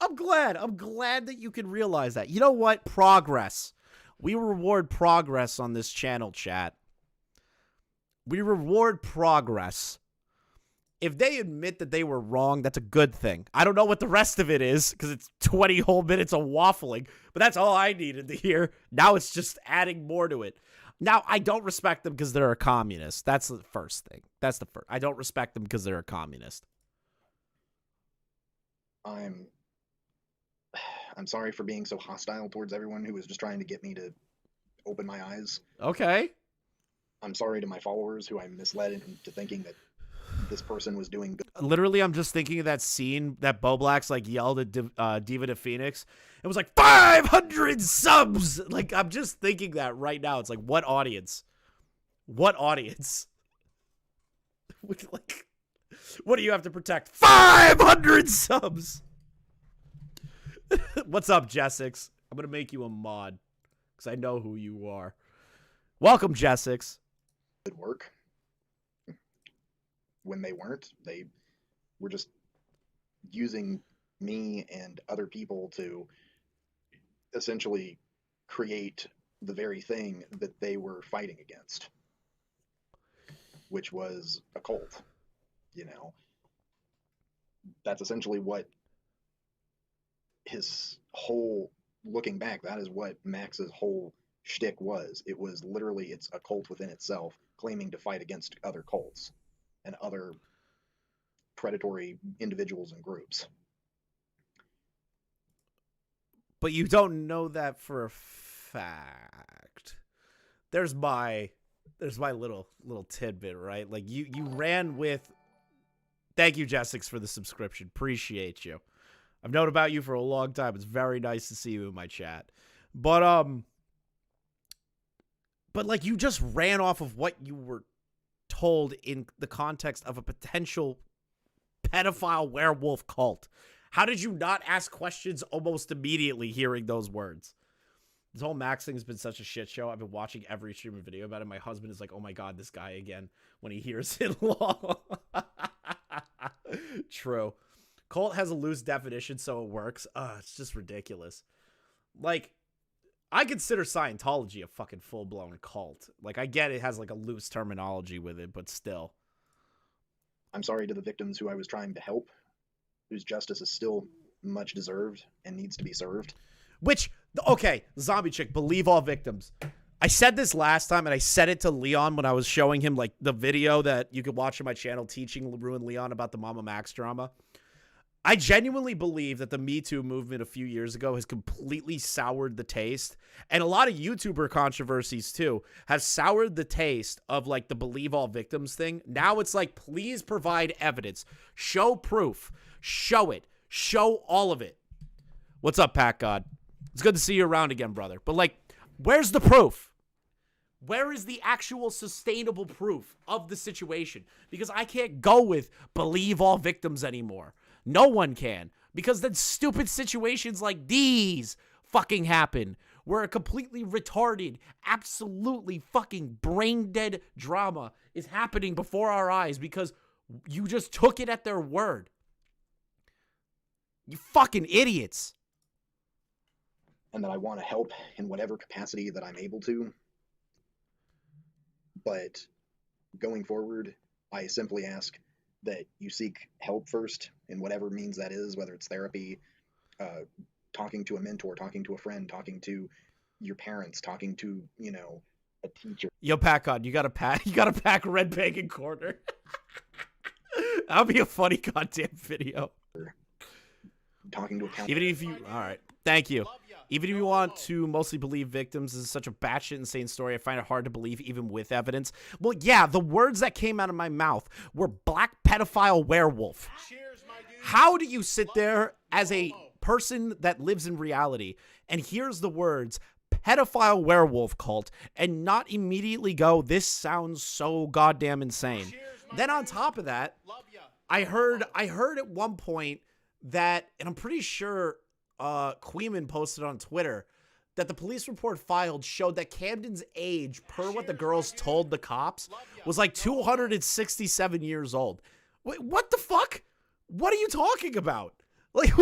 I'm glad. I'm glad that you can realize that. You know what? Progress. We reward progress on this channel, chat. We reward progress. If they admit that they were wrong, that's a good thing. I don't know what the rest of it is because it's 20 whole minutes of waffling, but that's all I needed to hear. Now it's just adding more to it. Now, I don't respect them because they're a communist. That's the first thing. That's the first. I don't respect them because they're a communist. I'm sorry for being so hostile towards everyone who was just trying to get me to open my eyes. Okay. I'm sorry to my followers who I misled into thinking that this person was doing good. Literally, I'm just thinking of that scene that Bo Black's like yelled at Diva to Phoenix. It was like 500 subs. Like, I'm just thinking that right now. It's like, what audience? What audience? Like, what do you have to protect? 500 subs. What's up, Jessix? I'm gonna make you a mod because I know who you are. Welcome, Jessix. Good work. When they weren't, they were just using me and other people to essentially create the very thing that they were fighting against, which was a cult. You know, that's essentially what his whole, looking back, that is what Max's whole shtick was. It was literally, it's a cult within itself, claiming to fight against other cults and other predatory individuals and groups. But you don't know that for a fact. There's my little tidbit, right? Like you ran with. Thank you, Jessix, for the subscription. Appreciate you. I've known about you for a long time. It's very nice to see you in my chat. But like you just ran off of what you were told in the context of a potential pedophile werewolf cult. How did you not ask questions almost immediately hearing those words? This whole Max thing has been such a shit show. I've been watching every stream and video about it. My husband is like, oh my God, this guy again, when he hears it. True. Cult has a loose definition, so it works. It's just ridiculous. Like, I consider Scientology a fucking full-blown cult. Like, I get it has like a loose terminology with it, but still. I'm sorry to the victims who I was trying to help, whose justice is still much deserved and needs to be served. Which, okay, Zombie Chick, believe all victims. I said this last time, and I said it to Leon when I was showing him, like, the video that you could watch on my channel teaching Ruin Leon about the Mammamax drama. I genuinely believe that the Me Too movement a few years ago has completely soured the taste. And a lot of YouTuber controversies, too, have soured the taste of, like, the believe all victims thing. Now it's like, please provide evidence. Show proof. Show it. Show all of it. What's up, Pat God? It's good to see you around again, brother. But, like, where's the proof? Where is the actual sustainable proof of the situation? Because I can't go with believe all victims anymore. No one can. Because then stupid situations like these fucking happen. Where a completely retarded, absolutely fucking brain-dead drama is happening before our eyes because you just took it at their word. You fucking idiots. And that I want to help in whatever capacity that I'm able to. But going forward, I simply ask that you seek help first in whatever means that is, whether it's therapy, talking to a mentor, talking to a friend, talking to your parents, talking to, you know, a teacher. Yo, Pagan, you gotta pack Red Pagan Corner. That'll be a funny goddamn video. Talking to a counselor. Even if you, all right, thank you. Even if you want to mostly believe victims, this is such a batshit insane story. I find it hard to believe even with evidence. Well, yeah, the words that came out of my mouth were black pedophile werewolf. How do you sit there as a person that lives in reality and hears the words pedophile werewolf cult and not immediately go, this sounds so goddamn insane? Then on top of that, I heard at one point that, and I'm pretty sure Queeman posted on Twitter, that the police report filed showed that Camden's age, per what the girls told the cops, was like 267 years old. Wait, what the fuck? What are you talking about? Like,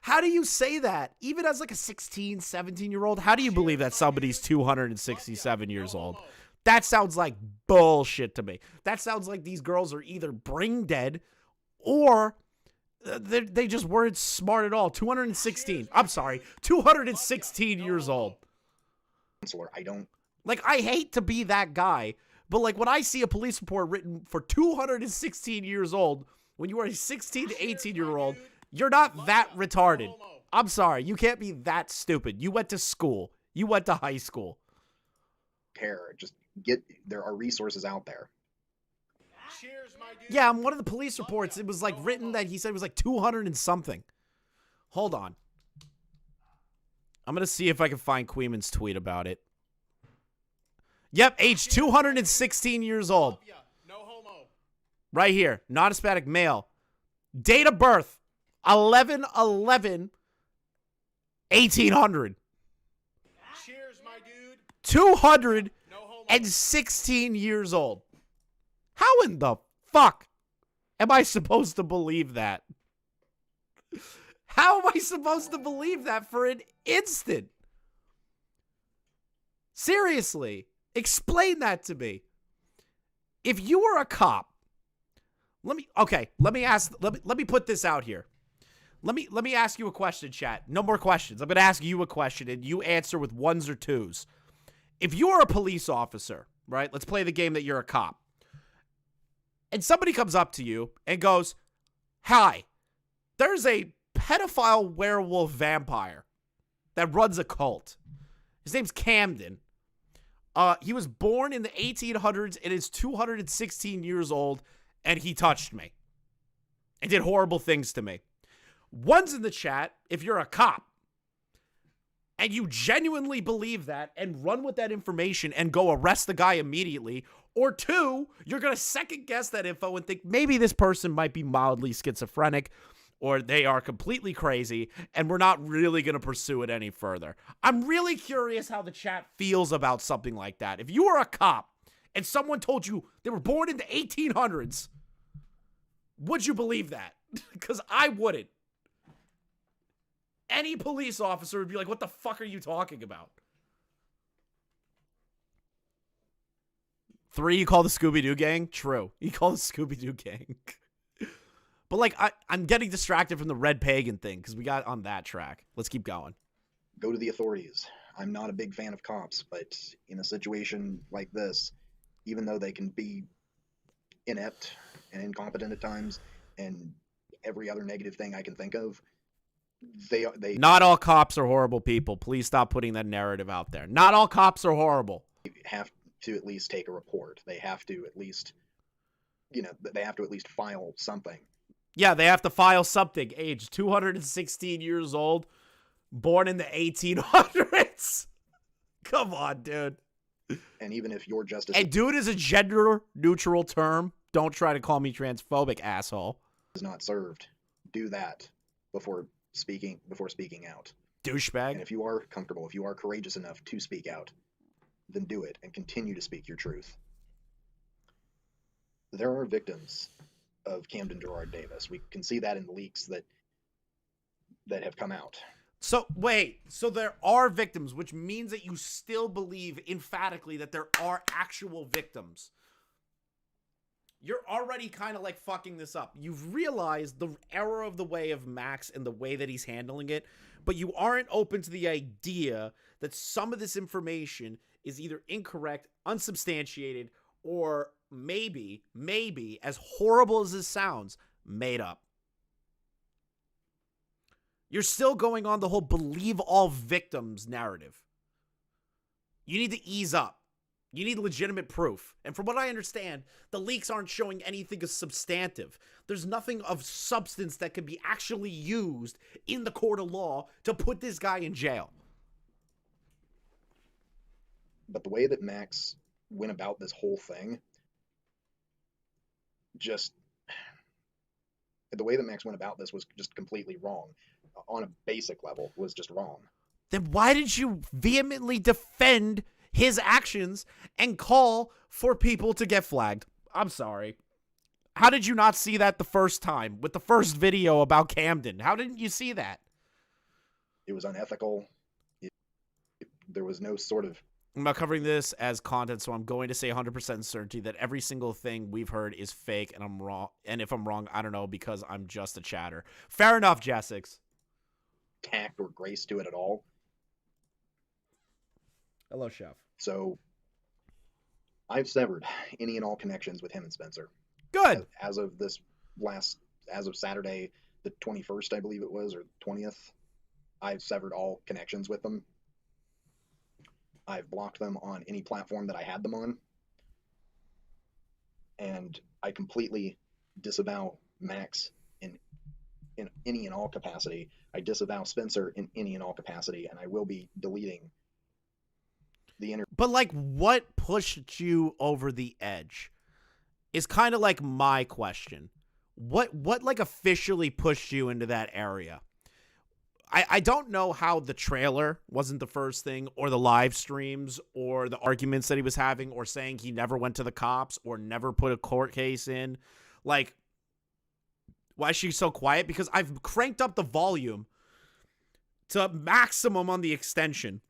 how do you say that? Even as like a 16, 17-year-old, how do you believe that somebody's 267 years old? That sounds like bullshit to me. That sounds like these girls are either brain dead or they just weren't smart at all. 216. I'm sorry. 216 years old. I don't. Like, I hate to be that guy, but like when I see a police report written for 216 years old, when you are a 16 to 18-year-old, you're not that retarded. I'm sorry. You can't be that stupid. You went to school. You went to high school. Care. Just there are resources out there. Yeah, on one of the police reports, it was like written that he said it was like 200 and something. Hold on. I'm going to see if I can find Queeman's tweet about it. Yep, age 216 years old. Right here. Non-Hispanic male. Date of birth. 11/11/1800. Cheers, my dude. 216 years old. How in the fuck am I supposed to believe that? How am I supposed to believe that for an instant? Seriously, explain that to me. If you were a cop, let me put this out here. Let me ask you a question, chat. No more questions. I'm going to ask you a question and you answer with ones or twos. If you are a police officer, right? Let's play the game that you're a cop. And somebody comes up to you and goes, "Hi, there's a pedophile werewolf vampire that runs a cult. His name's Camden. He was born in the 1800s and is 216 years old, and he touched me and did horrible things to me." One's in the chat if you're a cop and you genuinely believe that and run with that information and go arrest the guy immediately. Or two, you're going to second guess that info and think maybe this person might be mildly schizophrenic or they are completely crazy and we're not really going to pursue it any further. I'm really curious how the chat feels about something like that. If you were a cop and someone told you they were born in the 1800s, would you believe that? Because I wouldn't. Any police officer would be like, what the fuck are you talking about? 3, you call the Scooby-Doo gang? True. You call the Scooby-Doo gang. But, like, I'm getting distracted from the Red Pagan thing because we got on that track. Let's keep going. Go to the authorities. I'm not a big fan of cops, but in a situation like this, even though they can be inept and incompetent at times and every other negative thing I can think of, they Not all cops are horrible people. Please stop putting that narrative out there. Not all cops are horrible. have to at least take a report. They have to at least, they have to at least file something. Yeah, they have to file something. Age 216 years old, born in the 1800s. Come on, dude. And even if you're just And dude is a gender-neutral term. Don't try to call me transphobic, asshole. is not served, do that before speaking out. Douchebag. And if you are comfortable, if you are courageous enough to speak out, then do it and continue to speak your truth. There are victims of Camden Gerard Davis. We can see that in the leaks that have come out. So, wait. So there are victims, which means that you still believe emphatically that there are actual victims. You're already kind of like fucking this up. You've realized the error of the way of Max and the way that he's handling it, but you aren't open to the idea that some of this information is either incorrect, unsubstantiated, or maybe, as horrible as this sounds, made up. You're still going on the whole believe all victims narrative. You need to ease up. You need legitimate proof. And from what I understand, the leaks aren't showing anything as substantive. There's nothing of substance that can be actually used in the court of law to put this guy in jail. But the way that Max went about this whole thing, the way that Max went about this was just completely wrong. On a basic level, was just wrong. Then why did you vehemently defend his actions and call for people to get flagged? I'm sorry. How did you not see that the first time with the first video about Camden? How didn't you see that? It was unethical. There was no sort of... I'm not covering this as content, so I'm going to say 100% certainty that every single thing we've heard is fake, and I'm wrong. And if I'm wrong, I don't know, because I'm just a chatter. Fair enough, Jessix. tact or grace to it at all. Hello, Chef. So I've severed any and all connections with him and Spencer. Good. As of Saturday, the 21st, I believe it was, or 20th, I've severed all connections with them. I've blocked them on any platform that I had them on. and I completely disavow Max in any and all capacity. I disavow Spencer in any and all capacity, and I will be deleting the interview. But like, what pushed you over the edge is kind of like my question. What like officially pushed you into that area? I don't know how the trailer wasn't the first thing, or the live streams, or the arguments that he was having, or saying he never went to the cops, or never put a court case in. Like, why is she so quiet? Because I've cranked up the volume to maximum on the extension,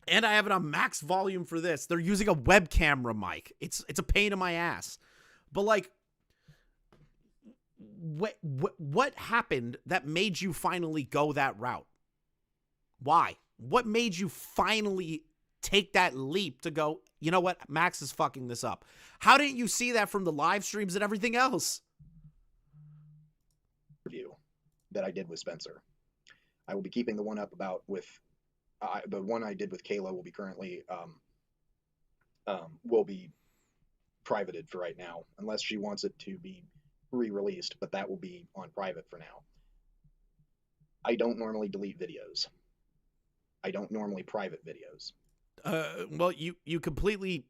and I have it on max volume for this. They're using a web camera mic. It's a pain in my ass. But like, what happened that made you finally go that route? Why? What made you finally take that leap to go, you know what, Max is fucking this up? How didn't you see that from the live streams and everything else? Review that I did with Spencer. I will be keeping the one up about with the one I did with Kayla will be currently will be privated for right now, unless she wants it to be re-released, but that will be on private for now. I don't normally delete videos. I don't normally private videos. Well, you completely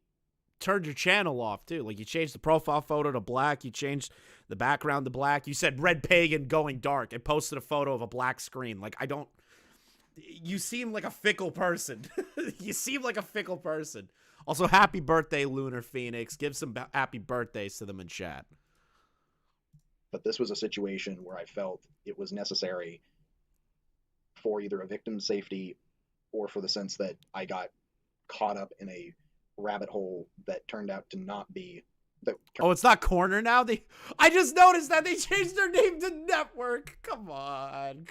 turned your channel off too. Like, you changed the profile photo to black, you changed the background to black, you said Red Pagan going dark, and posted a photo of a black screen. Like, you seem like a fickle person. You seem like a fickle person. Also, happy birthday, Lunar Phoenix. Give some happy birthdays to them in chat. But this was a situation where I felt it was necessary for either a victim's safety or for the sense that I got caught up in a rabbit hole that turned out to not be. Oh, it's not Corner now? I just noticed that they changed their name to Network. Come on.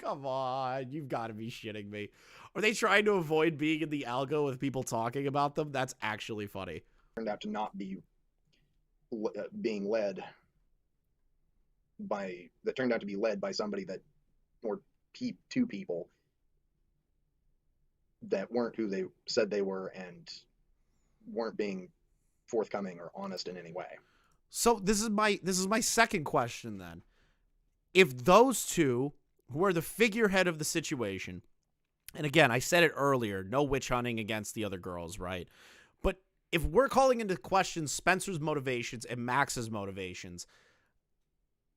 You've got to be shitting me. Are they trying to avoid being in the algo with people talking about them? That's actually funny. Turned out to not be being led by, that turned out to be led by somebody that, or two people that weren't who they said they were and weren't being forthcoming or honest in any way. So this is my second question then. If those two, who are the figurehead of the situation, and again, I said it earlier, no witch hunting against the other girls, right? But if we're calling into question Spencer's motivations and Max's motivations,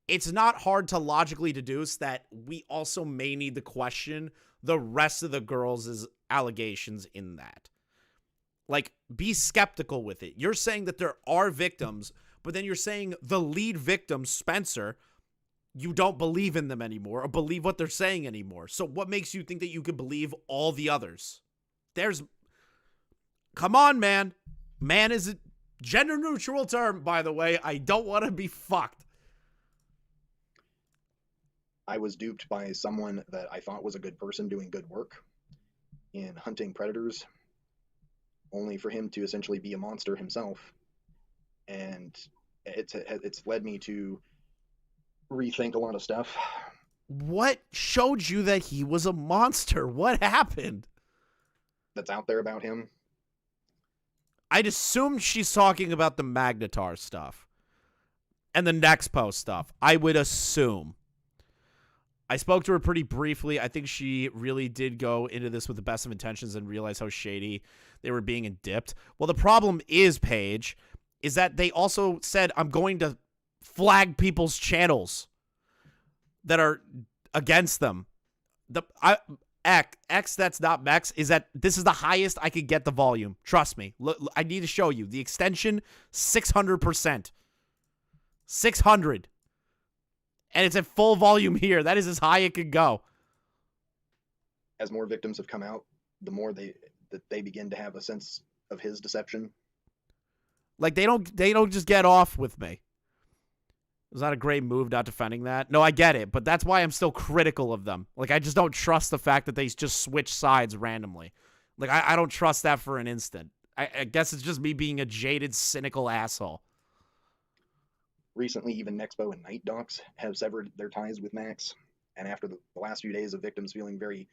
it's not hard to logically deduce that we also may need to question the rest of the girls' allegations in that. Like, be skeptical with it. You're saying that there are victims, but then you're saying the lead victim, Spencer, you don't believe in them anymore or believe what they're saying anymore. So what makes you think that you could believe all the others? Come on, man. Man is a gender neutral term, by the way. I don't want to be fucked. I was duped by someone that I thought was a good person doing good work in hunting predators, only for him to essentially be a monster himself. And it's led me to rethink a lot of stuff. What showed you that he was a monster? What happened? That's out there about him. I'd assume she's talking about the Magnetar stuff and the Nexpo stuff. I would assume. I spoke to her pretty briefly. I think she really did go into this with the best of intentions and realize how shady they were being dipped. Well, the problem is, Paige, is that they also said, I'm going to flag people's channels that are against them. X, that's not Mex, is that this is the highest I could get the volume. Trust me. Look, I need to show you. The extension, 600%. 600. And it's at full volume here. That is as high it could go. As more victims have come out, the more they begin to have a sense of his deception. Like, they don't just get off with me. It's not a great move not defending that. No, I get it, but that's why I'm still critical of them. Like, I just don't trust the fact that they just switch sides randomly. Like, I don't trust that for an instant. I guess it's just me being a jaded, cynical asshole. Recently, even Nexpo and Night Docs have severed their ties with Max. And after the last few days of victims feeling very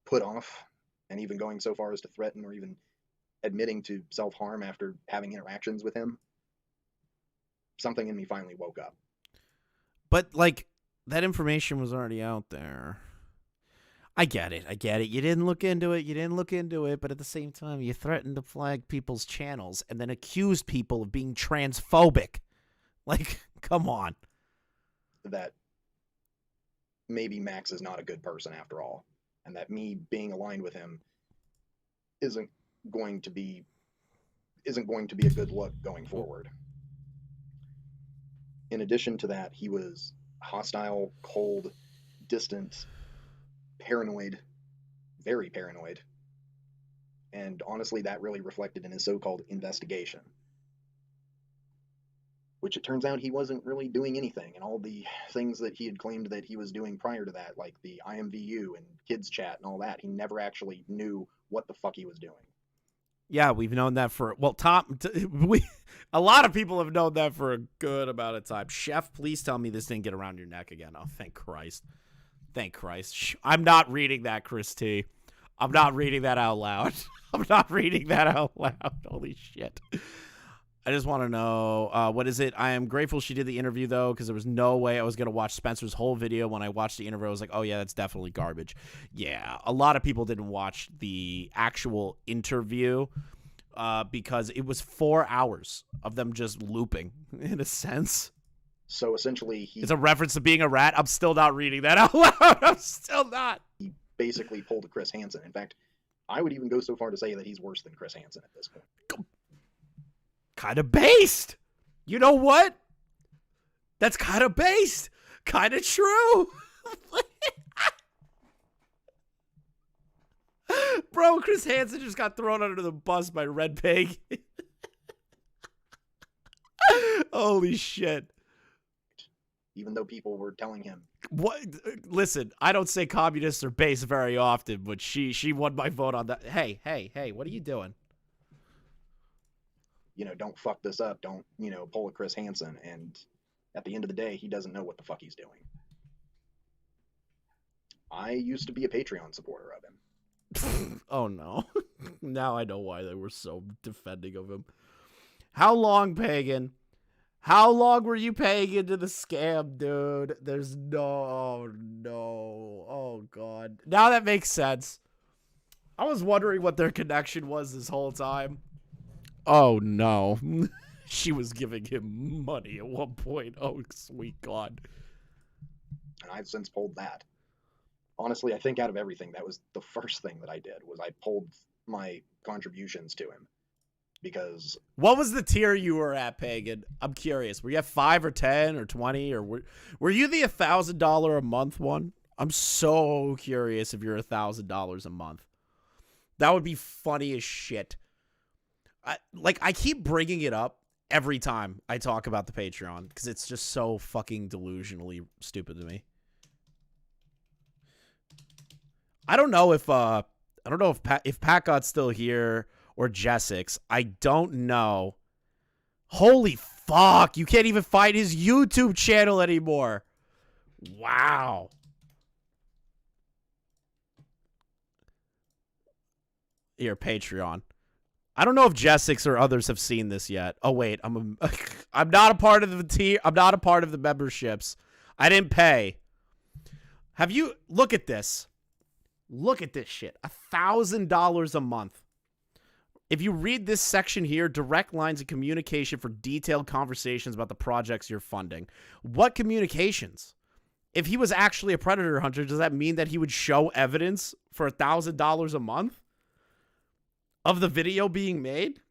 put off and even going so far as to threaten or even admitting to self-harm after having interactions with him, something in me finally woke up. But, like, that information was already out there. I get it. You didn't look into it. But at the same time, you threatened to flag people's channels and then accused people of being transphobic. Like, come on. That maybe Max is not a good person after all. And that me being aligned with him isn't going to be a good look going forward. In addition to that, he was hostile, cold, distant, paranoid, very paranoid. And honestly, that really reflected in his so-called investigation. Which it turns out he wasn't really doing anything. And all the things that he had claimed that he was doing prior to that, like the IMVU and kids chat and all that, he never actually knew what the fuck he was doing. Yeah, we've known that for, well, a lot of people have known that for a good amount of time. Chef, please tell me this didn't get around your neck again. Oh, thank Christ. Thank Christ. I'm not reading that, Chris T. I'm not reading that out loud. I'm not reading that out loud. Holy shit. I just want to know, what is it? I am grateful she did the interview, though, because there was no way I was going to watch Spencer's whole video. When I watched the interview, I was like, oh, yeah, that's definitely garbage. Yeah, a lot of people didn't watch the actual interview because it was 4 hours of them just looping, in a sense. So essentially, it's a reference to being a rat. I'm still not reading that out loud. I'm still not. He basically pulled a Chris Hansen. In fact, I would even go so far to say that he's worse than Chris Hansen at this point. Kind of based. You know what? That's kind of based. Kind of true. Bro, Chris Hansen just got thrown under the bus by Red Pig. Holy shit. Even though people were telling him. What? Listen, I don't say communists are base very often, but she won my vote on that. Hey, what are you doing? Don't fuck this up. Don't, pull a Chris Hansen. And at the end of the day, he doesn't know what the fuck he's doing. I used to be a Patreon supporter of him. Oh, no. Now I know why they were so defending of him. How long, Pagan? How long were you paying into the scam, dude? There's no. Oh, God. Now that makes sense. I was wondering what their connection was this whole time. Oh, no. She was giving him money at one point. Oh, sweet God. And I've since pulled that. Honestly, I think out of everything, that was the first thing that I did, was I pulled my contributions to him. Because... What was the tier you were at, Pagan? I'm curious. Were you at 5 or 10 or 20? Or were you the $1,000 a month one? I'm so curious if you're $1,000 a month. That would be funny as shit. I keep bringing it up every time I talk about the Patreon because it's just so fucking delusionally stupid to me. I don't know if Pat God's still here or Jessix. I don't know. Holy fuck! You can't even find his YouTube channel anymore. Wow. Here, Patreon. I don't know if Jessix or others have seen this yet. Oh wait, I'm not a part of the tier. I'm not a part of the memberships. I didn't pay. Have you look at this? Look at this shit. $1,000 a month. If you read this section here, direct lines of communication for detailed conversations about the projects you're funding. What communications? If he was actually a predator hunter, does that mean that he would show evidence for $1,000 a month? Of the video being made?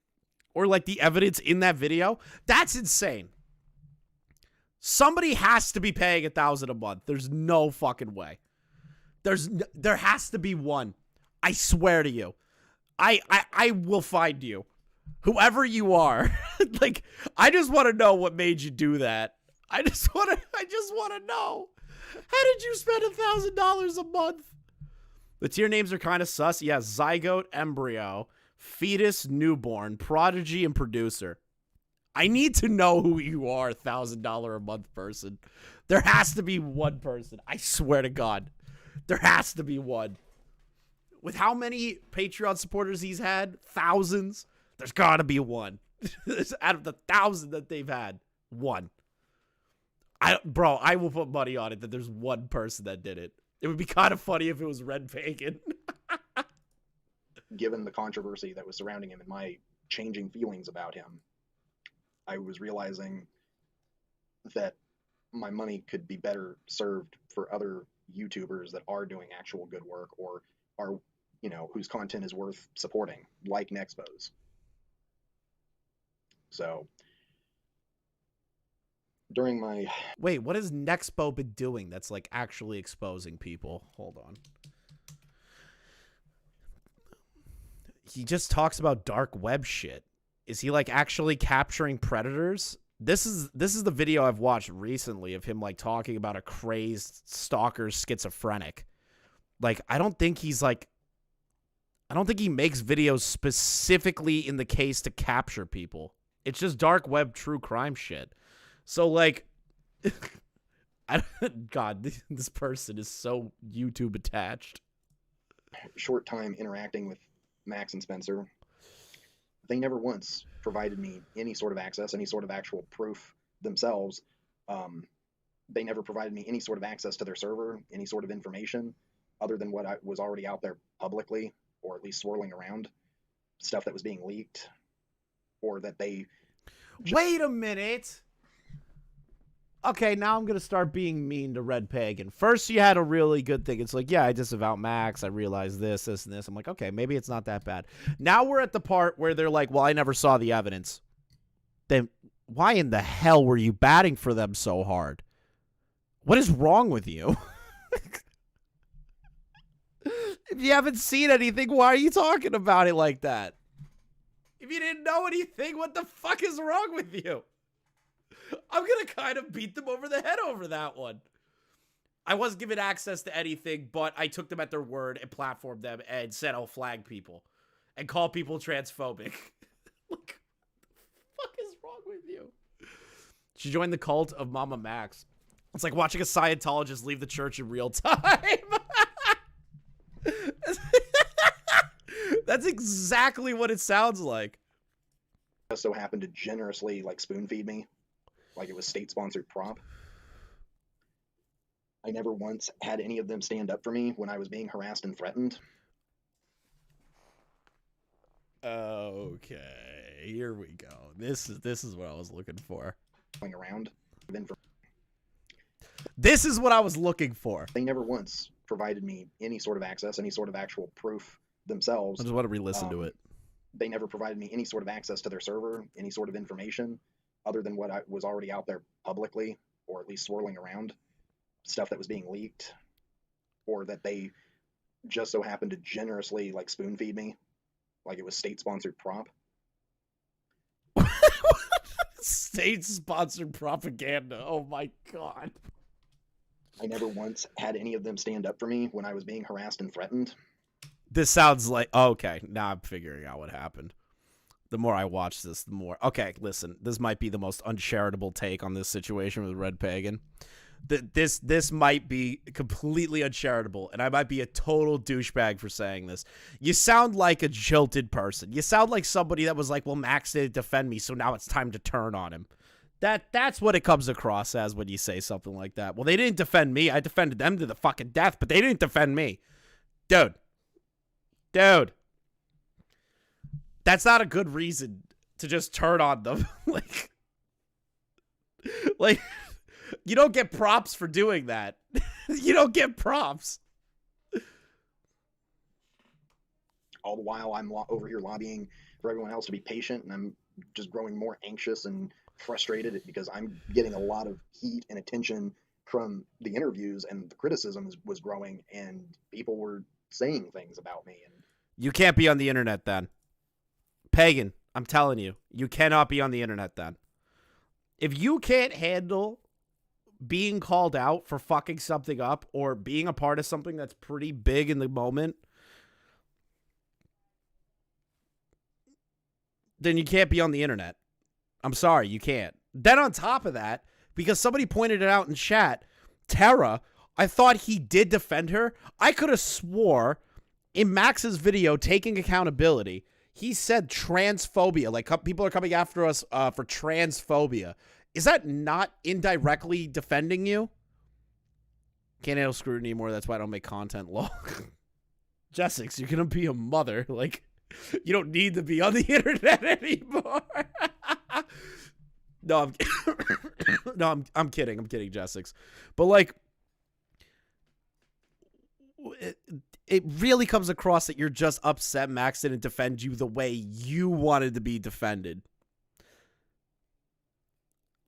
Or like the evidence in that video? That's insane. Somebody has to be paying $1,000 a month. There's no fucking way. There has to be one. I swear to you. I will find you. Whoever you are. Like, I just want to know what made you do that. I just want to know. How did you spend $1,000 a month? The tier names are kind of sus. Yeah, zygote, embryo, fetus, newborn, prodigy, and producer. I need to know who you are, $1,000 a month person. There has to be one person. I swear to God. There has to be one. With how many Patreon supporters he's had? Thousands. There's got to be one. Out of the 1,000 that they've had. One. Bro, I will put money on it that there's one person that did it. It would be kind of funny if it was Red Pagan. Given the controversy that was surrounding him and my changing feelings about him, I was realizing that my money could be better served for other YouTubers that are doing actual good work or are, you know, whose content is worth supporting, like Nexpo's. So during my... Wait, what has Nexpo been doing that's like actually exposing people? Hold on. He just talks about dark web shit. Is he like actually capturing predators? This is the video I've watched recently of him like talking about a crazed stalker schizophrenic. Like I don't think he makes videos specifically in the case to capture people. It's just dark web true crime shit. So like God, this person is so YouTube attached. Short time interacting with Max and Spencer, they never once provided me any sort of access, any sort of actual proof themselves. They never provided me any sort of access to their server, any sort of information other than what was already out there publicly, or at least swirling around, stuff that was being leaked, or that they... Wait a minute! Okay, now I'm going to start being mean to Red Pagan. First, you had a really good thing. It's like, yeah, I disavow Max. I realized this, this, and this. I'm like, okay, maybe it's not that bad. Now we're at the part where they're like, well, I never saw the evidence. Then why in the hell were you batting for them so hard? What is wrong with you? If you haven't seen anything, why are you talking about it like that? If you didn't know anything, what the fuck is wrong with you? I'm going to kind of beat them over the head over that one. I wasn't given access to anything, but I took them at their word and platformed them and said I'll flag people and call people transphobic. Like, what the fuck is wrong with you? She joined the cult of Mammamax. It's like watching a Scientologist leave the church in real time. That's exactly what it sounds like. Just so happened to generously like spoon feed me like it was state-sponsored prop. I never once had any of them stand up for me when I was being harassed and threatened. Okay, here we go. This is what I was looking for. Going around. This is what I was looking for. They never once provided me any sort of access, any sort of actual proof themselves. I just want to re-listen to it. They never provided me any sort of access to their server, any sort of information other than what was already out there publicly, or at least swirling around, stuff that was being leaked, or that they just so happened to generously like spoon feed me like it was state-sponsored prop. State-sponsored propaganda. Oh my God. I never once had any of them stand up for me when I was being harassed and threatened. This sounds like... Okay, now I'm figuring out what happened. The more I watch this, the more... Okay, listen. This might be the most uncharitable take on this situation with Red Pagan. This might be completely uncharitable, and I might be a total douchebag for saying this. You sound like a jilted person. You sound like somebody that was like, well, Max didn't defend me, so now it's time to turn on him. That's what it comes across as when you say something like that. Well, they didn't defend me. I defended them to the fucking death, but they didn't defend me. Dude. That's not a good reason to just turn on them. like, you don't get props for doing that. You don't get props. All the while, I'm over here lobbying for everyone else to be patient, and I'm just growing more anxious and frustrated because I'm getting a lot of heat and attention from the interviews, and the criticism was growing, and people were saying things about me. And you can't be on the internet then. Pagan, I'm telling you, you cannot be on the internet then. If you can't handle being called out for fucking something up or being a part of something that's pretty big in the moment, then you can't be on the internet. I'm sorry, you can't. Then on top of that, because somebody pointed it out in chat, Tara, I thought he did defend her. I could have swore in Max's video taking accountability, he said transphobia, like people are coming after us for transphobia. Is that not indirectly defending you? Can't handle scrutiny anymore. That's why I don't make content. Lol. Jessix, you're gonna be a mother. Like, you don't need to be on the internet anymore. No, I'm kidding. I'm kidding, Jessix. But like, it really comes across that you're just upset Max didn't defend you the way you wanted to be defended.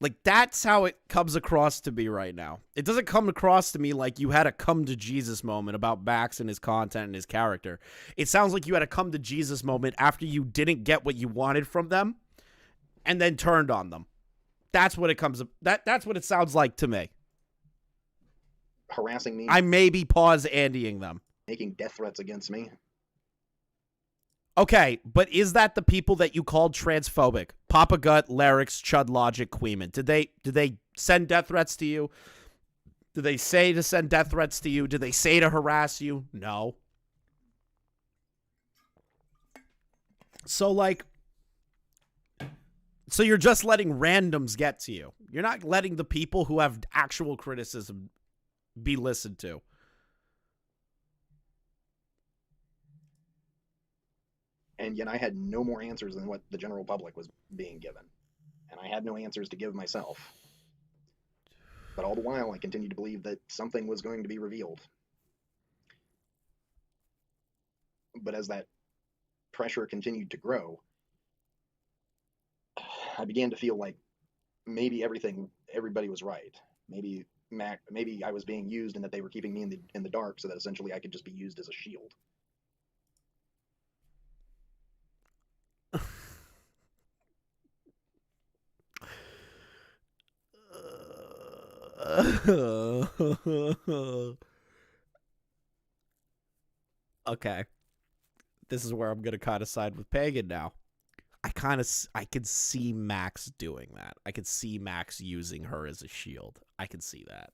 Like, that's how it comes across to me right now. It doesn't come across to me like you had a come to Jesus moment about Max and his content and his character. It sounds like you had a come to Jesus moment after you didn't get what you wanted from them and then turned on them. That's what it comes that's what it sounds like to me. Harassing me. I may be pause Andying them. Making death threats against me. Okay, but is that the people that you called transphobic? Papa Gut, Larix, Chud Logic, Queeman. Did they send death threats to you? Did they say to send death threats to you? Did they say to harass you? No. So you're just letting randoms get to you. You're not letting the people who have actual criticism be listened to. And yet I had no more answers than what the general public was being given. And I had no answers to give myself. But all the while, I continued to believe that something was going to be revealed. But as that pressure continued to grow, I began to feel like maybe everybody was right. Maybe I was being used and that they were keeping me in the dark so that essentially I could just be used as a shield. Okay. This is where I'm going to kind of side with Pagan now. I could see Max doing that. I could see Max using her as a shield. I could see that.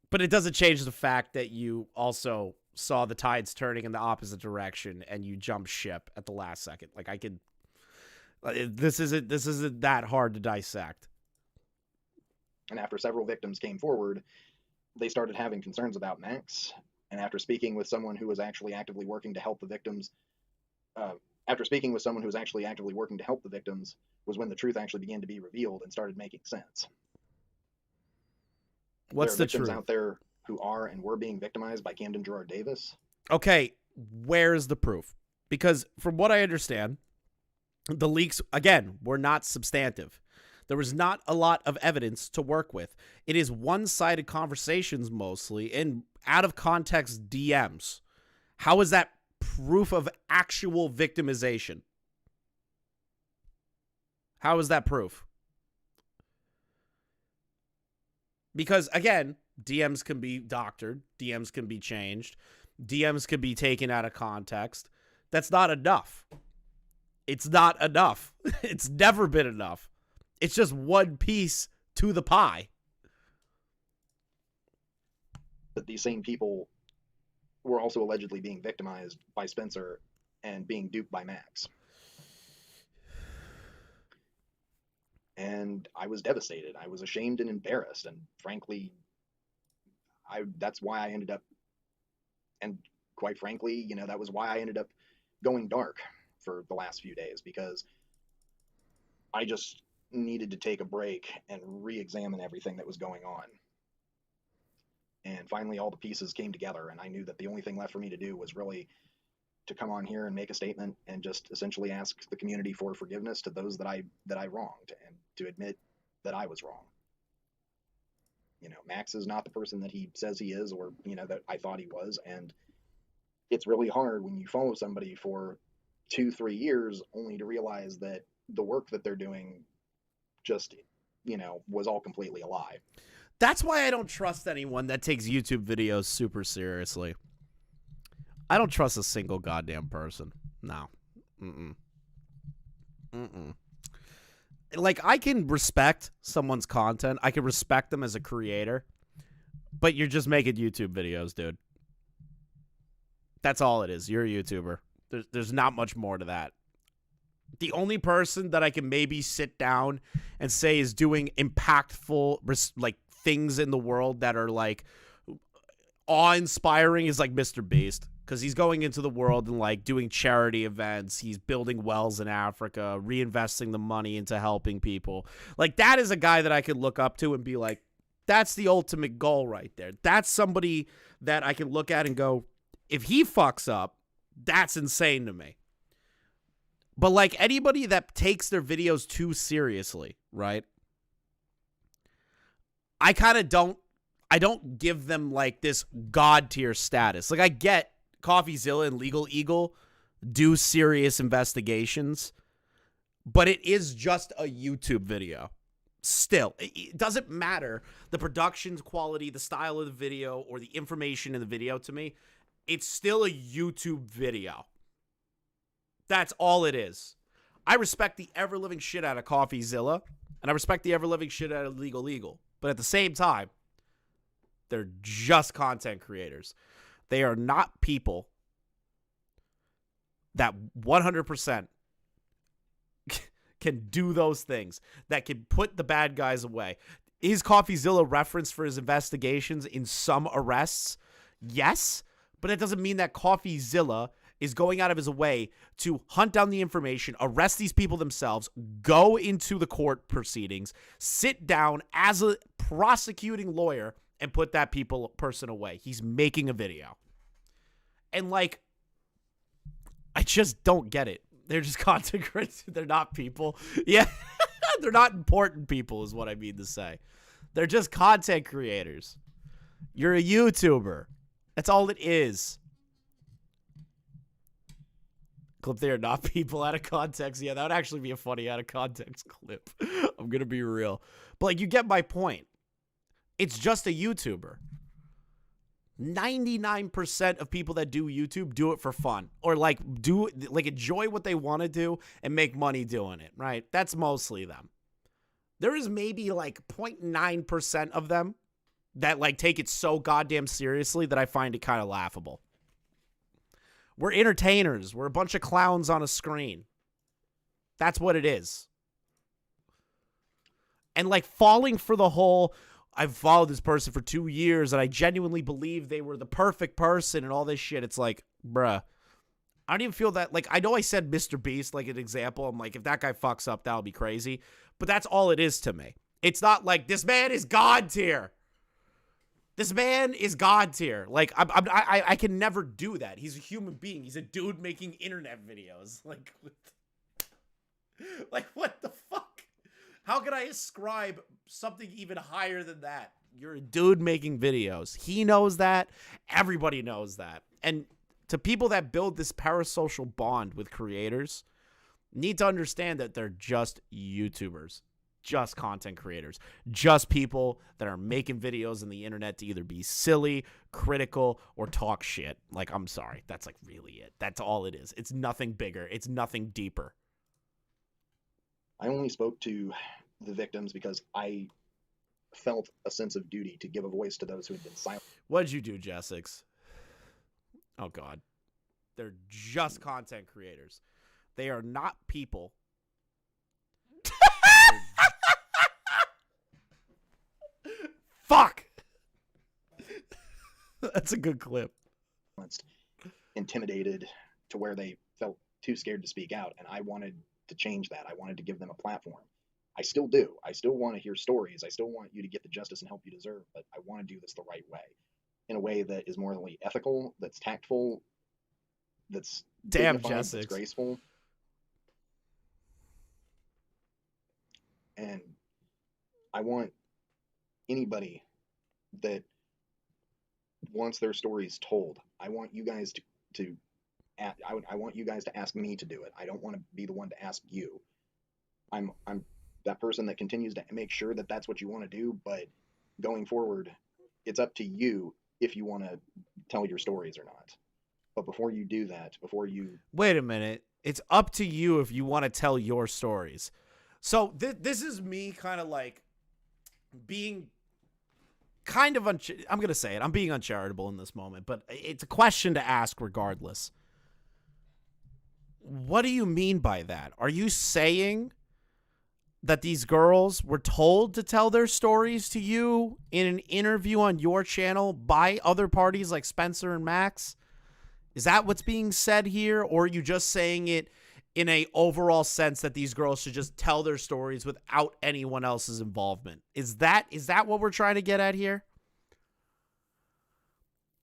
But it doesn't change the fact that you also saw the tides turning in the opposite direction and you jumped ship at the last second. Like, this isn't that hard to dissect. And after several victims came forward, they started having concerns about Max. And after speaking with someone who was actually actively working to help the victims, was when the truth actually began to be revealed and started making sense. What's the truth? There are victims out there who are and were being victimized by Camden Gerard Davis. Okay, where's the proof? Because from what I understand, the leaks, again, were not substantive. There was not a lot of evidence to work with. It is one-sided conversations mostly and out-of-context DMs. How is that proof of actual victimization? How is that proof? Because, again, DMs can be doctored. DMs can be changed. DMs can be taken out of context. That's not enough. It's not enough. It's never been enough. It's just one piece to the pie. But these same people were also allegedly being victimized by Spencer and being duped by Max. And I was devastated. I was ashamed and embarrassed. And frankly, that's why I ended up, and quite frankly, that was why I ended up going dark for the last few days, because I just needed to take a break and re-examine everything that was going on. And finally, all the pieces came together, and I knew that the only thing left for me to do was really to come on here and make a statement and just essentially ask the community for forgiveness to those that I wronged, and to admit that I was wrong. Max is not the person that he says he is, or that I thought he was, and it's really hard when you follow somebody for 2-3 years only to realize that the work that they're doing just was all completely a lie. That's why I don't trust anyone that takes YouTube videos super seriously. I don't trust a single goddamn person. No. Like, I can respect someone's content. I can respect them as a creator. But you're just making YouTube videos, dude. That's all it is. You're a YouTuber. There's not much more to that. The only person that I can maybe sit down and say is doing impactful like things in the world that are like awe-inspiring is like Mr. Beast, because he's going into the world and like doing charity events. He's building wells in Africa, reinvesting the money into helping people. Like, that is a guy that I could look up to and be like, that's the ultimate goal right there. That's somebody that I can look at and go, if he fucks up, that's insane to me. But like anybody that takes their videos too seriously, right? I don't give them like this god tier status. Like, I get CoffeeZilla and Legal Eagle do serious investigations, but it is just a YouTube video. Still, it doesn't matter the production quality, the style of the video, or the information in the video to me. It's still a YouTube video. That's all it is. I respect the ever-living shit out of CoffeeZilla, and I respect the ever-living shit out of Legal Eagle. But at the same time, they're just content creators. They are not people that 100% can do those things, that can put the bad guys away. Is CoffeeZilla referenced for his investigations in some arrests? Yes, but it doesn't mean that CoffeeZilla is going out of his way to hunt down the information, arrest these people themselves, go into the court proceedings, sit down as a prosecuting lawyer, and put that person away. He's making a video. And, like, I just don't get it. They're just content creators. They're not people. Yeah, they're not important people is what I mean to say. They're just content creators. You're a YouTuber. That's all it is. Clip, they are not people out of context. Yeah, that would actually be a funny out of context clip. I'm going to be real. But, like, you get my point. It's just a YouTuber. 99% of people that do YouTube do it for fun, or like enjoy what they want to do and make money doing it, right? That's mostly them. There is maybe like 0.9% of them that like take it so goddamn seriously that I find it kind of laughable. We're entertainers. We're a bunch of clowns on a screen. That's what it is. And like falling for the whole, I've followed this person for 2 years and I genuinely believe they were the perfect person and all this shit. It's like, bruh, I don't even feel that. Like, I know I said Mr. Beast, like an example. I'm like, if that guy fucks up, that'll be crazy. But that's all it is to me. It's not like this man is God tier. This man is God tier. Like, I can never do that. He's a human being. He's a dude making internet videos. Like, what the fuck? How can I ascribe something even higher than that? You're a dude making videos. He knows that. Everybody knows that. And to people that build this parasocial bond with creators, need to understand that they're just YouTubers, just content creators, just people that are making videos on the internet to either be silly, critical, or talk shit. Like, I'm sorry. That's like really it. That's all it is. It's nothing bigger. It's nothing deeper. I only spoke to the victims because I felt a sense of duty to give a voice to those who had been silent. What did you do, Jessix? Oh, God. They're just content creators. They are not people. Fuck! That's a good clip. Intimidated to where they felt too scared to speak out, and I wanted to change that. I wanted to give them a platform. I still do. I still want to hear stories. I still want you to get the justice and help you deserve, but I want to do this the right way, in a way that is morally ethical, that's tactful, that's dignified, that's graceful. And I want anybody that wants their stories told, I want you guys I want you guys to ask me to do it. I don't want to be the one to ask you. I'm that person that continues to make sure that that's what you want to do, but going forward, it's up to you if you want to tell your stories or not. But before you do that, Wait a minute. It's up to you if you want to tell your stories. So this is me kind of like being kind of, I'm going to say it. I'm being uncharitable in this moment, but it's a question to ask regardless. what do you mean by that? Are you saying that these girls were told to tell their stories to you in an interview on your channel by other parties like Spencer and Max? Is that what's being said here? Or are you just saying it in a overall sense that these girls should just tell their stories without anyone else's involvement? Is that what we're trying to get at here?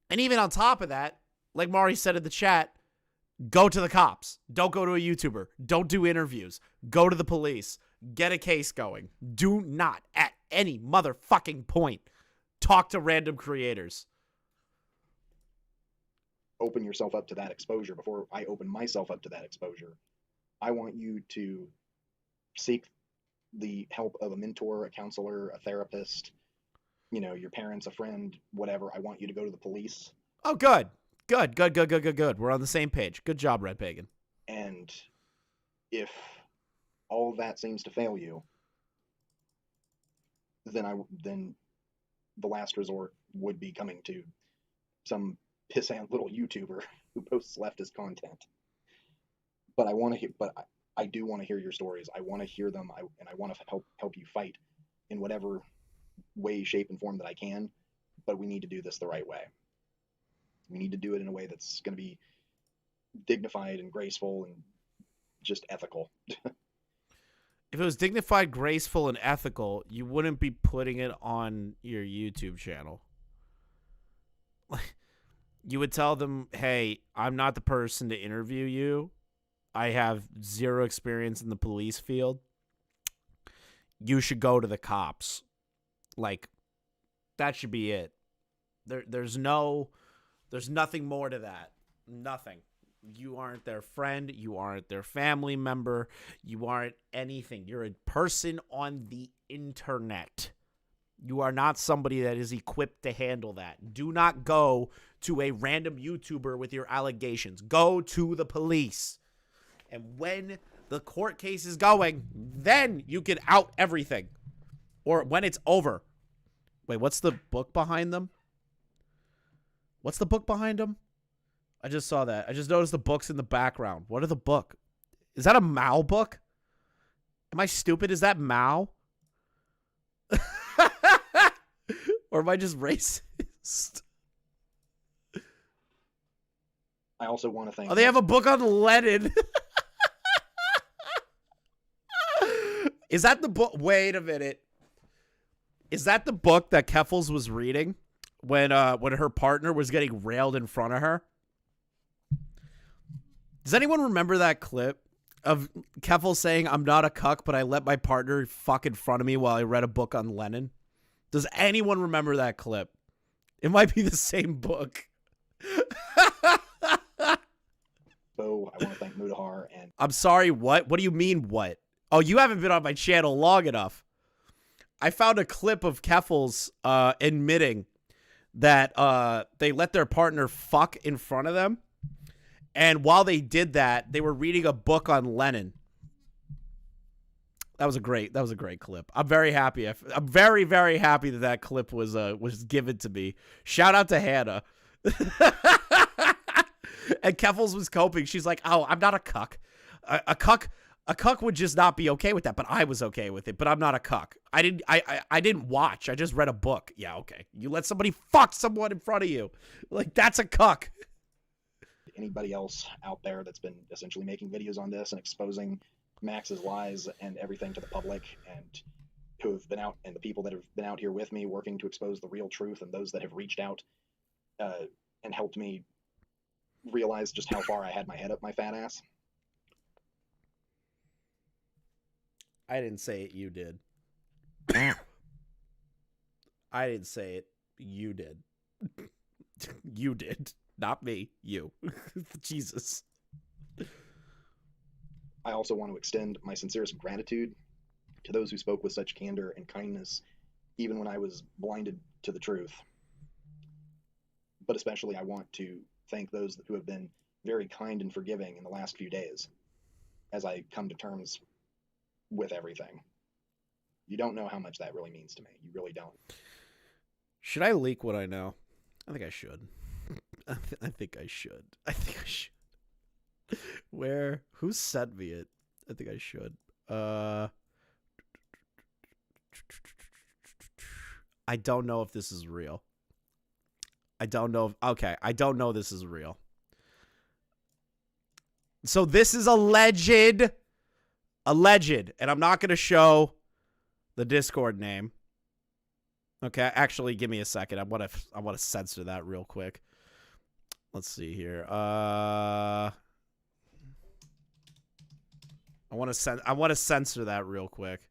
And even on top of that, like Mari said in the chat, go to the cops. Don't go to a YouTuber. Don't do interviews. Go to the police. Get a case going. Do not, at any motherfucking point, talk to random creators. Open yourself up to that exposure before I open myself up to that exposure. I want you to seek the help of a mentor, a counselor, a therapist, you know, your parents, a friend, whatever. I want you to go to the police. Oh, good. Good. We're on the same page. Good job, Red Pagan. And if all of that seems to fail you, then the last resort would be coming to some pissant little YouTuber who posts leftist content. But I do want to hear your stories. I want to hear them. And I want to help you fight in whatever way, shape, and form that I can. But we need to do this the right way. We need to do it in a way that's going to be dignified and graceful and just ethical. If it was dignified, graceful, and ethical, you wouldn't be putting it on your YouTube channel. You would tell them, hey, I'm not the person to interview you. I have zero experience in the police field. You should go to the cops. Like, that should be it. There's nothing more to that. Nothing. You aren't their friend. You aren't their family member. You aren't anything. You're a person on the internet. You are not somebody that is equipped to handle that. Do not go to a random YouTuber with your allegations. Go to the police. And when the court case is going, then you can out everything. Or when it's over. Wait, what's the book behind them? What's the book behind them? I just saw that. I just noticed the books in the background. What are the book? Is that a Mao book? Am I stupid? Is that Mao? Or am I just racist? I also want to thank... Oh, they have a book on Lenin. Is that the book? Wait a minute. Is that the book that Keffels was reading when her partner was getting railed in front of her? Does anyone remember that clip of Keffels saying, I'm not a cuck, but I let my partner fuck in front of me while I read a book on Lenin? Does anyone remember that clip? It might be the same book. So I want to thank Mudahar and... I'm sorry, what? What do you mean, what? Oh, you haven't been on my channel long enough. I found a clip of Keffels admitting that they let their partner fuck in front of them. And while they did that, they were reading a book on Lenin. That was a great clip. I'm very happy. I'm very, very happy that clip was given to me. Shout out to Hannah. And Keffels was coping. She's like, "Oh, I'm not a cuck. A cuck would just not be okay with that, but I was okay with it. But I'm not a cuck. I didn't watch. I just read a book. Yeah, okay. You let somebody fuck someone in front of you, like that's a cuck." Anybody else out there that's been essentially making videos on this and exposing Max's lies and everything to the public, and who have been out, and the people that have been out here with me working to expose the real truth, and those that have reached out and helped me realize just how far I had my head up my fat ass. I didn't say it. You did. I didn't say it. You did. You did. Not me. You. Jesus. I also want to extend my sincerest gratitude to those who spoke with such candor and kindness, even when I was blinded to the truth. But especially I want to thank those who have been very kind and forgiving in the last few days as I come to terms with everything. You don't know how much that really means to me. You really don't. Should I leak what I know? I think I should. I think I should. Where? Who sent me it? I think I should. I don't know if this is real. I don't know. Okay, I don't know this is real. So this is alleged. Alleged. And I'm not going to show the Discord name. Okay, actually, give me a second. I want to censor that real quick. Let's see here. I want to censor that real quick.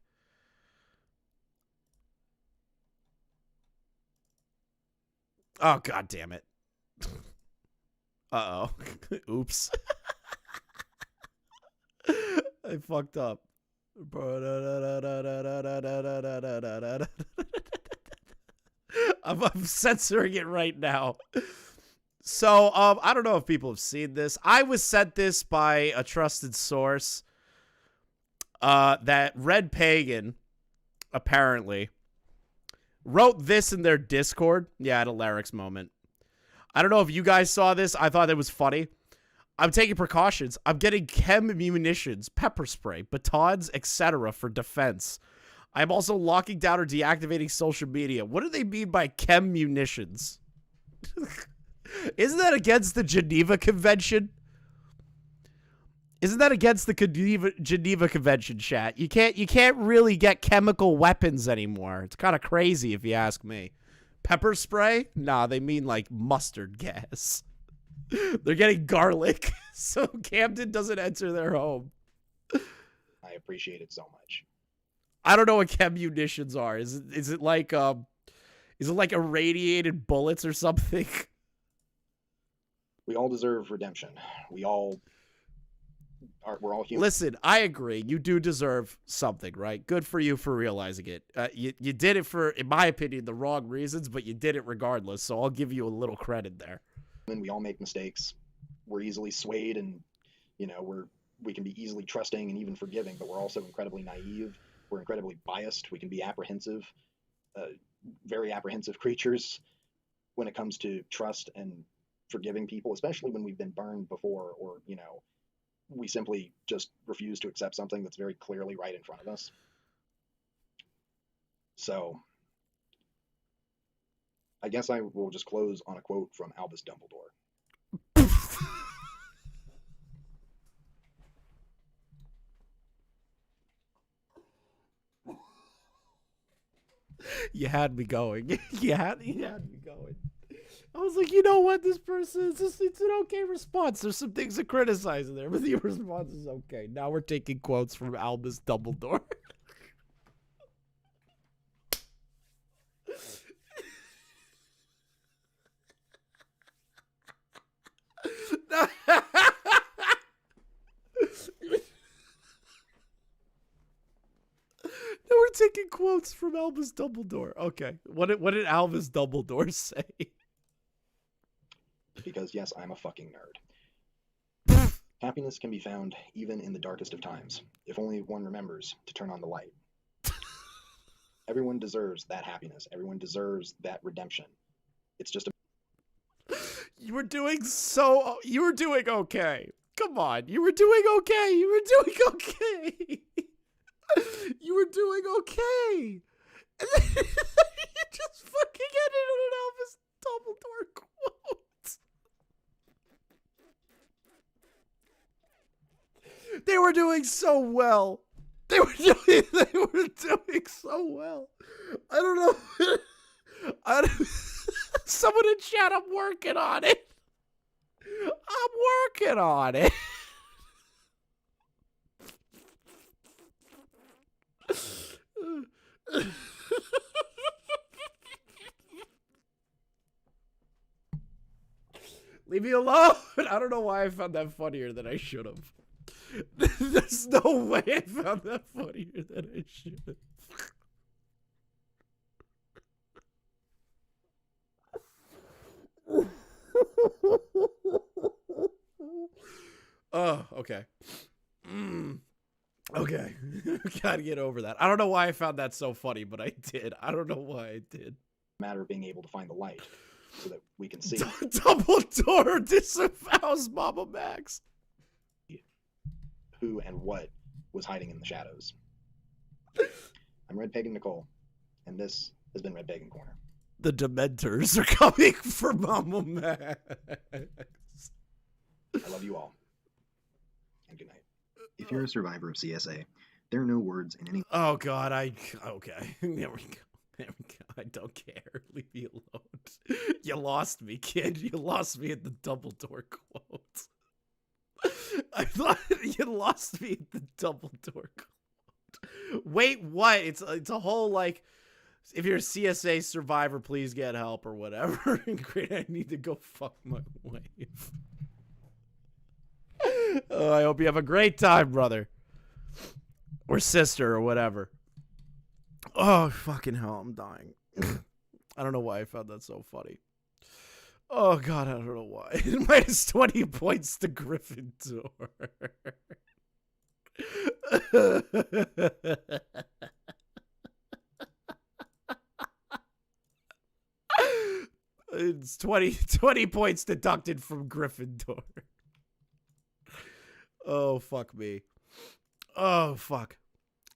Oh, god damn it. Uh-oh. Oops. I fucked up. I'm censoring it right now. So, I don't know if people have seen this. I was sent this by a trusted source. That Red Pagan, apparently, wrote this in their Discord. Yeah, at a Larix moment. I don't know if you guys saw this. I thought it was funny. I'm taking precautions. I'm getting chem munitions, pepper spray, batons, etc. for defense. I'm also locking down or deactivating social media. What do they mean by chem munitions? Isn't that against the Geneva Convention? Isn't that against the Geneva Convention, chat? You can't really get chemical weapons anymore. It's kind of crazy if you ask me. Pepper spray? Nah, they mean like mustard gas. They're getting garlic, so Camden doesn't enter their home. I appreciate it so much. I don't know what chem munitions are. Is it like irradiated bullets or something? We all deserve redemption. We're all human. Listen, I agree. You do deserve something, right? Good for you for realizing it. You did it for, in my opinion, the wrong reasons, but you did it regardless, so I'll give you a little credit there. And we all make mistakes. We're easily swayed, and we can be easily trusting and even forgiving, but we're also incredibly naive. We're incredibly biased. We can be apprehensive, very apprehensive creatures when it comes to trust and forgiving people, especially when we've been burned before, or we simply just refuse to accept something that's very clearly right in front of us. So I guess I will just close on a quote from Albus Dumbledore. You had me going. You had me going. I was like, you know what, this person, it's an okay response. There's some things to criticize in there, but the response is okay. Now we're taking quotes from Albus Dumbledore. Now we're taking quotes from Albus Dumbledore. Okay, what did Albus Dumbledore say? Because yes, I'm a fucking nerd. Happiness can be found even in the darkest of times, if only one remembers to turn on the light. Everyone deserves that happiness. Everyone deserves that redemption. It's just You were doing okay. Come on, you were doing okay. You were doing okay. You were doing okay. And then you just fucking ended on an Albus Dumbledore quote. They were doing so well. They were doing so well. I don't know. Someone in chat, I'm working on it. I'm working on it. Leave me alone. I don't know why I found that funnier than I should have. There's no way I found that funnier than I should have. Oh, okay. Okay. Gotta get over that. I don't know why I found that so funny, but I did. I don't know why I did. a matter of being able to find the light so that we can see. Dumbledore disavows Mammamax. who and what was hiding in the shadows. I'm Red Pagan Nicole, and this has been Red Pagan Corner. The Dementors are coming for Mammamax. I love you all, and good night. If you're a survivor of CSA, there are no words in any... Oh, God, okay. There we go. There we go. I don't care. Leave me alone. You lost me, kid. You lost me at the Dumbledore quote. I thought you lost me at the Dumbledore quote. Wait, what? It's a whole, like, if you're a CSA survivor, please get help or whatever. Great, I need to go fuck my wife. Oh, I hope you have a great time, brother. Or sister or whatever. Oh, fucking hell, I'm dying. I don't know why I found that so funny. Oh, God, I don't know why. Minus 20 points to Gryffindor. It's 20 points deducted from Gryffindor. Oh, fuck me. Oh, fuck.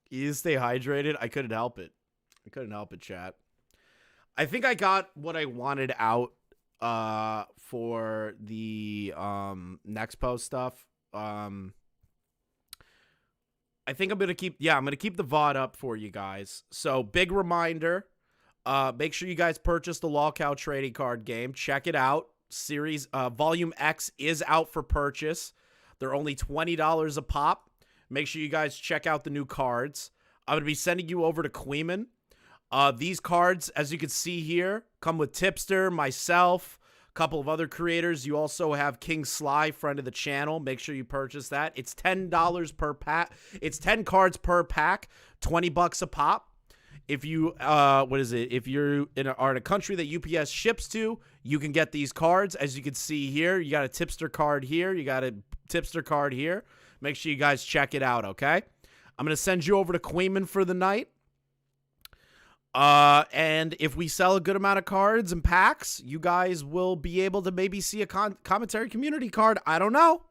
You stay hydrated? I couldn't help it. I couldn't help it, chat. I think I got what I wanted out for the Nexpo stuff. I think I'm going to keep the VOD up for you guys. So, big reminder, make sure you guys purchase the Lolcow trading card game. Check it out. Series Volume X is out for purchase. They're only $20 a pop. Make sure you guys check out the new cards. I'm going to be sending you over to Queeman. These cards, as you can see here, come with Tipster, myself, a couple of other creators. You also have King Sly, friend of the channel. Make sure you purchase that. It's $10 per pack. It's 10 cards per pack, $20 a pop. If you, if you're are in a country that UPS ships to, you can get these cards. As you can see here, you got a Tipster card here. You got a Tipster card here. Make sure you guys check it out, okay? I'm going to send you over to Queeman for the night. And if we sell a good amount of cards and packs, you guys will be able to maybe see a commentary community card. I don't know.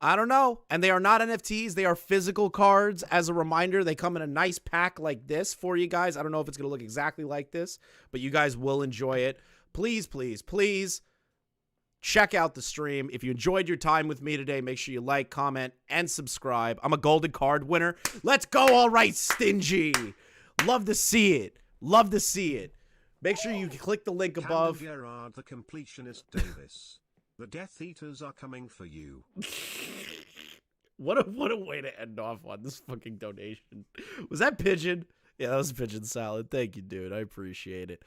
And they are not NFTs. They are physical cards. As a reminder, they come in a nice pack like this for you guys. I don't know if it's going to look exactly like this, but you guys will enjoy it. Please, please, please. Check out the stream. If you enjoyed your time with me today, make sure you like, comment, and subscribe. I'm a golden card winner. Let's go. All right, Stingy. Love to see it. Love to see it. Make sure you click the link above. Gerard, the completionist Davis. The Death Eaters are coming for you. What a way to end off on this fucking donation. Was that Pigeon? Yeah, that was Pigeon Salad. Thank you, dude. I appreciate it.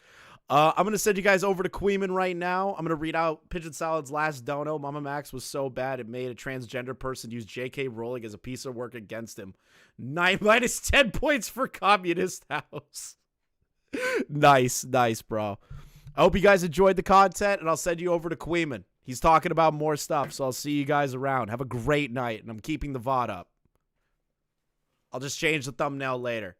I'm going to send you guys over to Queeman right now. I'm going to read out Pigeon Salad's last dono. Mammamax was so bad it made a transgender person use J.K. Rowling as a piece of work against him. Minus 10 points for Communist House. Nice, bro. I hope you guys enjoyed the content, and I'll send you over to Queeman. He's talking about more stuff, so I'll see you guys around. Have a great night, and I'm keeping the VOD up. I'll just change the thumbnail later.